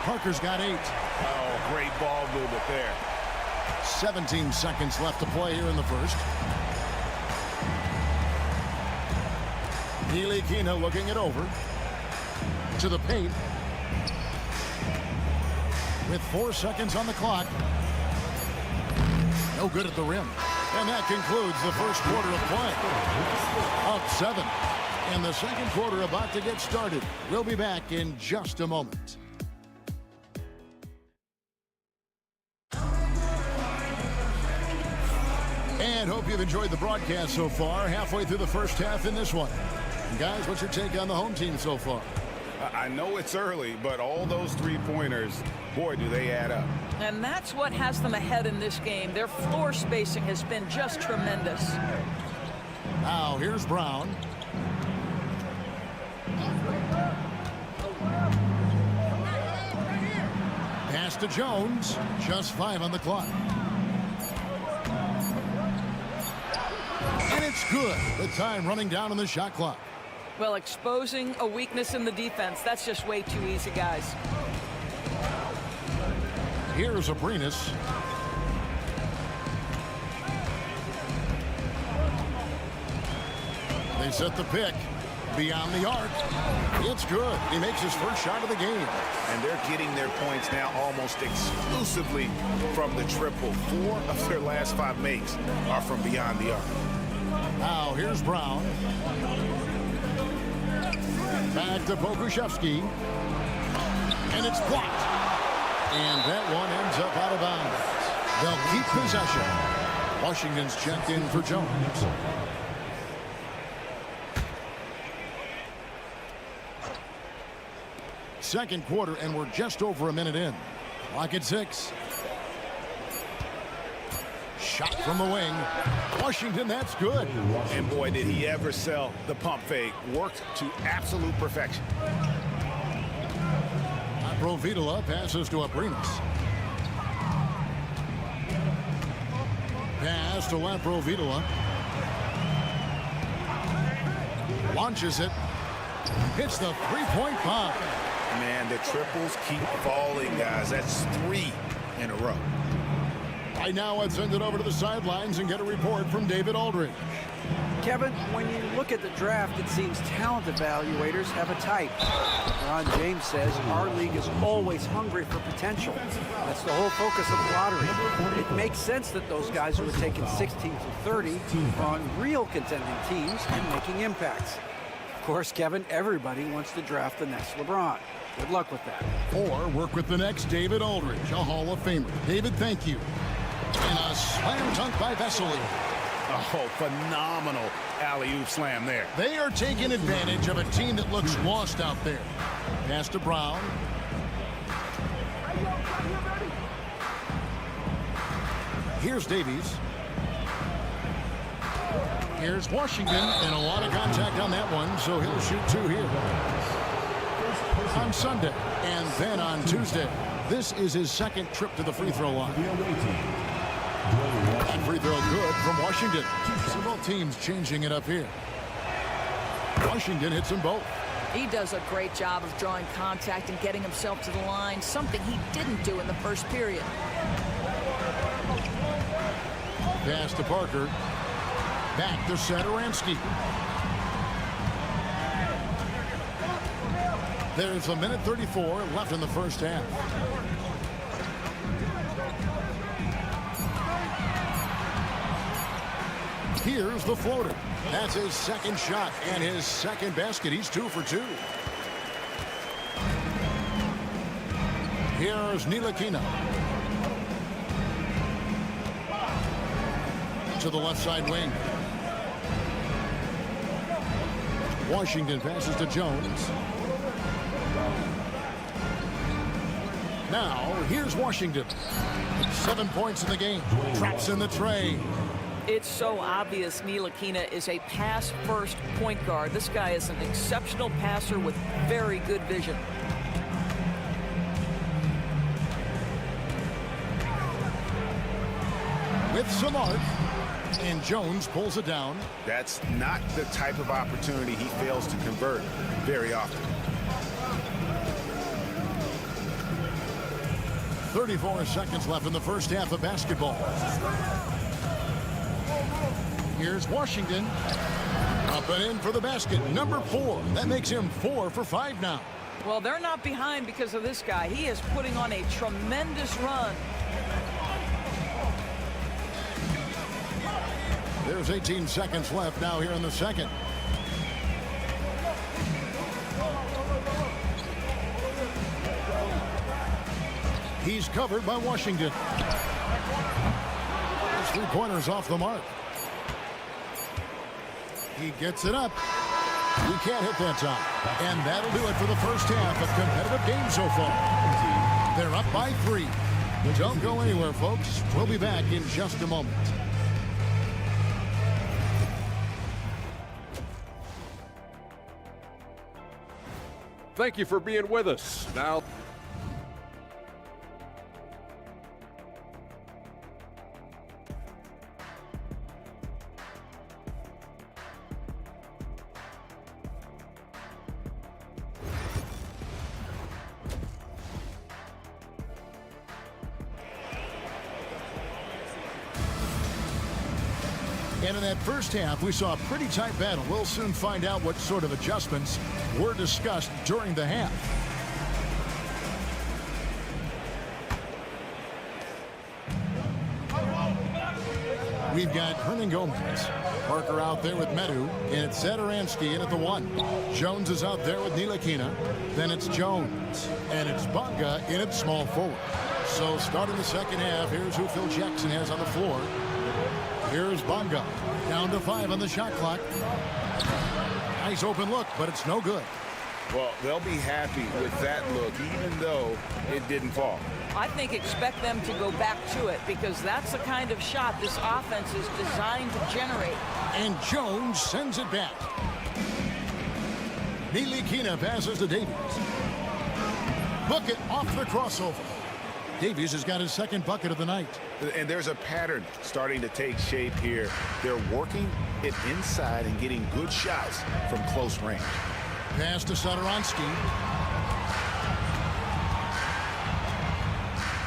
Parker's got 8. Oh, great ball movement there. 17 seconds left to play here in the first. Ntilikina looking it over. To the paint. With 4 seconds on the clock. No good at the rim. And that concludes the first quarter of play. Up 7. And the second quarter about to get started. We'll be back in just a moment. And hope you've enjoyed the broadcast so far. Halfway through the first half in this one. And guys, what's your take on the home team so far? I know it's early, but all those three-pointers, boy, do they add up. And that's what has them ahead in this game. Their floor spacing has been just tremendous. Now, here's Brown. Pass to Jones. Just 5 on the clock. And it's good. The time running down on the shot clock. Well, exposing a weakness in the defense, that's just way too easy, guys. Here's Abrinas. They set the pick. Beyond the arc. It's good. He makes his first shot of the game. And they're getting their points now almost exclusively from the triple. 4 of their last 5 makes are from beyond the arc. Now here's Brown. Back to Pokuševski. And it's blocked. And that one ends up out of bounds. They'll keep possession. Washington's checked in for Jones. Second quarter, and we're just over a minute in. Clock at 6. Shot from the wing. Washington, that's good. And boy, did he ever sell the pump fake. Worked to absolute perfection. Provitola passes to Abrinas. Pass to Provitola. Launches it. Hits the three-point bomb. Man, the triples keep falling, guys. That's 3 in a row. Right now, let's send it over to the sidelines and get a report from David Aldridge. Kevin, when you look at the draft, it seems talent evaluators have a type. Ron James says our league is always hungry for potential. That's the whole focus of the lottery. It makes sense that those guys who are taking 16 through 30 are on real contending teams and making impacts. Of course, Kevin, everybody wants to draft the next LeBron. Good luck with that. Or work with the next David Aldridge, a Hall of Famer. David, thank you. And a slam dunk by Vesely. Oh, phenomenal alley-oop slam there. They are taking advantage of a team that looks lost out there. Pass to Brown. Here's Davies. Here's Washington, and a lot of contact on that one, so he'll shoot 2 here. On Sunday, and then on Tuesday. This is his second trip to the free throw line. And free throw good from Washington. So both teams changing it up here. Washington hits them both. He does a great job of drawing contact and getting himself to the line, something he didn't do in the first period. Pass to Parker. Back to Satoransky. There's a minute 34 left in the first half. Here's the floater. That's his second shot and his second basket. He's 2 for 2. Here's Ntilikina. To the left side wing. Washington passes to Jones. Now, here's Washington. 7 points in the game. Traps in the tray. It's so obvious Ntilikina is a pass-first point guard. This guy is an exceptional passer with very good vision. With some arc, and Jones pulls it down. That's not the type of opportunity he fails to convert very often. 34 seconds left in the first half of basketball. Here's Washington. Up and in for the basket. Number 4. That makes him 4 for 5 now. Well, they're not behind because of this guy. He is putting on a tremendous run. There's 18 seconds left now here in the second. He's covered by Washington. His 3-pointers off the mark. He gets it up. He can't hit that time. And that'll do it for the first half of competitive game so far. They're up by 3. Don't go anywhere, folks. We'll be back in just a moment. Thank you for being with us. Now, And in that first half, we saw a pretty tight battle. We'll soon find out what sort of adjustments were discussed during the half. We've got Hernan Gomez. Parker out there with Medu. And it's Zadaransky in at the 1. Jones is out there with Ntilikina. Then it's Jones. And it's Bonga in at small forward. So starting the second half, here's who Phil Jackson has on the floor. Here's Bonga. Down to 5 on the shot clock. Nice open look, but it's no good. Well, they'll be happy with that look, even though it didn't fall. I think expect them to go back to it because that's the kind of shot this offense is designed to generate. And Jones sends it back. Ntilikina passes to Davies. Bucket off the crossover. Davies has got his second bucket of the night. And there's a pattern starting to take shape here. They're working it inside and getting good shots from close range. Pass to Zadaransky.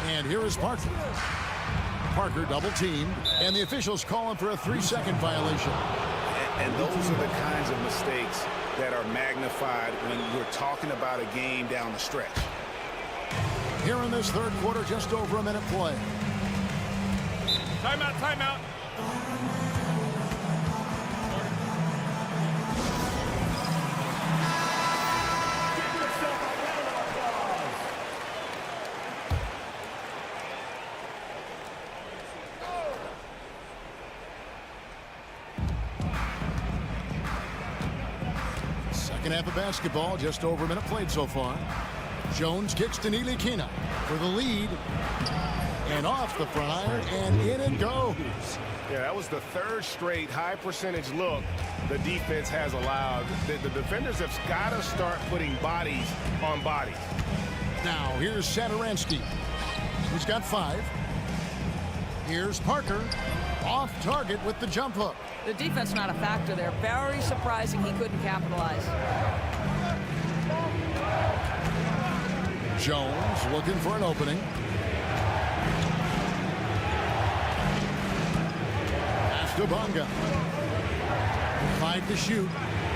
And here is Parker. Parker double teamed, and the officials call him for a 3-second violation. And those are the kinds of mistakes that are magnified when we're talking about a game down the stretch. Here in this third quarter, just over a minute play. Timeout, timeout. Second half of basketball, just over a minute played so far. Jones kicks to Ntilikina for the lead. And off the front iron, and in it goes. Yeah, that was the third straight high percentage look the defense has allowed. The defenders have got to start putting bodies on bodies. Now, here's Zadaransky. He's got 5. Here's Parker. Off target with the jump hook. The defense not a factor there. Very surprising he couldn't capitalize. Jones looking for an opening. Pass to Bonga. 5 to shoot.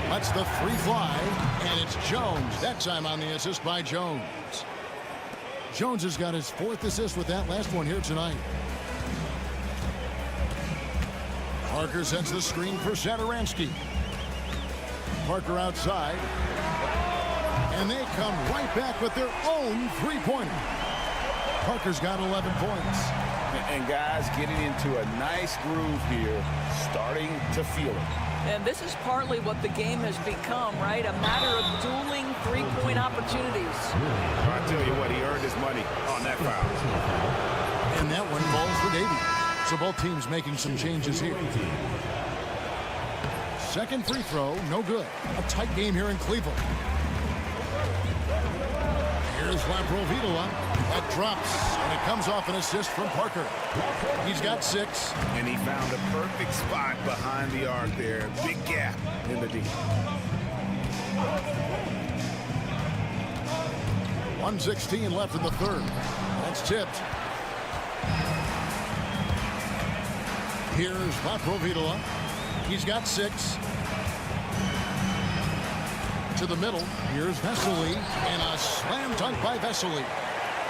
Lets the 3 fly. And it's Jones. That time on the assist by Jones. Jones has got his 4th assist with that last one here tonight. Parker sends the screen for Zadaransky. Parker outside. And they come right back with their own 3-pointer. Parker's got 11 points. And guys getting into a nice groove here, starting to feel it. And this is partly what the game has become, right? A matter of dueling 3-point opportunities. I tell you what, he earned his money on that foul. And that one falls for Davies. So both teams making some changes here. Second free throw, no good. A tight game here in Cleveland. Here's Laprovitola. That drops, and it comes off an assist from Parker. He's got 6. And he found a perfect spot behind the arc there. Big gap in the D. 1:16 left in the third. That's tipped. Here's Laprovitola. He's got 6. To the middle. Here's Vesely. And a slam dunk by Vesely.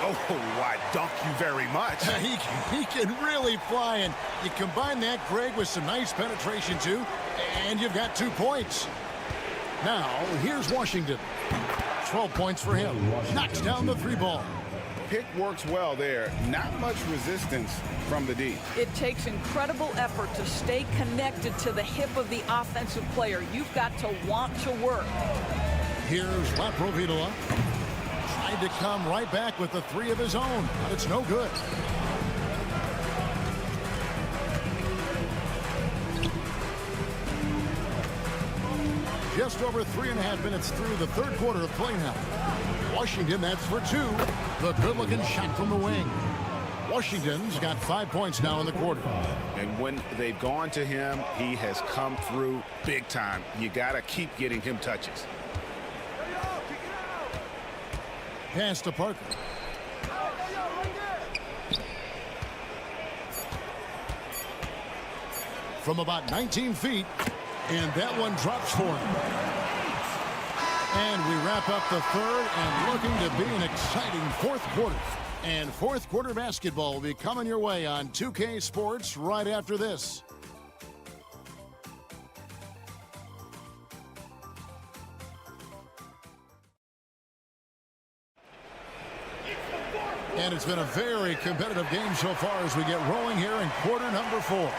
Oh, why, dunk you very much. He can really fly. And you combine that, Greg, with some nice penetration, too. And you've got 2 points. Now, here's Washington. 12 points for him. Knocks down the 3 ball. Pick works well there. Not much resistance from the D. It takes incredible effort to stay connected to the hip of the offensive player. You've got to want to work. Here's Laprovitola. Tried to come right back with the 3 of his own, but it's no good. Just over 3.5 minutes through the third quarter of play now. Washington, that's for 2. The good-looking shot from the wing. Washington's got 5 points now in the quarter. And when they've gone to him, he has come through big time. You got to keep getting him touches. Pass to Parker. from about 19 feet. And that one drops for him. And we wrap up the third and looking to be an exciting fourth quarter. And fourth quarter basketball will be coming your way on 2K Sports right after this. And it's been a very competitive game so far as we get rolling here in quarter number 4.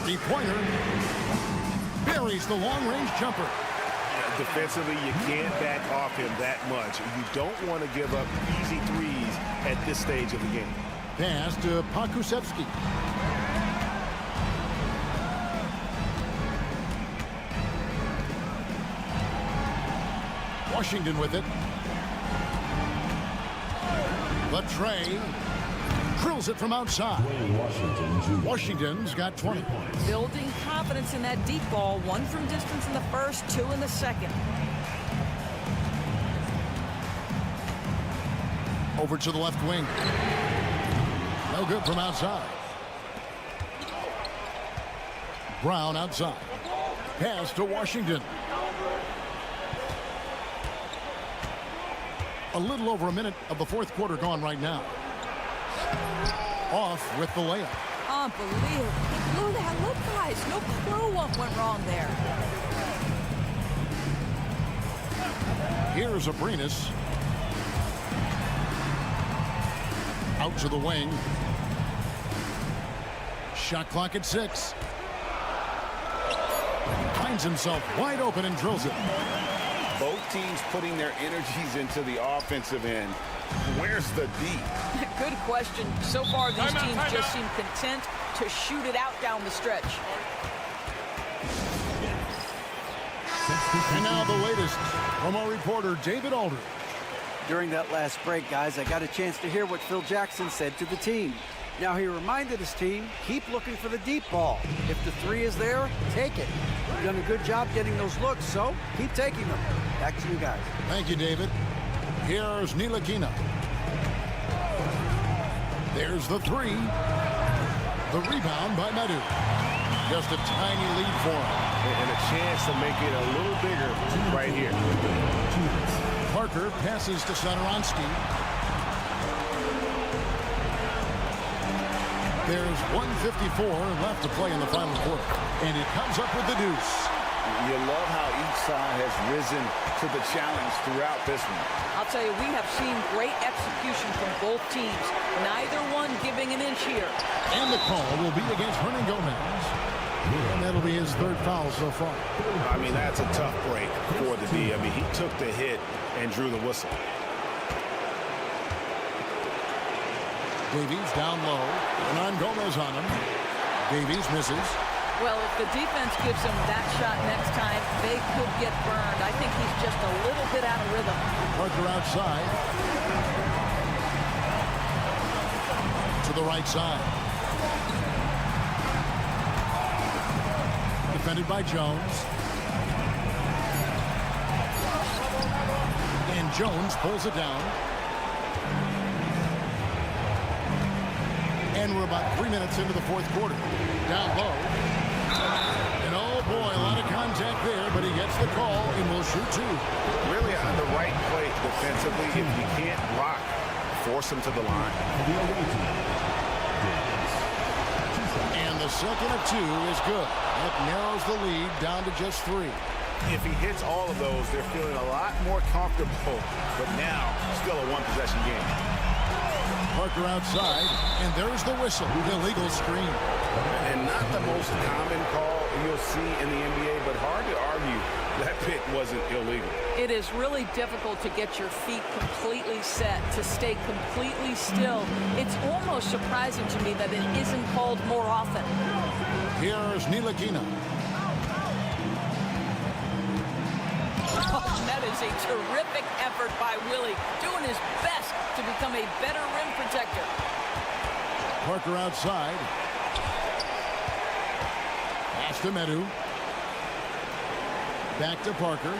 Three-pointer buries the long-range jumper. Defensively, you can't back off him that much. You don't want to give up easy threes at this stage of the game. Pass to Pakusevsky. Washington with it. Latrey drills it from outside. Washington's got 20. Building confidence in that deep ball. 1 from distance in the first, 2 in the second. Over to the left wing. No good from outside. Brown outside. Pass to Washington. A little over a minute of the fourth quarter gone right now. Off with the layup. Unbelievable. He blew that. Look, guys. No clue what went wrong there. Here's Abrinas. Out to the wing. Shot clock at 6. Finds himself wide open and drills it. Both teams putting their energies into the offensive end. Where's the D? Good question. So far, these teams just seem content to shoot it out down the stretch. And now the latest from our reporter, David Aldridge. During that last break, guys, I got a chance to hear what Phil Jackson said to the team. Now, he reminded his team, keep looking for the deep ball. If the 3 is there, take it. You've done a good job getting those looks, so keep taking them. Back to you guys. Thank you, David. Here's Ntilikina. There's the 3. The rebound by Madrid. Just a tiny lead for him. And a chance to make it a little bigger right here. Parker passes to Satoransky. There's 1:54 left to play in the final quarter. And it comes up with the deuce. You love how each side has risen to the challenge throughout this one. I'll tell you, we have seen great execution from both teams. Neither one giving an inch here. And the call will be against Hernan Gomez. And that'll be his 3rd foul so far. I mean, that's a tough break for the D. I mean, he took the hit and drew the whistle. Davies down low. Hernan Gomez on him. Davies misses. Well, if the defense gives him that shot next time, they could get burned. I think he's just a little bit out of rhythm. Parker outside. To the right side. Defended by Jones. And Jones pulls it down. And we're about 3 minutes into the fourth quarter. Down low. And oh boy, a lot of contact there, but he gets the call and will shoot 2. Really on the right play defensively. If you can't block, force him to the line. And the second of 2 is good. That narrows the lead down to just 3. If he hits all of those, they're feeling a lot more comfortable. But now, still a 1-possession game. Parker outside, and there's the whistle. Illegal screen. And not the most common call you'll see in the NBA, but hard to argue that pick wasn't illegal. It is really difficult to get your feet completely set, to stay completely still. It's almost surprising to me that it isn't called more often. Here's Ntilikina. That is a terrific effort by Willie, doing his best to become a better rim protector. Parker outside. Pass to Medu. Back to Parker.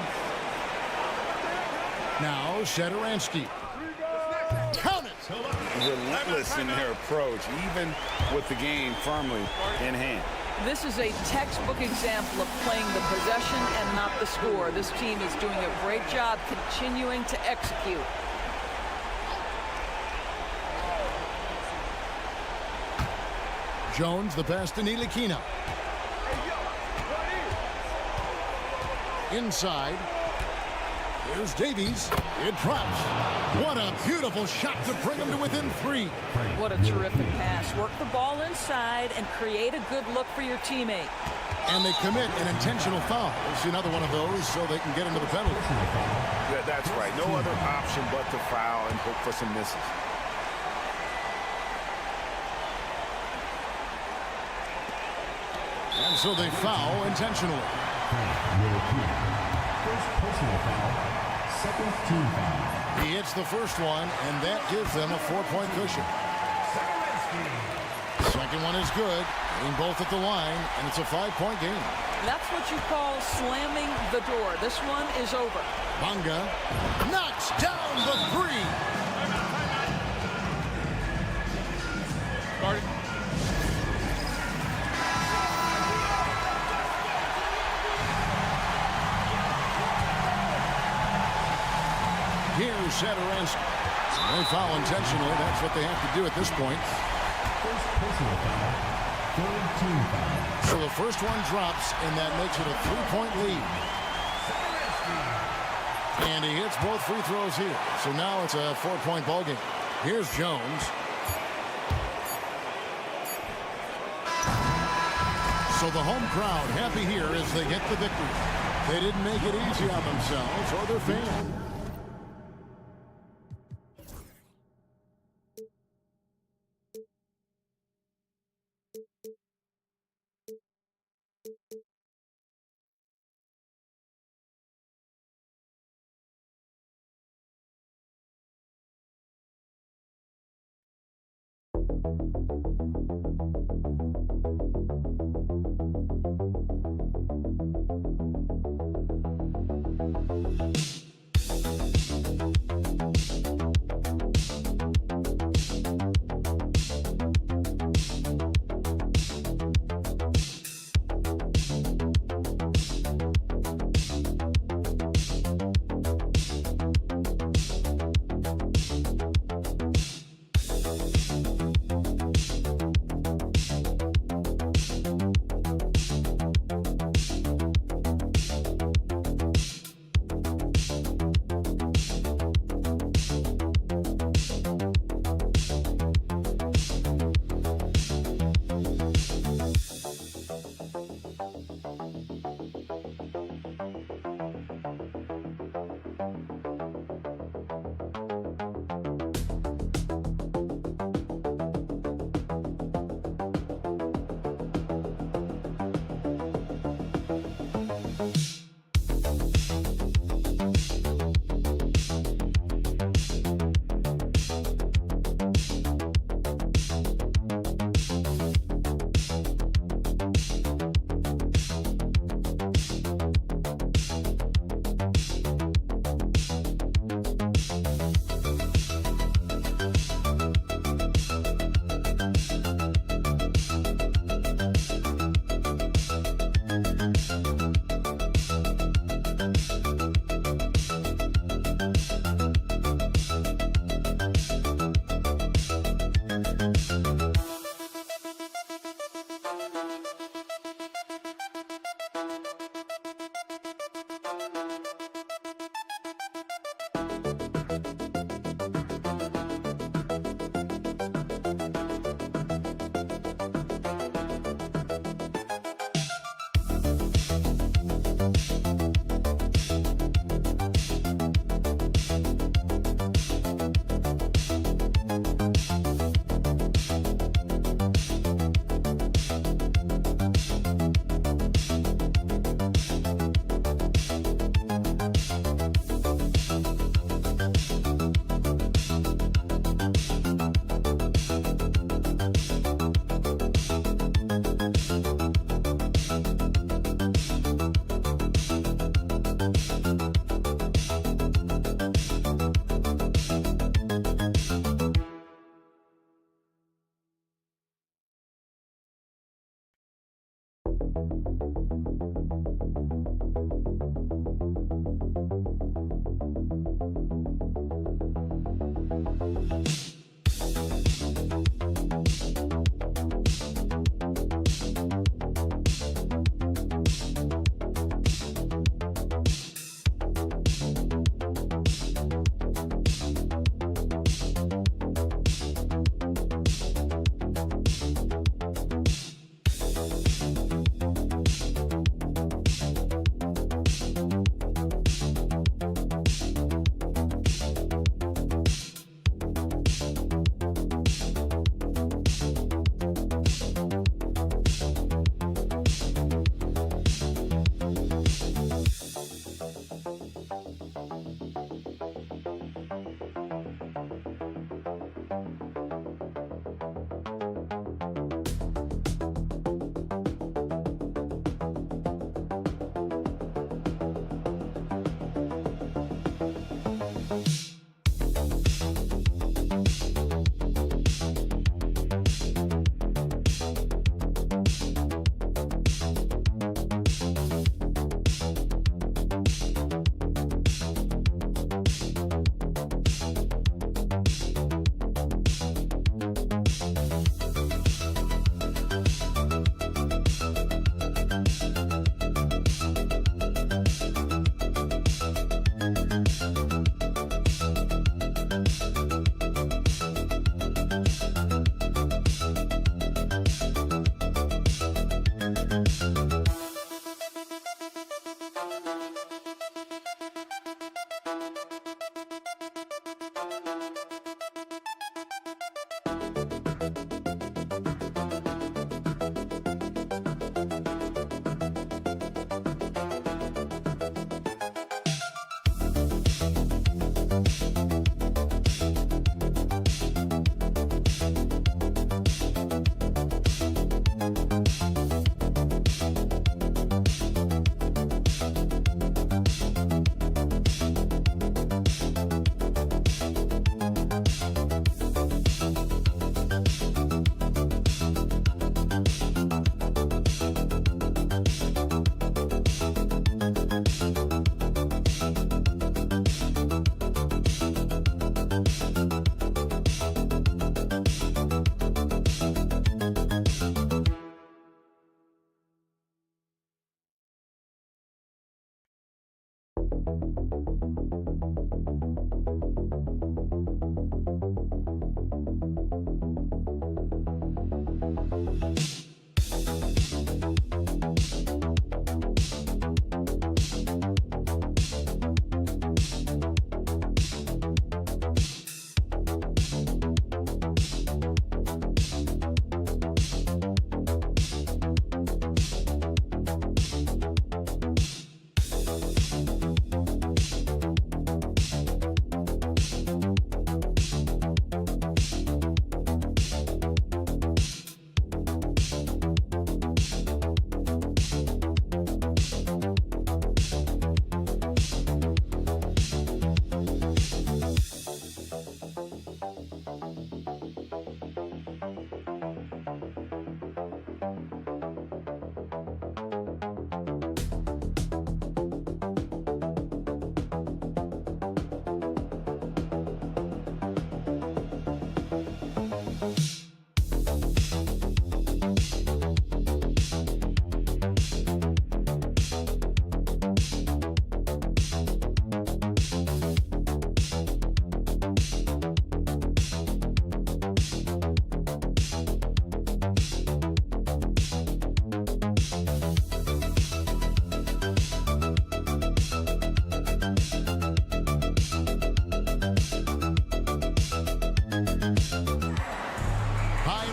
Now Shederansky. Count it! Relentless in their approach, even with the game firmly in hand. This is a textbook example of playing the possession and not the score. This team is doing a great job continuing to execute. Jones, the pass to Ntilikina. Inside. Here's Davies. It drops. What a beautiful shot to bring him to within 3. What a terrific pass. Work the ball inside and create a good look for your teammate. And they commit an intentional foul. We'll see another one of those so they can get into the penalty. Yeah, that's right. No other option but to foul and hope for some misses. And so they foul intentionally. First personal foul, second team foul. He hits the first one, and that gives them a 4-point cushion. Second one is good, getting both at the line, and it's a 5-point game. That's what you call slamming the door. This one is over. Bonga knocks down the 3. Here's Shederansky. They foul intentionally. That's what they have to do at this point. First personal foul, third team foul. So the first one drops, and that makes it a 3-point lead. And he hits both free throws here. So now it's a 4-point ball game. Here's Jones. So the home crowd happy here as they get the victory. They didn't make it easy on themselves or their fans.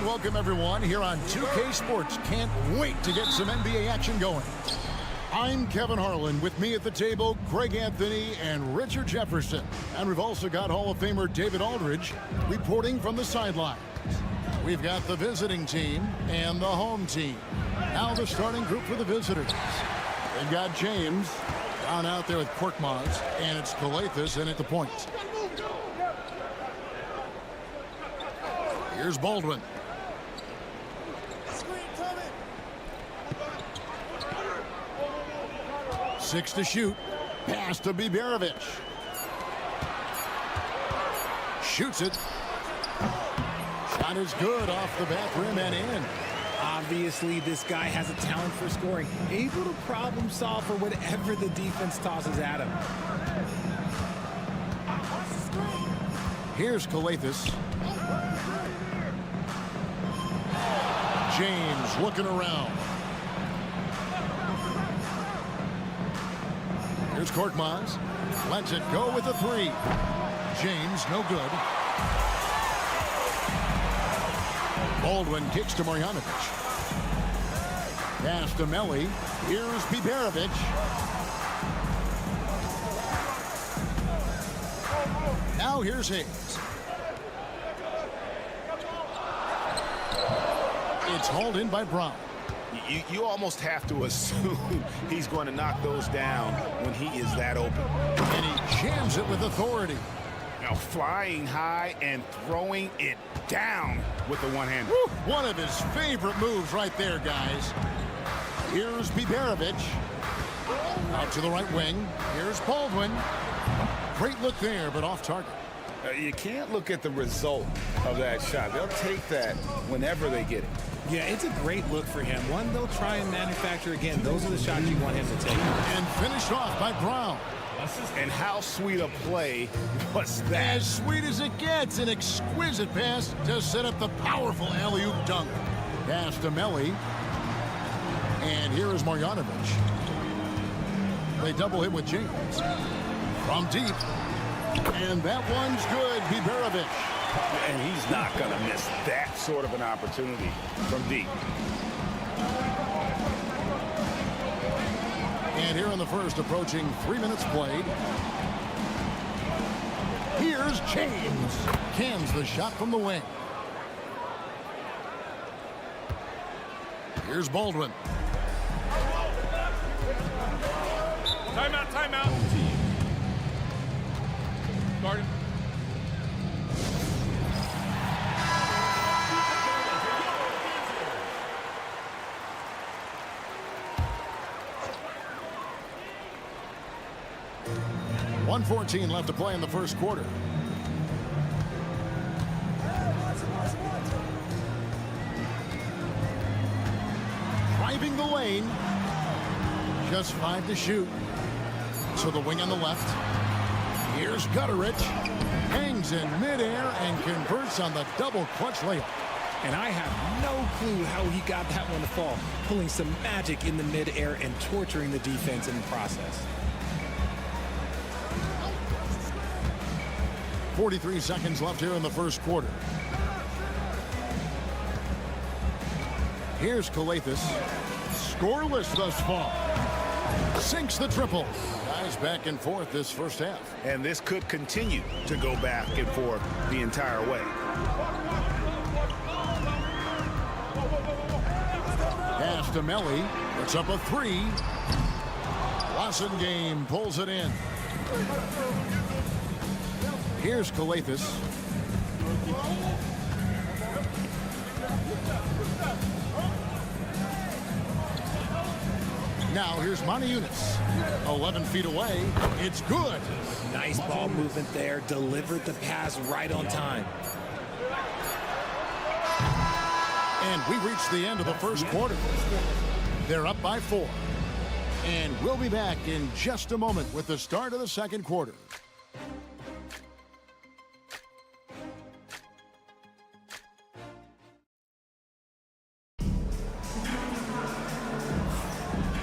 Welcome, everyone, here on 2K Sports. Can't wait to get some NBA action going. I'm Kevin Harlan. With me at the table, Greg Anthony and Richard Jefferson. And we've also got Hall of Famer David Aldridge reporting from the sidelines. We've got the visiting team and the home team. Now the starting group for the visitors. They've got James down out there with Korkmaz, and it's Calathes in at the point. Here's Baldwin. 6 to shoot. Pass to Biberovic. Shoots it. Shot is good off the back rim and in. Obviously, this guy has a talent for scoring. Able to problem solve for whatever the defense tosses at him. Here's Calathes. James looking around. Here's Korkmaz. Lets it go with a three. James, no good. Baldwin kicks to Marjanovic. Pass to Melli. Here's Biberovic. Now here's Hayes. It's hauled in by Brown. You almost have to assume he's going to knock those down when he is that open. And he jams it with authority. Now flying high and throwing it down with the one-hand. One of his favorite moves right there, guys. Here's Biberovic. Out to the right wing. Here's Baldwin. Great look there, but off target. You can't look at the result of that shot. They'll take that whenever they get it. Yeah, it's a great look for him. One they'll try and manufacture again. Those are the shots you want him to take. And finished off by Brown. And how sweet a play was that? As sweet as it gets. An exquisite pass to set up the powerful alley-oop dunk. Pass to Melli. And here is Marjanovic. They double him with James. From deep. And that one's good. Biberovic. And he's not going to miss that sort of an opportunity from deep. And here in the first, approaching 3 minutes played. Here's James. Cans the shot from the wing. Here's Baldwin. Timeout, timeout. Garden. .114 left to play in the first quarter. Driving the lane. Just 5 to shoot. To the wing on the left. Here's Gutterich. Hangs in midair and converts on the double clutch layup. And I have no clue how he got that one to fall, pulling some magic in the midair and torturing the defense in the process. 43 seconds left here in the first quarter. Here's Calathis. Scoreless thus far. Sinks the triple. Guys back and forth this first half. And this could continue to go back and forth the entire way. Pass to Melly. Puts up a three. Game pulls it in. Here's Calathis. Now here's Moniunas. 11 feet away. It's good. Nice ball movement there. Delivered the pass right on time. And we reach the end of the first quarter. They're up by 4. And we'll be back in just a moment with the start of the second quarter.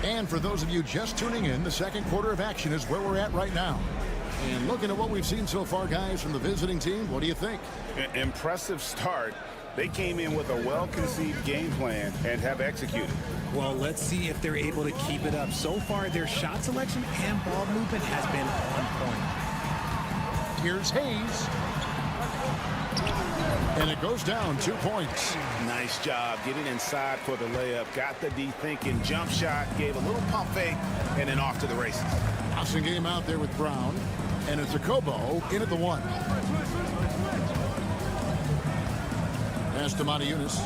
And for those of you just tuning in, the second quarter of action is where we're at right now. And looking at what we've seen so far, guys, from the visiting team, what do you think? Impressive start. They came in with a well-conceived game plan and have executed. Well, let's see if they're able to keep it up. So far, their shot selection and ball movement has been on point. Here's Hayes. And it goes down 2 points. Nice job getting inside for the layup. Got the D thinking. Jump shot. Gave a little pump fake. And then off to the races. Awesome game out there with Brown. And it's a Kobo in at the 1. Pass to Moniunas.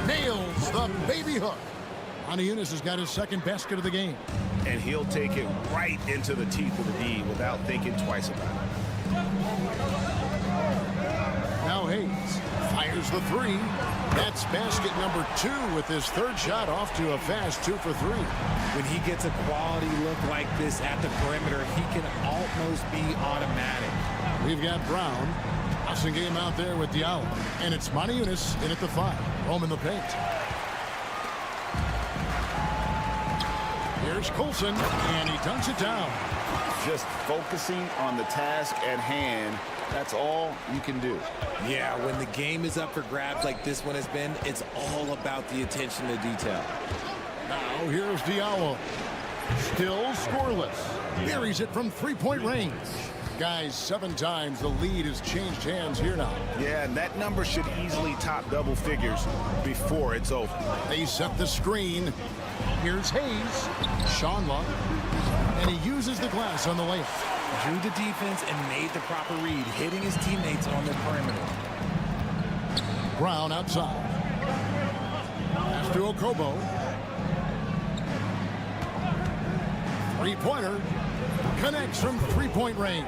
Nails the baby hook. Moniunas has got his second basket of the game. And he'll take it right into the teeth of the D without thinking twice about it. Now Hayes fires the 3. That's basket number 2 with his third shot off to a fast 2 for 3. When he gets a quality look like this at the perimeter, he can almost be automatic. We've got Brown. Awesome game out there with Diallo. And it's Moniunas in at the 5. Home in the paint. Here's Coulson, and he dunks it down. Just focusing on the task at hand. That's all you can do. Yeah, when the game is up for grabs like this one has been, it's all about the attention to detail. Now here's Diallo. Still scoreless. Buries it from three-point range. Guys, 7 times the lead has changed hands here now. Yeah, and that number should easily top double figures before it's over. They set the screen. Here's Hayes. Shanla. And he uses the glass on the layup. Drew the defense and made the proper read, hitting his teammates on the perimeter. Brown outside. Pass to Okobo. Three-pointer. Connects from three-point range.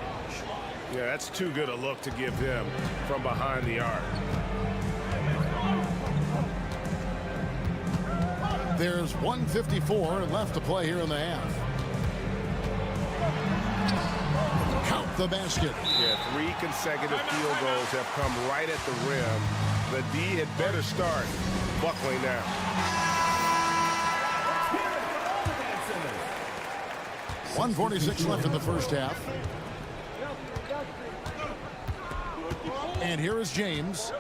Yeah, that's too good a look to give him from behind the arc. There's 1:54 left to play here in the half. Count the basket. Yeah, 3 consecutive field goals have come right at the rim. The D had better start buckling down. .146 left in the first half. And here is James.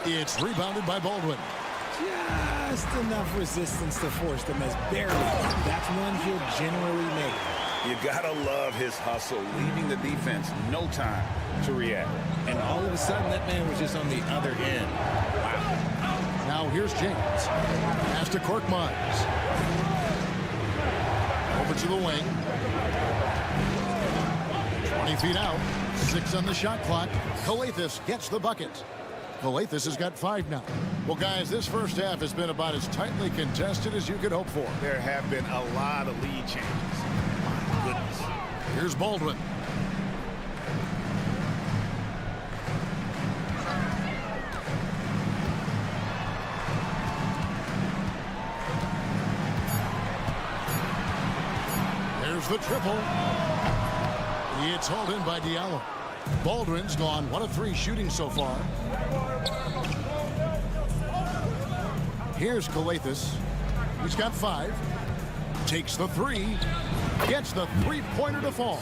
It's rebounded by Baldwin. Just enough resistance to force them as barely. That's one he'll generally make. You gotta love his hustle, leaving the defense no time to react. And all of a sudden, that man was just on the other end. Wow. Now here's James. Pass to Korkmaz. Over to the wing. 20 feet out. 6 on the shot clock. Calathis gets the bucket. Calathis has got 5 now. Well, guys, this first half has been about as tightly contested as you could hope for. There have been a lot of lead changes. My goodness. Here's Baldwin. the triple. It's hauled in by Diallo. Baldwin's gone 1 of 3 shooting so far. Here's Calathis. He's got 5. Takes the 3. Gets the three-pointer to fall.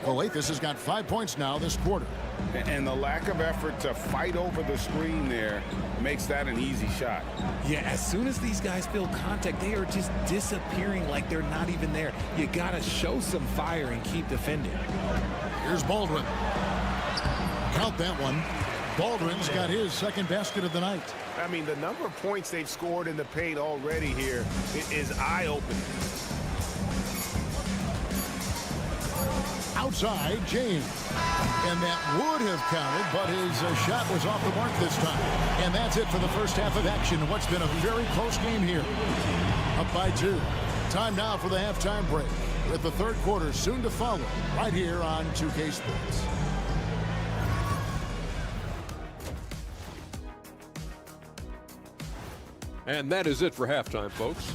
Calathis has got 5 points now this quarter. And the lack of effort to fight over the screen there makes that an easy shot. Yeah, as soon as these guys feel contact, they are just disappearing like they're not even there. You got to show some fire and keep defending. Here's Baldwin. Count that one. Baldwin's got his second basket of the night. I mean, the number of points they've scored in the paint already here is eye-opening. Outside, James. And that would have counted, but his shot was off the mark this time. And that's it for the first half of action. What's been a very close game here. Up by 2. Time now for the halftime break, with the third quarter soon to follow right here on 2K Sports. And that is it for halftime, folks.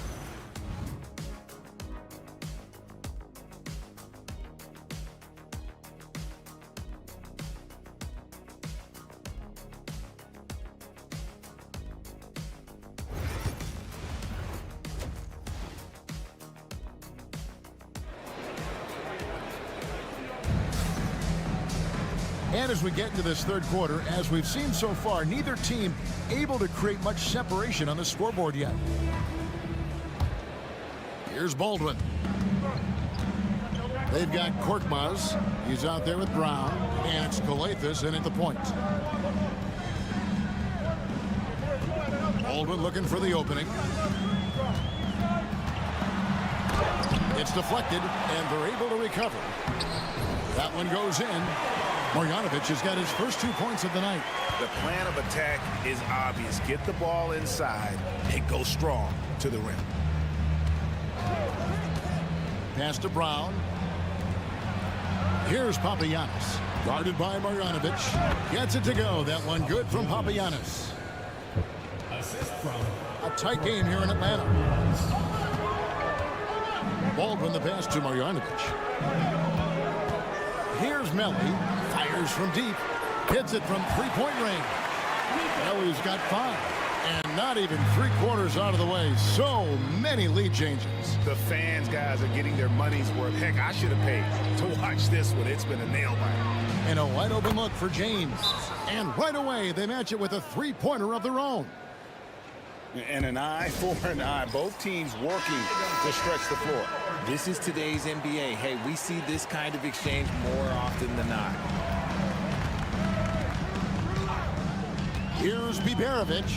And as we get into this third quarter, as we've seen so far, neither team able to create much separation on the scoreboard yet. Here's Baldwin. They've got Korkmaz. He's out there with Brown. And it's Calathis in at the point. Baldwin looking for the opening. It's deflected, and they're able to recover. That one goes in. Marjanovic has got his first 2 points of the night. The plan of attack is obvious. Get the ball inside and go strong to the rim. Pass to Brown. Here's Papagiannis. Guarded by Marjanovic. Gets it to go. That one good from Papagiannis. A tight game here in Atlanta. Baldwin the pass to Marjanovic. Here's Melly. Fires from deep. Hits it from three-point range. Melly's got 5. And not even 3/4 out of the way. So many lead changes. The fans, guys, are getting their money's worth. Heck, I should have paid to watch this one. It's been a nail-biter. And a wide-open look for James. And right away, they match it with a three-pointer of their own. And an eye for an eye. Both teams working to stretch the floor. This is today's NBA. Hey, we see this kind of exchange more often than not. Here's Biberovic.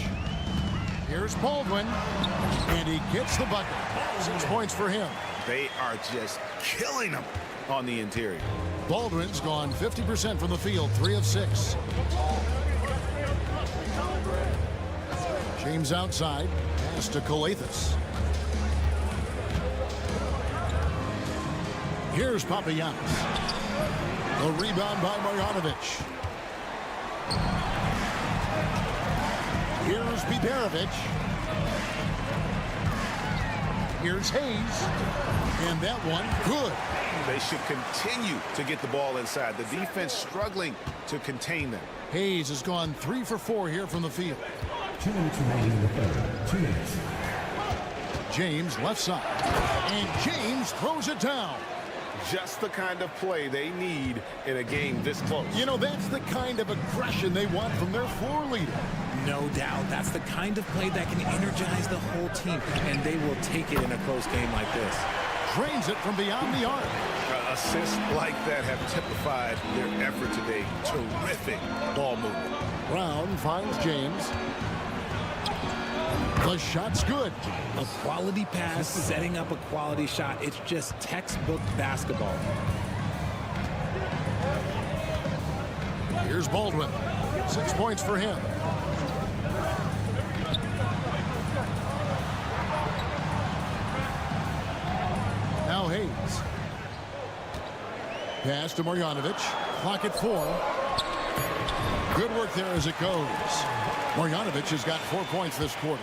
Here's Baldwin. And he gets the bucket. 6 points for him. They are just killing them on the interior. Baldwin's gone 50% from the field, 3 of 6. James outside. Pass to Calathis. Here's Papagiannis. The rebound by Marjanovic. Here's Biberovic. Here's Hayes. And that one, good. They should continue to get the ball inside. The defense struggling to contain them. Hayes has gone 3 for 4 here from the field. 2 minutes remaining in the third. 2 minutes. James left side. And James throws it down. Just the kind of play they need in a game this close. You know, that's the kind of aggression they want from their floor leader. No doubt. That's the kind of play that can energize the whole team, and they will take it in a close game like this. Drains it from beyond the arc. Assists like that have typified their effort today. Terrific ball movement. Brown finds James. The shot's good. A quality pass, setting up a quality shot. It's just textbook basketball. Here's Baldwin. 6 points for him. Now Hayes. Pass to Marjanovic. Clock at 4. Good work there as it goes. Marjanovic has got 4 points this quarter.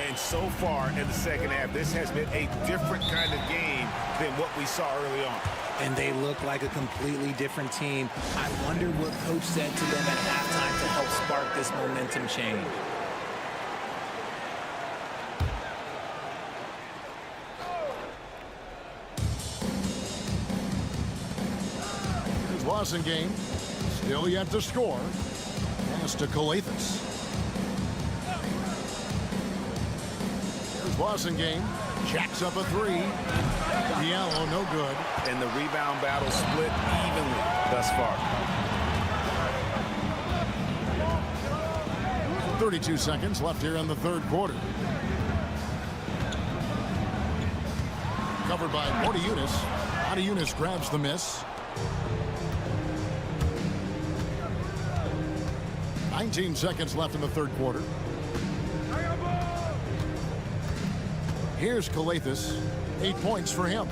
And so far in the second half, this has been a different kind of game than what we saw early on. And they look like a completely different team. I wonder what coach said to them at halftime to help spark this momentum change. Here's Wasengame. Still yet to score. Pass to Calathis. Here's Wasengame. Jacks up a three. Diallo, no good. And the rebound battle split evenly thus far. 32 seconds left here in the third quarter. Covered by Morty-Eunice. Morty-Eunice grabs the miss. 19 seconds left in the third quarter. Here's Calathis. 8 points for him.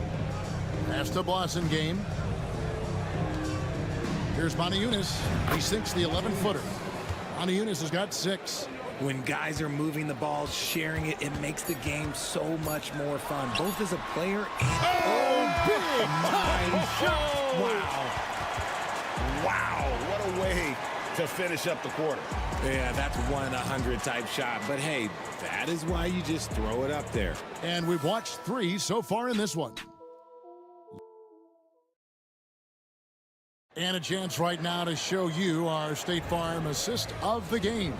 Pass to Wasengame. Here's Morty-Eunice. He sinks the 11-footer. Morty-Eunice has got 6. When guys are moving the ball, sharing it, it makes the game so much more fun, both as a player and big time shot. Wow, what a way to finish up the quarter. Yeah, that's 1 in 100 type shot. But hey, that is why you just throw it up there. And we've watched 3 so far in this one. And a chance right now to show you our State Farm assist of the game.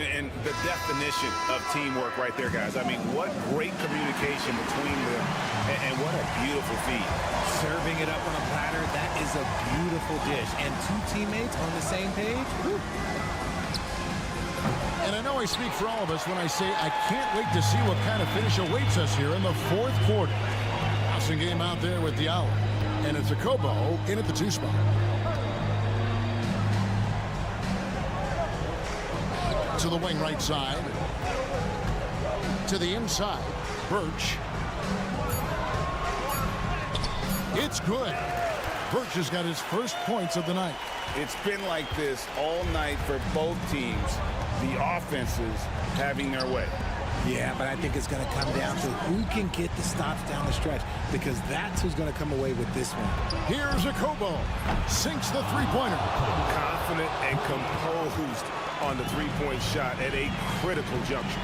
And the definition of teamwork right there, guys. I mean, what great communication between them, and what a beautiful feed. Serving it up on a platter, that is a beautiful dish. And 2 teammates on the same page. Whew. And I know I speak for all of us when I say I can't wait to see what kind of finish awaits us here in the fourth quarter. Wasengame out there with the Owl. And it's a Kobo in at the 2 spot. To the wing right side. To the inside. Birch. It's good. Birch has got his first points of the night. It's been like this all night for both teams. The offenses having their way. Yeah, but I think it's going to come down to who can get the stops down the stretch, because that's who's going to come away with this one. Here's a Kobo. Sinks the three-pointer. Confident and composed on the three-point shot at a critical juncture.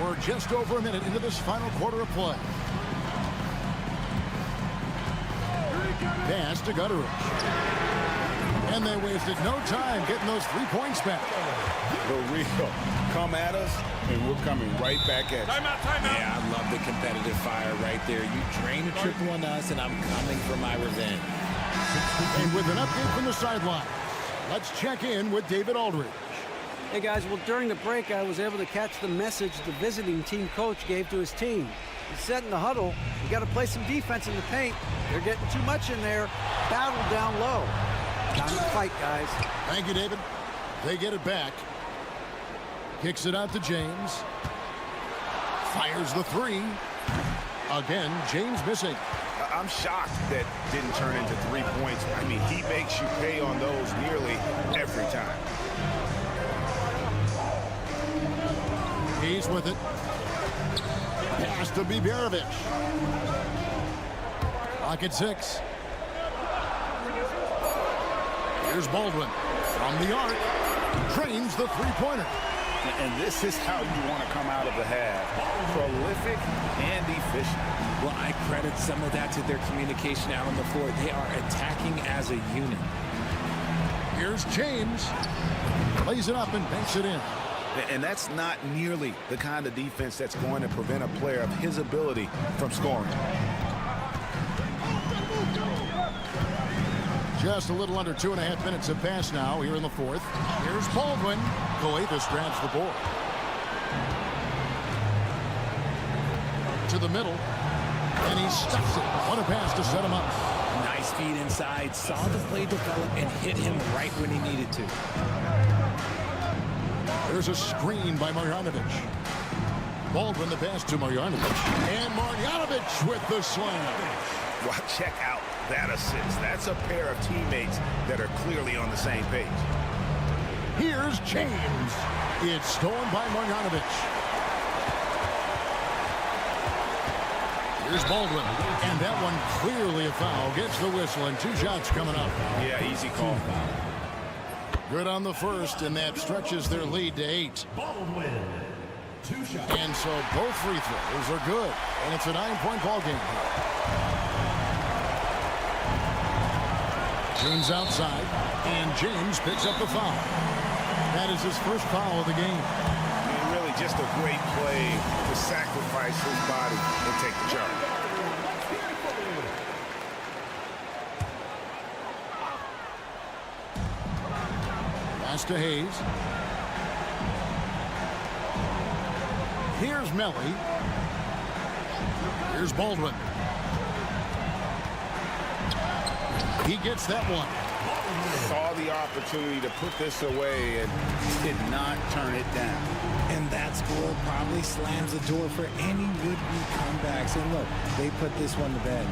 We're just over a minute into this final quarter of play. Pass to Gutteridge. And they wasted no time getting those 3 points back. The real come at us, and we're coming right back at you. Timeout, timeout. Yeah, I love the competitive fire right there. You drain a triple on us, and I'm coming for my revenge. And with an update from the sideline, let's check in with David Aldridge. Hey, guys, well, during the break, I was able to catch the message the visiting team coach gave to his team. He said in the huddle, you got to play some defense in the paint. They're getting too much in there. Battle down low. Time to fight, guys. Thank you, David. They get it back. Kicks it out to James. Fires the 3. Again, James missing. I'm shocked that didn't turn into 3 points. I mean, he makes you pay on those nearly every time. He's with it. Pass to Biberovic. Clock at 6. Here's Baldwin from the arc. Drains the three-pointer. And this is how you want to come out of the half. Prolific and efficient. Well, I credit some of that to their communication out on the floor. They are attacking as a unit. Here's James. Lays it up and banks it in. And that's not nearly the kind of defense that's going to prevent a player of his ability from scoring. Just a little under 2.5 minutes have passed now here in the fourth. Here's Baldwin. Calathis grabs the board. To the middle. And he stuffs it. What a pass to set him up. Nice feed inside. Saw the play develop and hit him right when he needed to. There's a screen by Marjanovic. Baldwin the pass to Marjanovic. And Marjanovic with the slam. Well, check out that assist. That's a pair of teammates that are clearly on the same page. Here's James. It's stolen by Marjanovic. Here's Baldwin, and that one clearly a foul. Gets the whistle, and 2 shots coming up. Yeah, easy call. Good on the first, and that stretches their lead to 8. And so both free throws are good, and it's a 9-point ball game. James outside, and James picks up the foul. That is his first foul of the game. Really just a great play to sacrifice his body and take the charge. Pass to Hayes. Here's Melly. Here's Baldwin. He gets that one. Saw the opportunity to put this away and did not turn it down. And that score probably slams the door for any would-be comebacks. And look, they put this one to bed.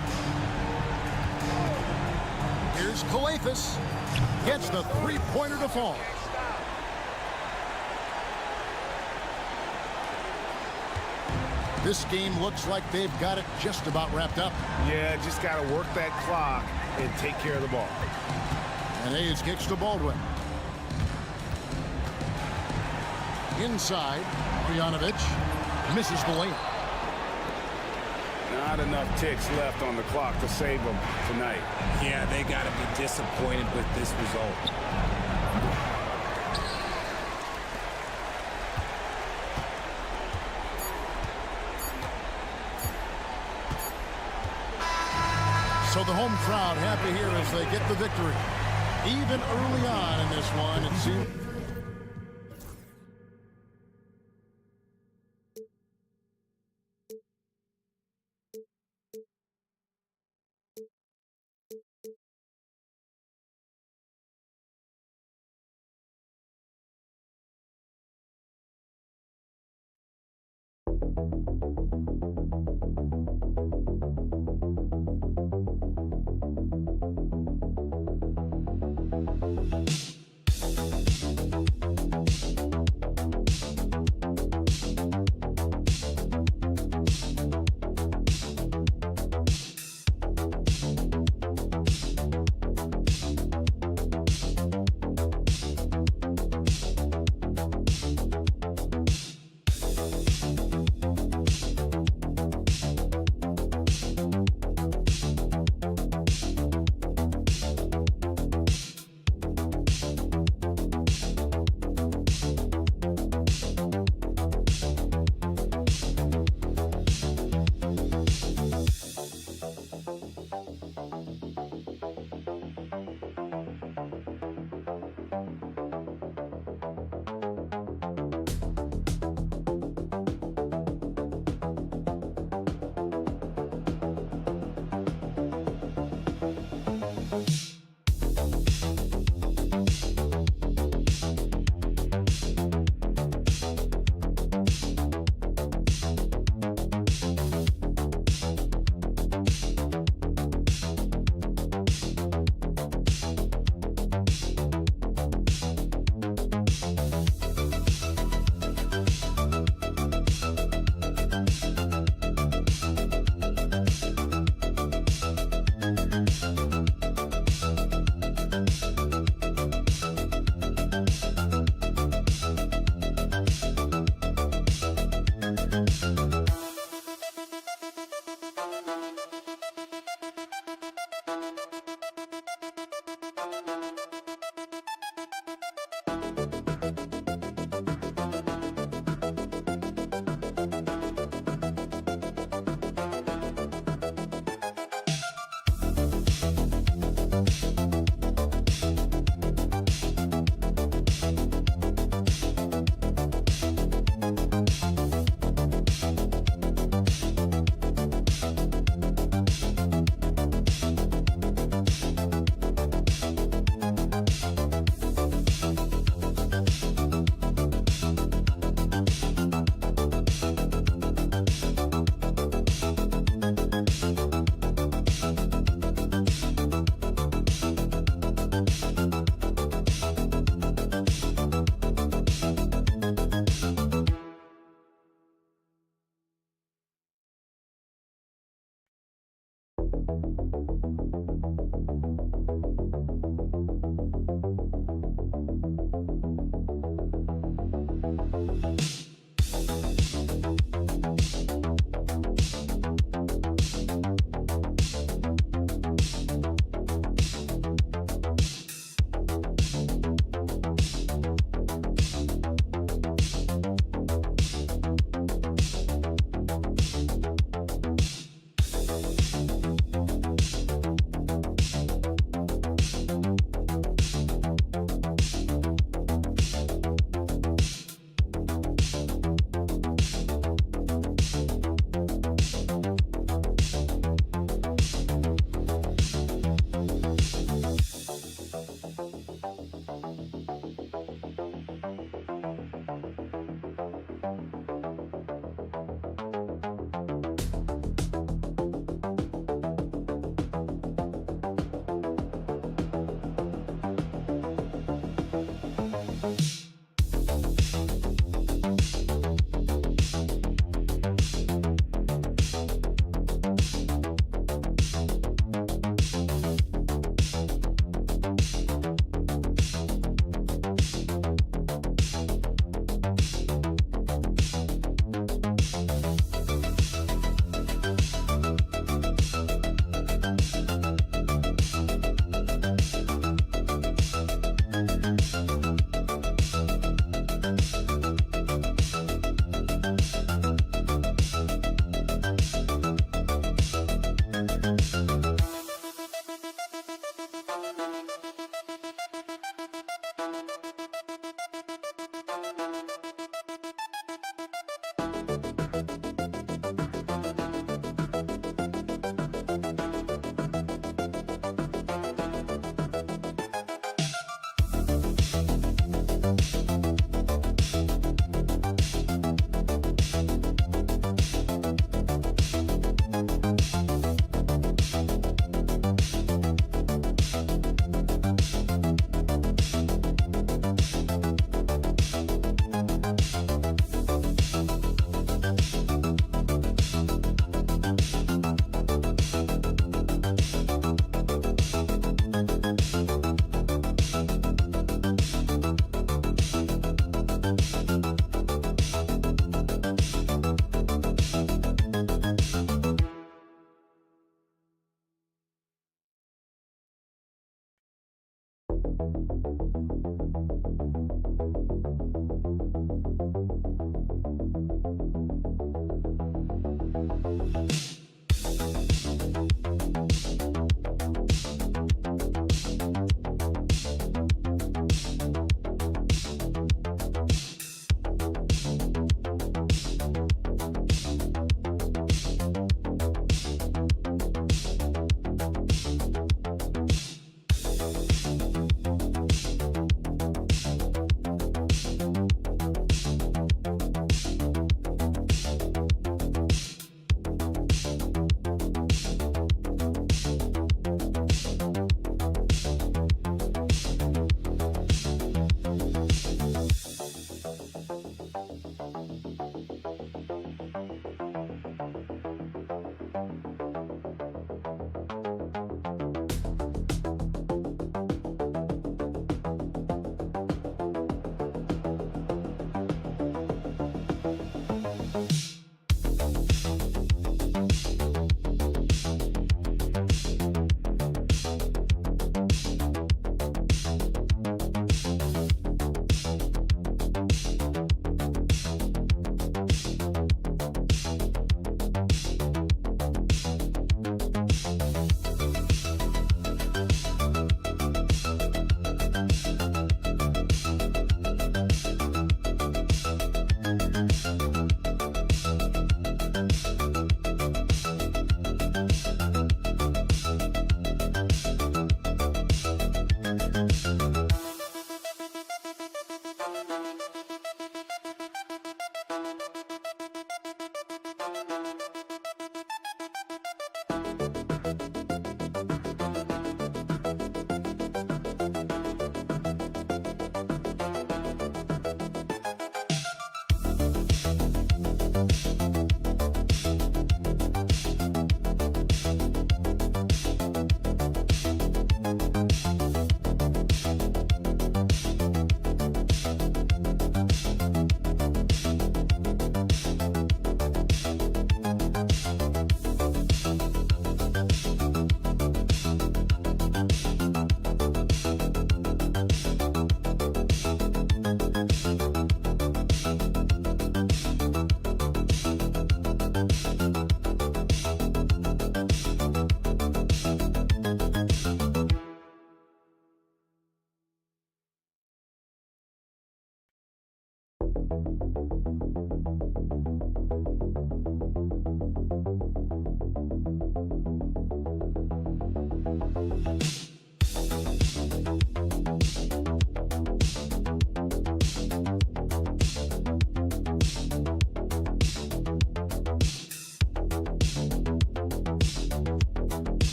Here's Kalathis. Gets the 3-pointer to fall. This game looks like they've got it just about wrapped up. Yeah, just got to work that clock and take care of the ball. And Hayes kicks to Baldwin. Inside, Marjanovic misses the layup. Not enough ticks left on the clock to save them tonight. Yeah, they got to be disappointed with this result. So the home crowd happy here as they get the victory. Even early on in this one, it seemed.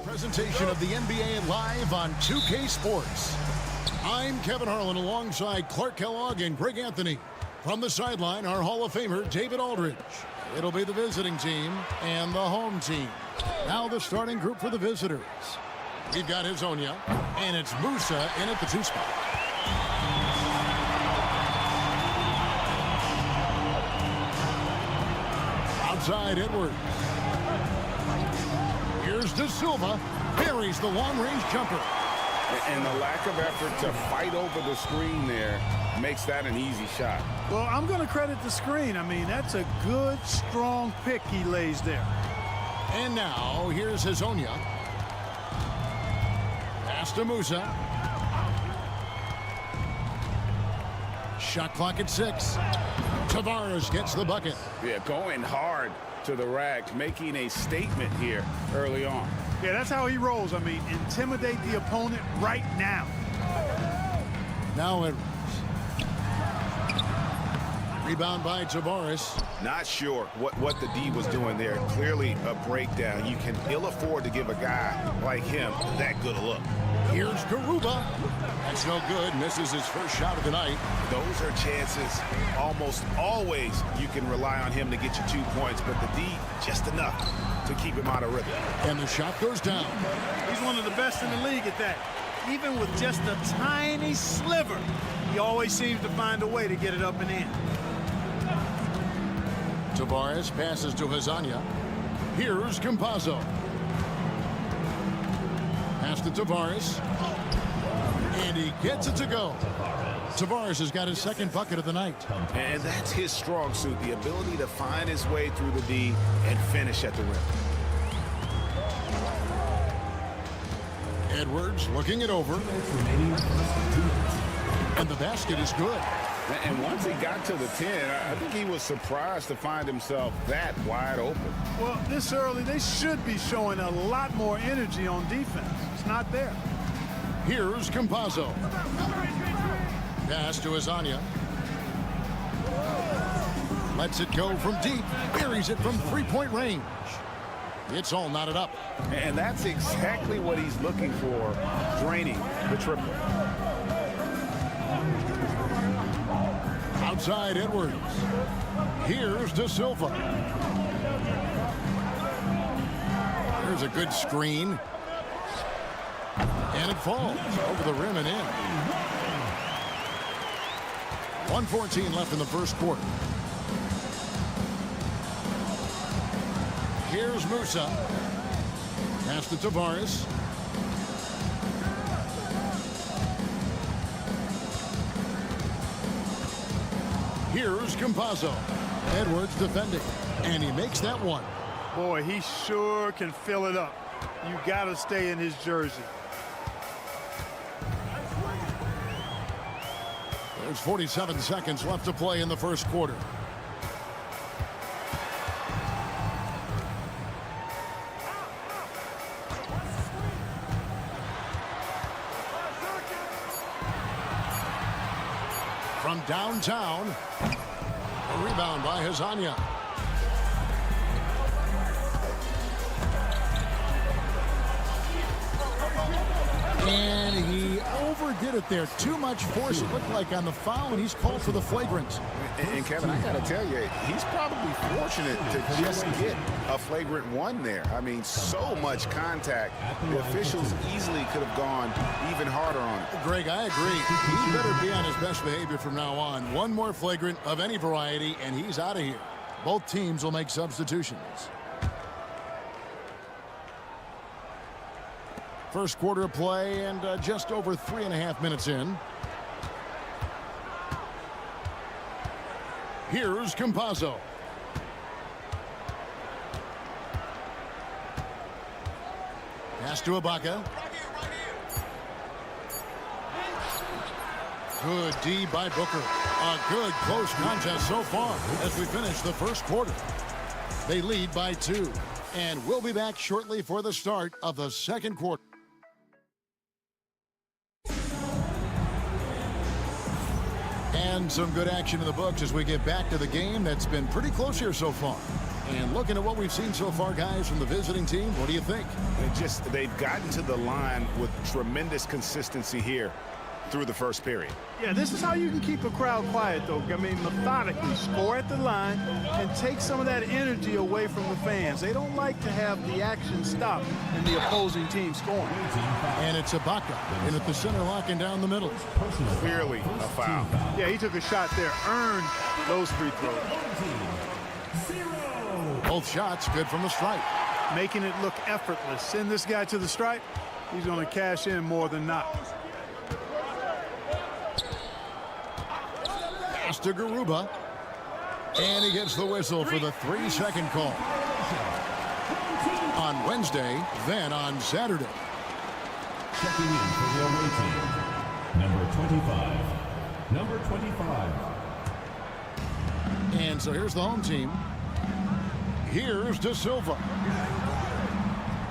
Presentation of the NBA live on 2K Sports. I'm Kevin Harlan alongside Clark Kellogg and Greg Anthony. From the sideline, our Hall of Famer, David Aldridge. It'll be the visiting team and the home team. Now the starting group for the visitors. We've got Hezonja, and it's Musa in at the 2 spot. Outside Edwards. Here's De Silva. Buries the long-range jumper. And the lack of effort to fight over the screen there makes that an easy shot. Well, I'm going to credit the screen. I mean, that's a good, strong pick he lays there. And now, here's Hezonja. Pass to Musa. Shot clock at 6. Tavares gets the bucket. Yeah, going hard to the rack, making a statement here early on. Yeah, that's how he rolls. I mean, intimidate the opponent right now. Now Edwards. Rebound by Tavares. Not sure what the D was doing there. Clearly a breakdown. You can ill afford to give a guy like him that good a look. Here's Garuba. That's no good. Misses his first shot of the night. Those are chances. Almost always you can rely on him to get you 2 points, but the D just enough to keep him out of rhythm. And the shot goes down. He's one of the best in the league at that. Even with just a tiny sliver, he always seems to find a way to get it up and in. Tavares passes to Hezonja. Here's Campazzo. Pass to Tavares. And he gets it to go. Tavares has got his second bucket of the night. And that's his strong suit, the ability to find his way through the D and finish at the rim. Edwards looking it over. And the basket is good. And once he got to the 10, I think he was surprised to find himself that wide open. Well, this early, they should be showing a lot more energy on defense. It's not there. Here's Campazzo. Pass to Hezonja. Lets it go from deep. Buries it from three-point range. It's all knotted up. And that's exactly what he's looking for, draining the triple. Outside Edwards. Here's De Silva. There's a good screen. And it falls over the rim and in. 1:14 left in the first quarter. Here's Musa. Pass to Tavares. Here's Campazzo. Edwards defending. And he makes that one. Boy, he sure can fill it up. You got to stay in his jersey. There's 47 seconds left to play in the first quarter. From downtown, a rebound by Hezonja. And he overdid it there. Too much force, it looked like, on the foul, and he's called for the flagrant. And Kevin, I got to tell you, he's probably fortunate to just get a flagrant one there. I mean, so much contact. The officials easily could have gone even harder on it. Greg, I agree. He better be on his best behavior from now on. One more flagrant of any variety, and he's out of here. Both teams will make substitutions. First quarter of play and just over 3.5 minutes in. Here's Campazzo. Pass to Ibaka. Good D by Booker. A good close contest so far as we finish the first quarter. They lead by 2. And we'll be back shortly for the start of the second quarter. And some good action in the books as we get back to the game that's been pretty close here so far. And looking at what we've seen so far, guys, from the visiting team, what do you think? They've gotten to the line with tremendous consistency here through the first period. Yeah, this is how you can keep a crowd quiet, though. I mean, methodically score at the line and take some of that energy away from the fans. They don't like to have the action stop and the opposing team scoring. And it's Ibaka in at the center, locking down the middle. Clearly a foul. Yeah, he took a shot there, earned those free throws. Both shots good from the stripe. Making it look effortless. Send this guy to the stripe, he's going to cash in more than not. Pass to Garuba. And he gets the whistle for the 3-second call. On Wednesday, then on Saturday. Checking in for the away team, number 25. Number 25. And so here's the home team. Here's De Silva.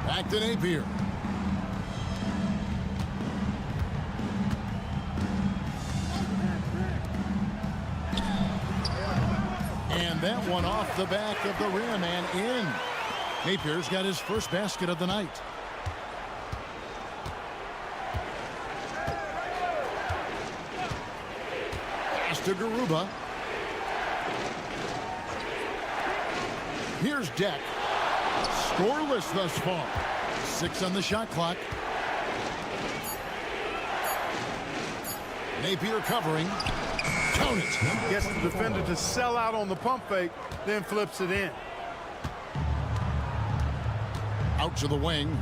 Back to Napier. And that one off the back of the rim and in. Napier's got his first basket of the night. Pass to Garuba. Here's Deck. Scoreless thus far. 6 on the shot clock. Napier covering. Count it. Gets the defender to sell out on the pump fake, then flips it in. Out to the wing.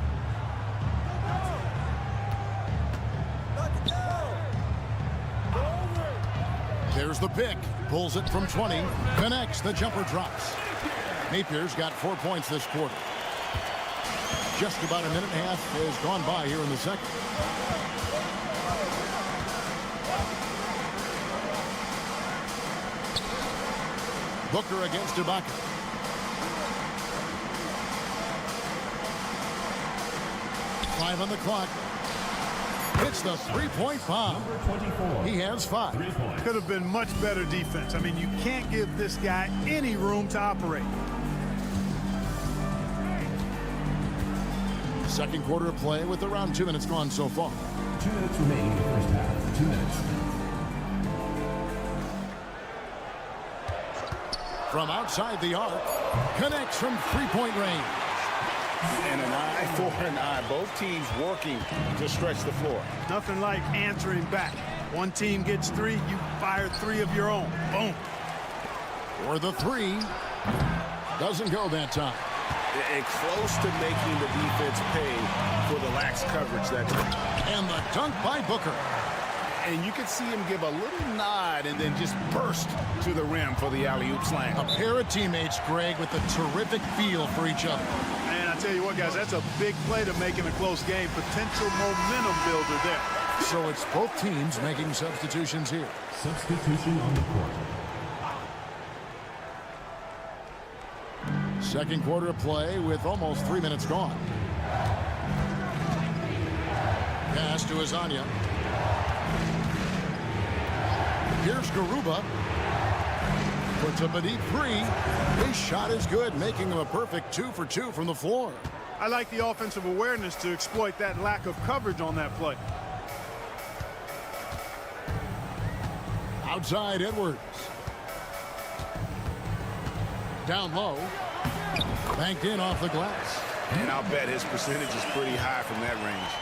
There's the pick. Pulls it from 20. Connects. The jumper drops. Napier's got 4 points this quarter. Just about a minute and a half has gone by here in the second. Booker against Ibaka. Five on the clock. Hits the three-point bomb. He has 5. Could have been much better defense. I mean, you can't give this guy any room to operate. Second quarter of play with around 2 minutes gone so far. 2 minutes remaining in the first half. 2 minutes. From outside the arc, connects from three-point range. And an eye for an eye. Both teams working to stretch the floor. Nothing like answering back. One team gets 3, you fire 3 of your own. Boom. For the 3. Doesn't go that time. And close to making the defense pay for the lax coverage that time. And the dunk by Booker. And you can see him give a little nod and then just burst to the rim for the alley-oop slam. A pair of teammates, Greg, with a terrific feel for each other. And I tell you what, guys, that's a big play to make in a close game. Potential momentum builder there. So it's both teams making substitutions here. Substitution on the court. Second quarter of play with almost 3 minutes gone. Pass to Azania. Here's Garuba. Puts up a deep 3. His shot is good, making him a perfect 2 for 2 from the floor. I like the offensive awareness to exploit that lack of coverage on that play. Outside Edwards. Down low. Banked in off the glass. And I'll bet his percentage is pretty high from that range.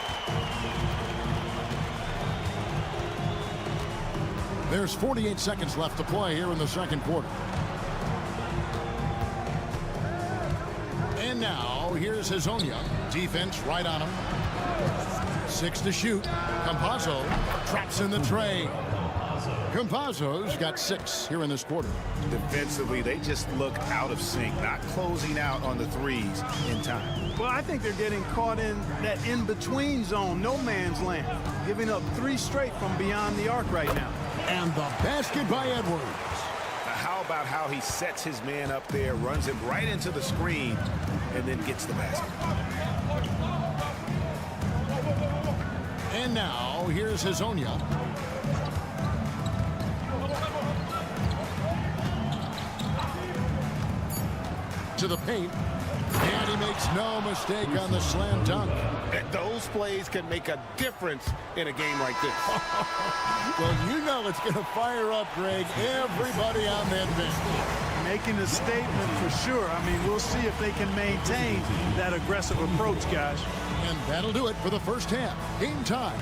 There's 48 seconds left to play here in the second quarter. And now, here's Hazonia. Defense right on him. 6 to shoot. Campazzo traps in the tray. Campazzo's got 6 here in this quarter. Defensively, they just look out of sync, not closing out on the threes in time. Well, I think they're getting caught in that in-between zone, no man's land, giving up 3 straight from beyond the arc right now. And the basket by Edwards. How about how he sets his man up there, runs him right into the screen, and then gets the basket. And now, here's Hazonia. To the paint. And he makes no mistake on the slam dunk. Those plays can make a difference in a game like this. Well, you know it's going to fire up, Greg, everybody on that bench. Making a statement for sure. I mean, we'll see if they can maintain that aggressive approach, guys. And that'll do it for the first half. Game time.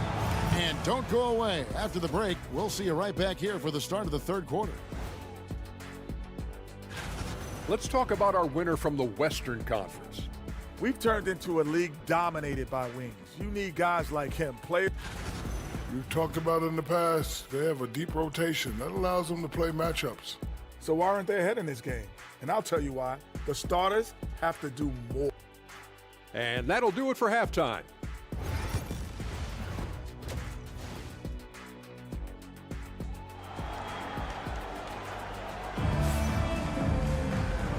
And don't go away. After the break, we'll see you right back here for the start of the third quarter. Let's talk about our winner from the Western Conference. We've turned into a league dominated by wings. You need guys like him. We've talked about it in the past. They have a deep rotation. That allows them to play matchups. So why aren't they ahead in this game? And I'll tell you why. The starters have to do more. And that'll do it for halftime.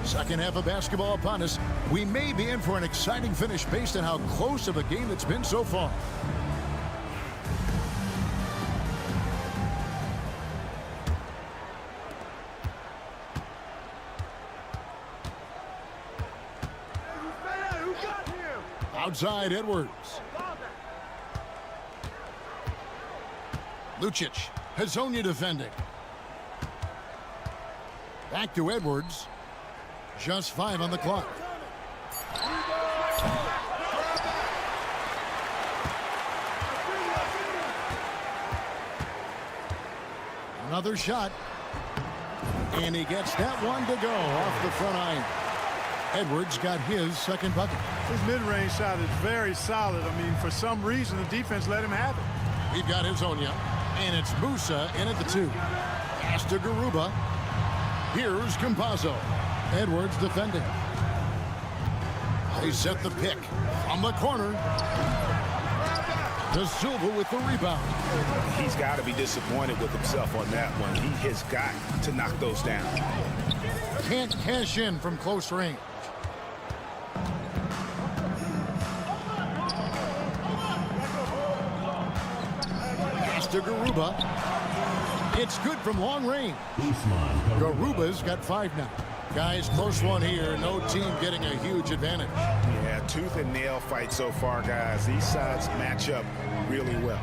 Second half of basketball upon us. We may be in for an exciting finish based on how close of a game it's been so far. Outside Edwards. Lucic. Hazonia defending. Back to Edwards. Just 5 on the clock. Another shot. And he gets that one to go off the front iron. Edwards got his second bucket. His mid-range shot is very solid. I mean, for some reason, the defense let him have it. We've got Hazonia. And it's Musa in at the 2. Pass to Garuba. Here's Campazzo. Edwards defending. They set the pick from the corner. De Silva with the rebound. He's got to be disappointed with himself on that one. He has got to knock those down. Can't cash in from close range. Pass to Garuba. It's good from long range. Garuba's got 5 now. Guys, close one here. No team getting a huge advantage. Yeah, tooth and nail fight so far, guys. These sides match up really well.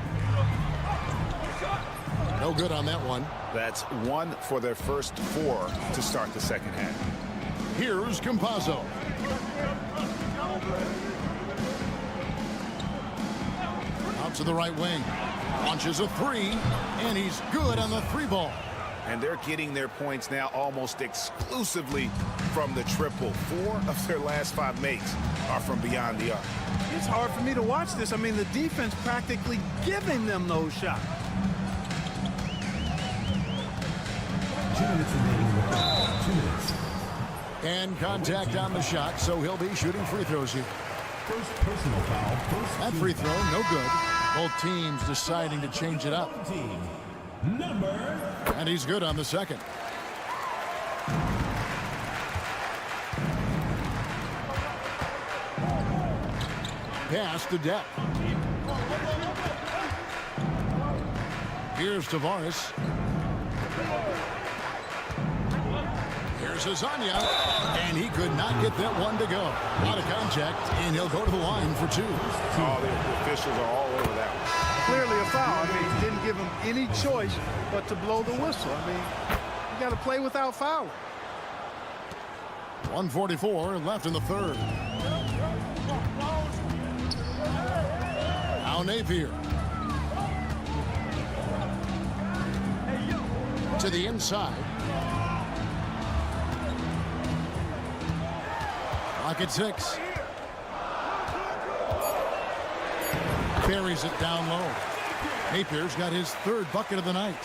No good on that one. That's 1 for their first 4 to start the second half. Here's Campazzo. Out to the right wing. Launches a 3, and he's good on the 3-ball. And they're getting their points now almost exclusively from the triple. 4 of their last 5 makes are from beyond the arc. It's hard for me to watch this. I mean, the defense practically giving them those shots. 2 minutes remaining. 2 minutes. And contact on the shot, so he'll be shooting free throws here. First personal foul. That free throw, no good. Both teams deciding to change it up. And he's good on the second. Pass to depth. Here's Tavares. Here's Hazonia. And he could not get that one to go. Out of contact, and he'll go to the line for 2. Oh, the officials are all over that one. Clearly a foul. I mean, didn't give him any choice but to blow the whistle. I mean, you got to play without fouling. 1:44 left in the third. Now Napier. To the inside. Clock at 6. Buries it down low. Napier's got his third bucket of the night.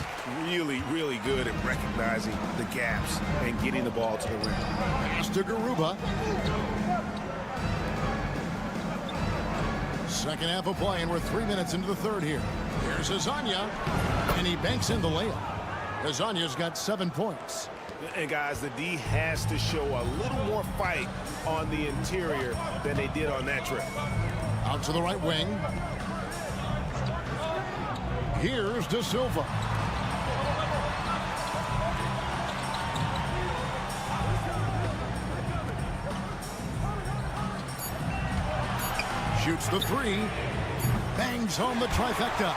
Really, really good at recognizing the gaps and getting the ball to the rim. Pass to Garuba. Second half of play, and we're 3 minutes into the third here. Here's Azania, and he banks in the layup. Azania's got 7 points. And guys, the D has to show a little more fight on the interior than they did on that trip. Out to the right wing. Here's De Silva. Shoots the 3. Bangs home the trifecta.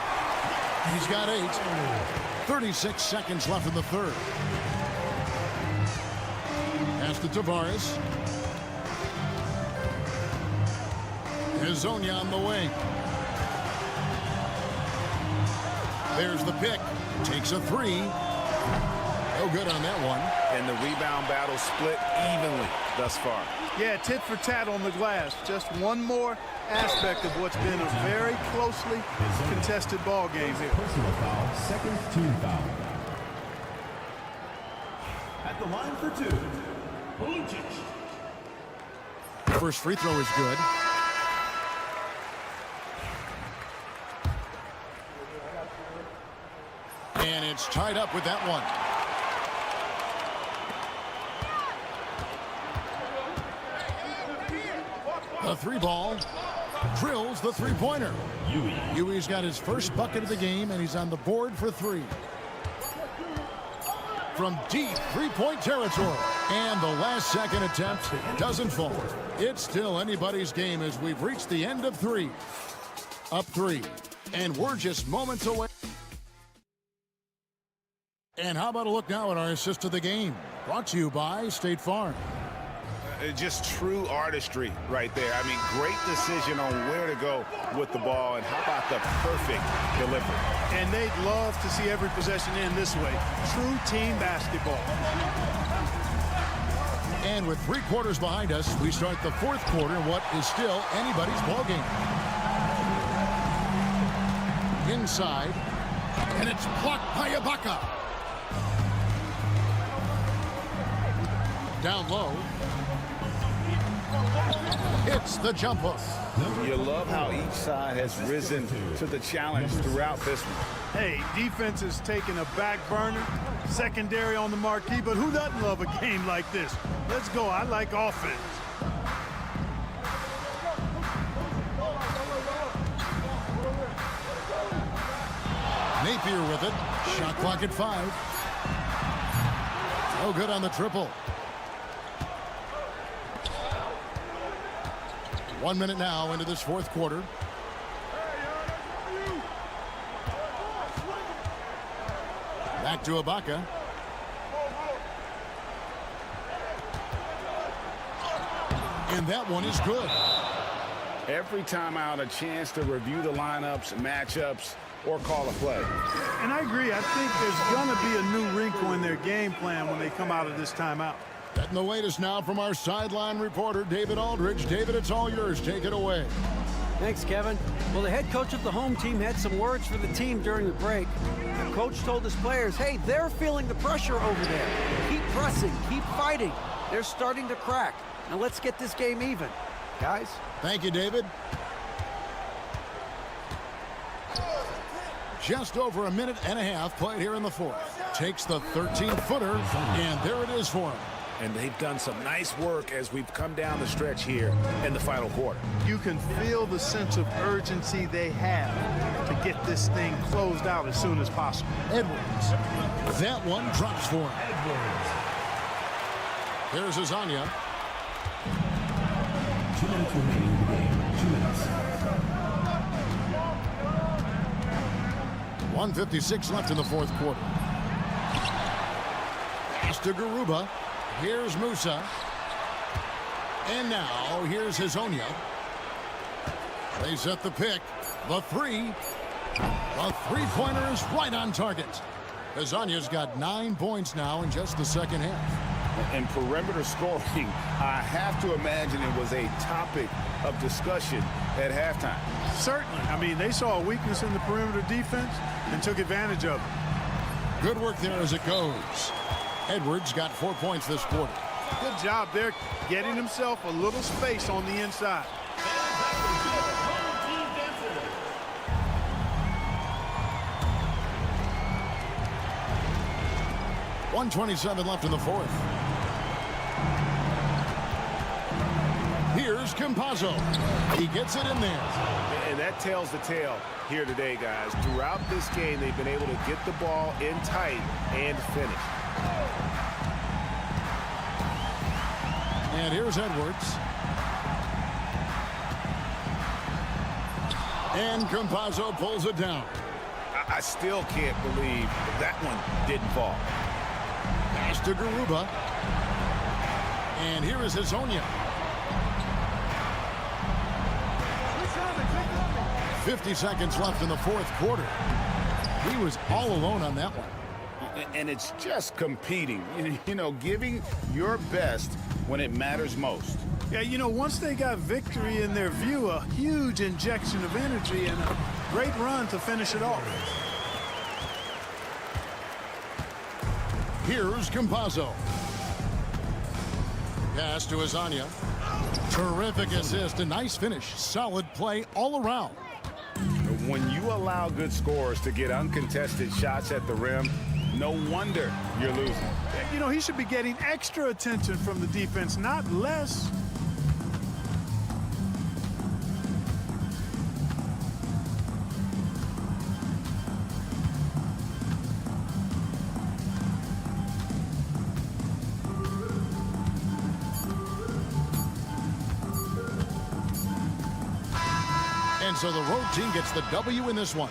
He's got 8. 36 seconds left in the third. Pass to Tavares. Hezonja on the wing. There's the pick. Takes a 3. No good on that one. And the rebound battle split evenly thus far. Yeah, tit for tat on the glass. Just one more aspect of what's been a very closely contested ball game here. Personal foul, second team foul. At the line for 2, Lucic. First free throw is good. And it's tied up with that one. The 3-ball drills the three-pointer. Yui's got his first bucket of the game, and he's on the board for 3. From deep three-point territory. And the last second attempt doesn't fall. It's still anybody's game as we've reached the end of 3. Up 3. And we're just moments away. And how about a look now at our assist of the game? Brought to you by State Farm. Just true artistry right there. I mean, great decision on where to go with the ball, and how about the perfect delivery. And they'd love to see every possession end this way. True team basketball. And with 3 quarters behind us, we start the fourth quarter in what is still anybody's ball game. Inside, and it's blocked by Ibaka. Down low. Hits the jump hook. You love how each side has risen to the challenge throughout this one. Hey, defense is taking a back burner, secondary on the marquee, but who doesn't love a game like this? Let's go. I like offense. Napier with it. Shot clock at 5. No good on the triple. 1 minute now into this fourth quarter. Back to Ibaka. And that one is good. Every time out, a chance to review the lineups, matchups, or call a play. And I agree. I think there's going to be a new wrinkle in their game plan when they come out of this timeout. Getting the latest now from our sideline reporter, David Aldridge. David, it's all yours. Take it away. Thanks, Kevin. Well, the head coach of the home team had some words for the team during the break. The coach told his players, hey, they're feeling the pressure over there. Keep pressing, keep fighting. They're starting to crack. Now let's get this game even, guys. Thank you, David. Just over a minute and a half played here in the fourth. Takes the 13-footer, and there it is for him. And they've done some nice work as we've come down the stretch here in the final quarter. You can feel the sense of urgency they have to get this thing closed out as soon as possible. Edwards. That one drops for him. Here's Azania. 2 minutes remaining in the game. 2 minutes. 1:56 left in the fourth quarter. Pass to Garuba. Here's Musa. And now here's Hezonja. They set the pick. The 3. The three-pointer is right on target. Hezonja's got 9 points now in just the second half. And perimeter scoring, I have to imagine it was a topic of discussion at halftime. Certainly. I mean, they saw a weakness in the perimeter defense and took advantage of it. Good work there as it goes. Edwards got 4 points this quarter. Good job there, getting himself a little space on the inside. .127 left in the fourth. Here's Campazzo. He gets it in there. And that tells the tale here today, guys. Throughout this game, they've been able to get the ball in tight and finish. And here's Edwards. And Campazzo pulls it down. I still can't believe that one didn't fall. Pass to Garuba. And here is Hezonja. 50 seconds left in the fourth quarter. He was all alone on that one. And it's just competing, you know, giving your best when it matters most. Yeah, you know, once they got victory in their view, a huge injection of energy and a great run to finish it off. Here's Campazzo. Pass to Hezonja. Terrific assist, a nice finish. Solid play all around. When you allow good scorers to get uncontested shots at the rim, no wonder you're losing. You know, he should be getting extra attention from the defense, not less. And so the road team gets the W in this one.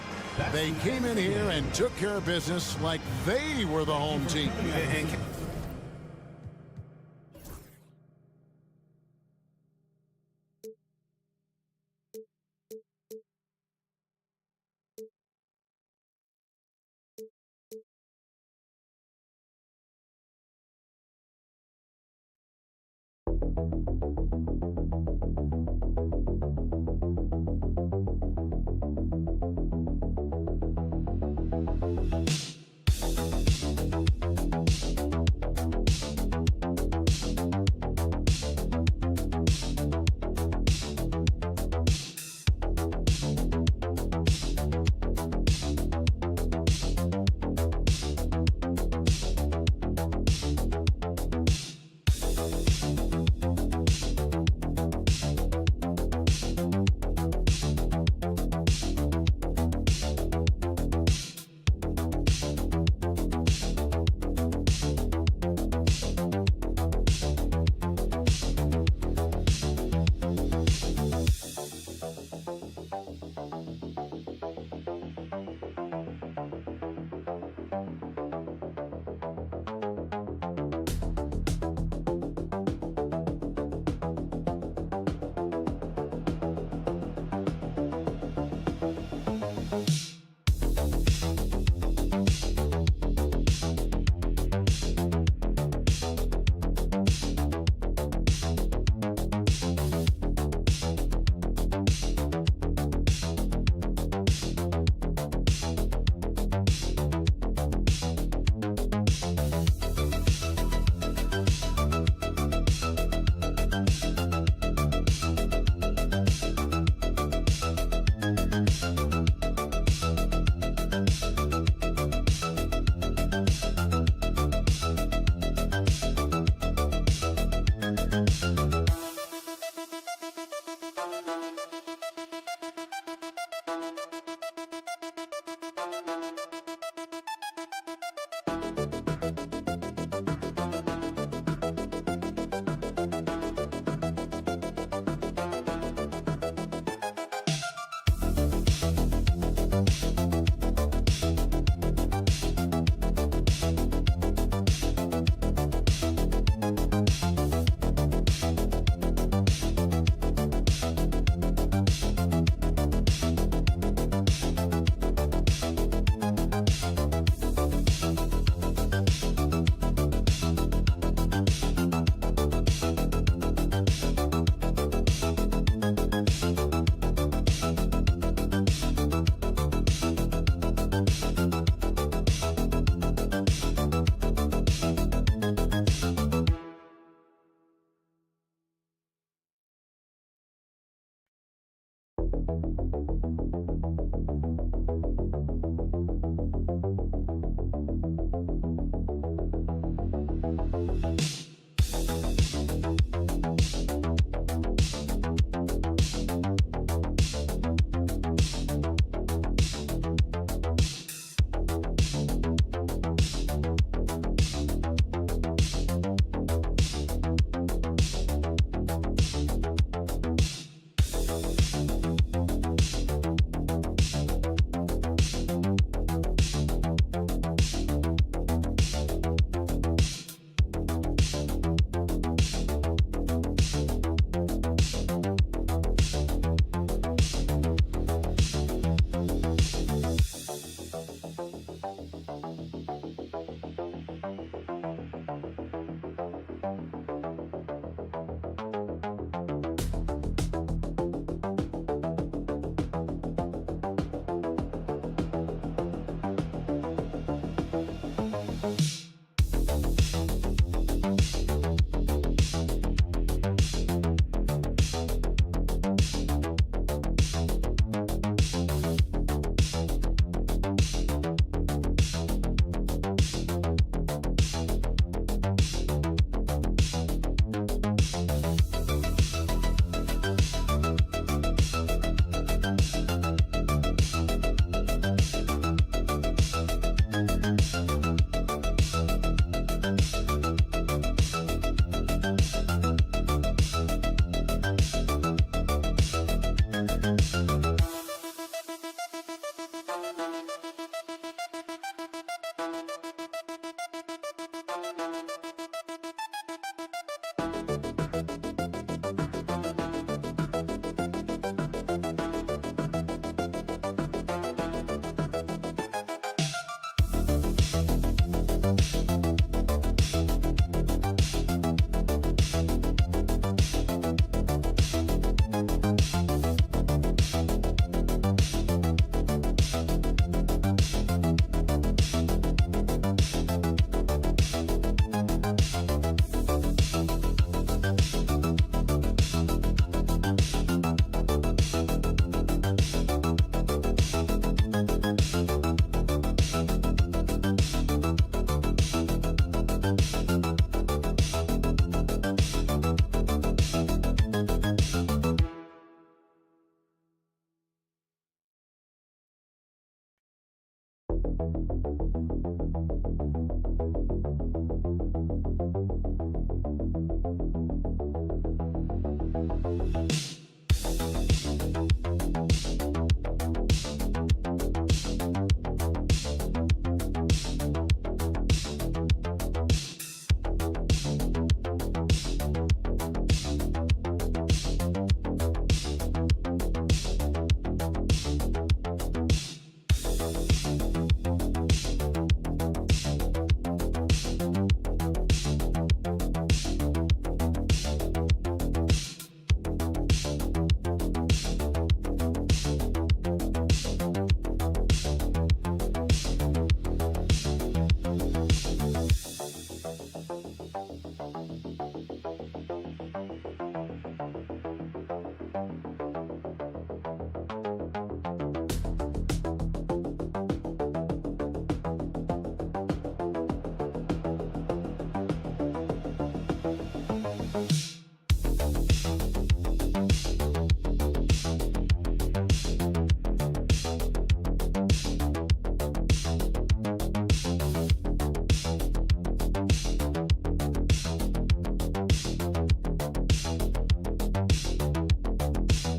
They came in here and took care of business like they were the home team.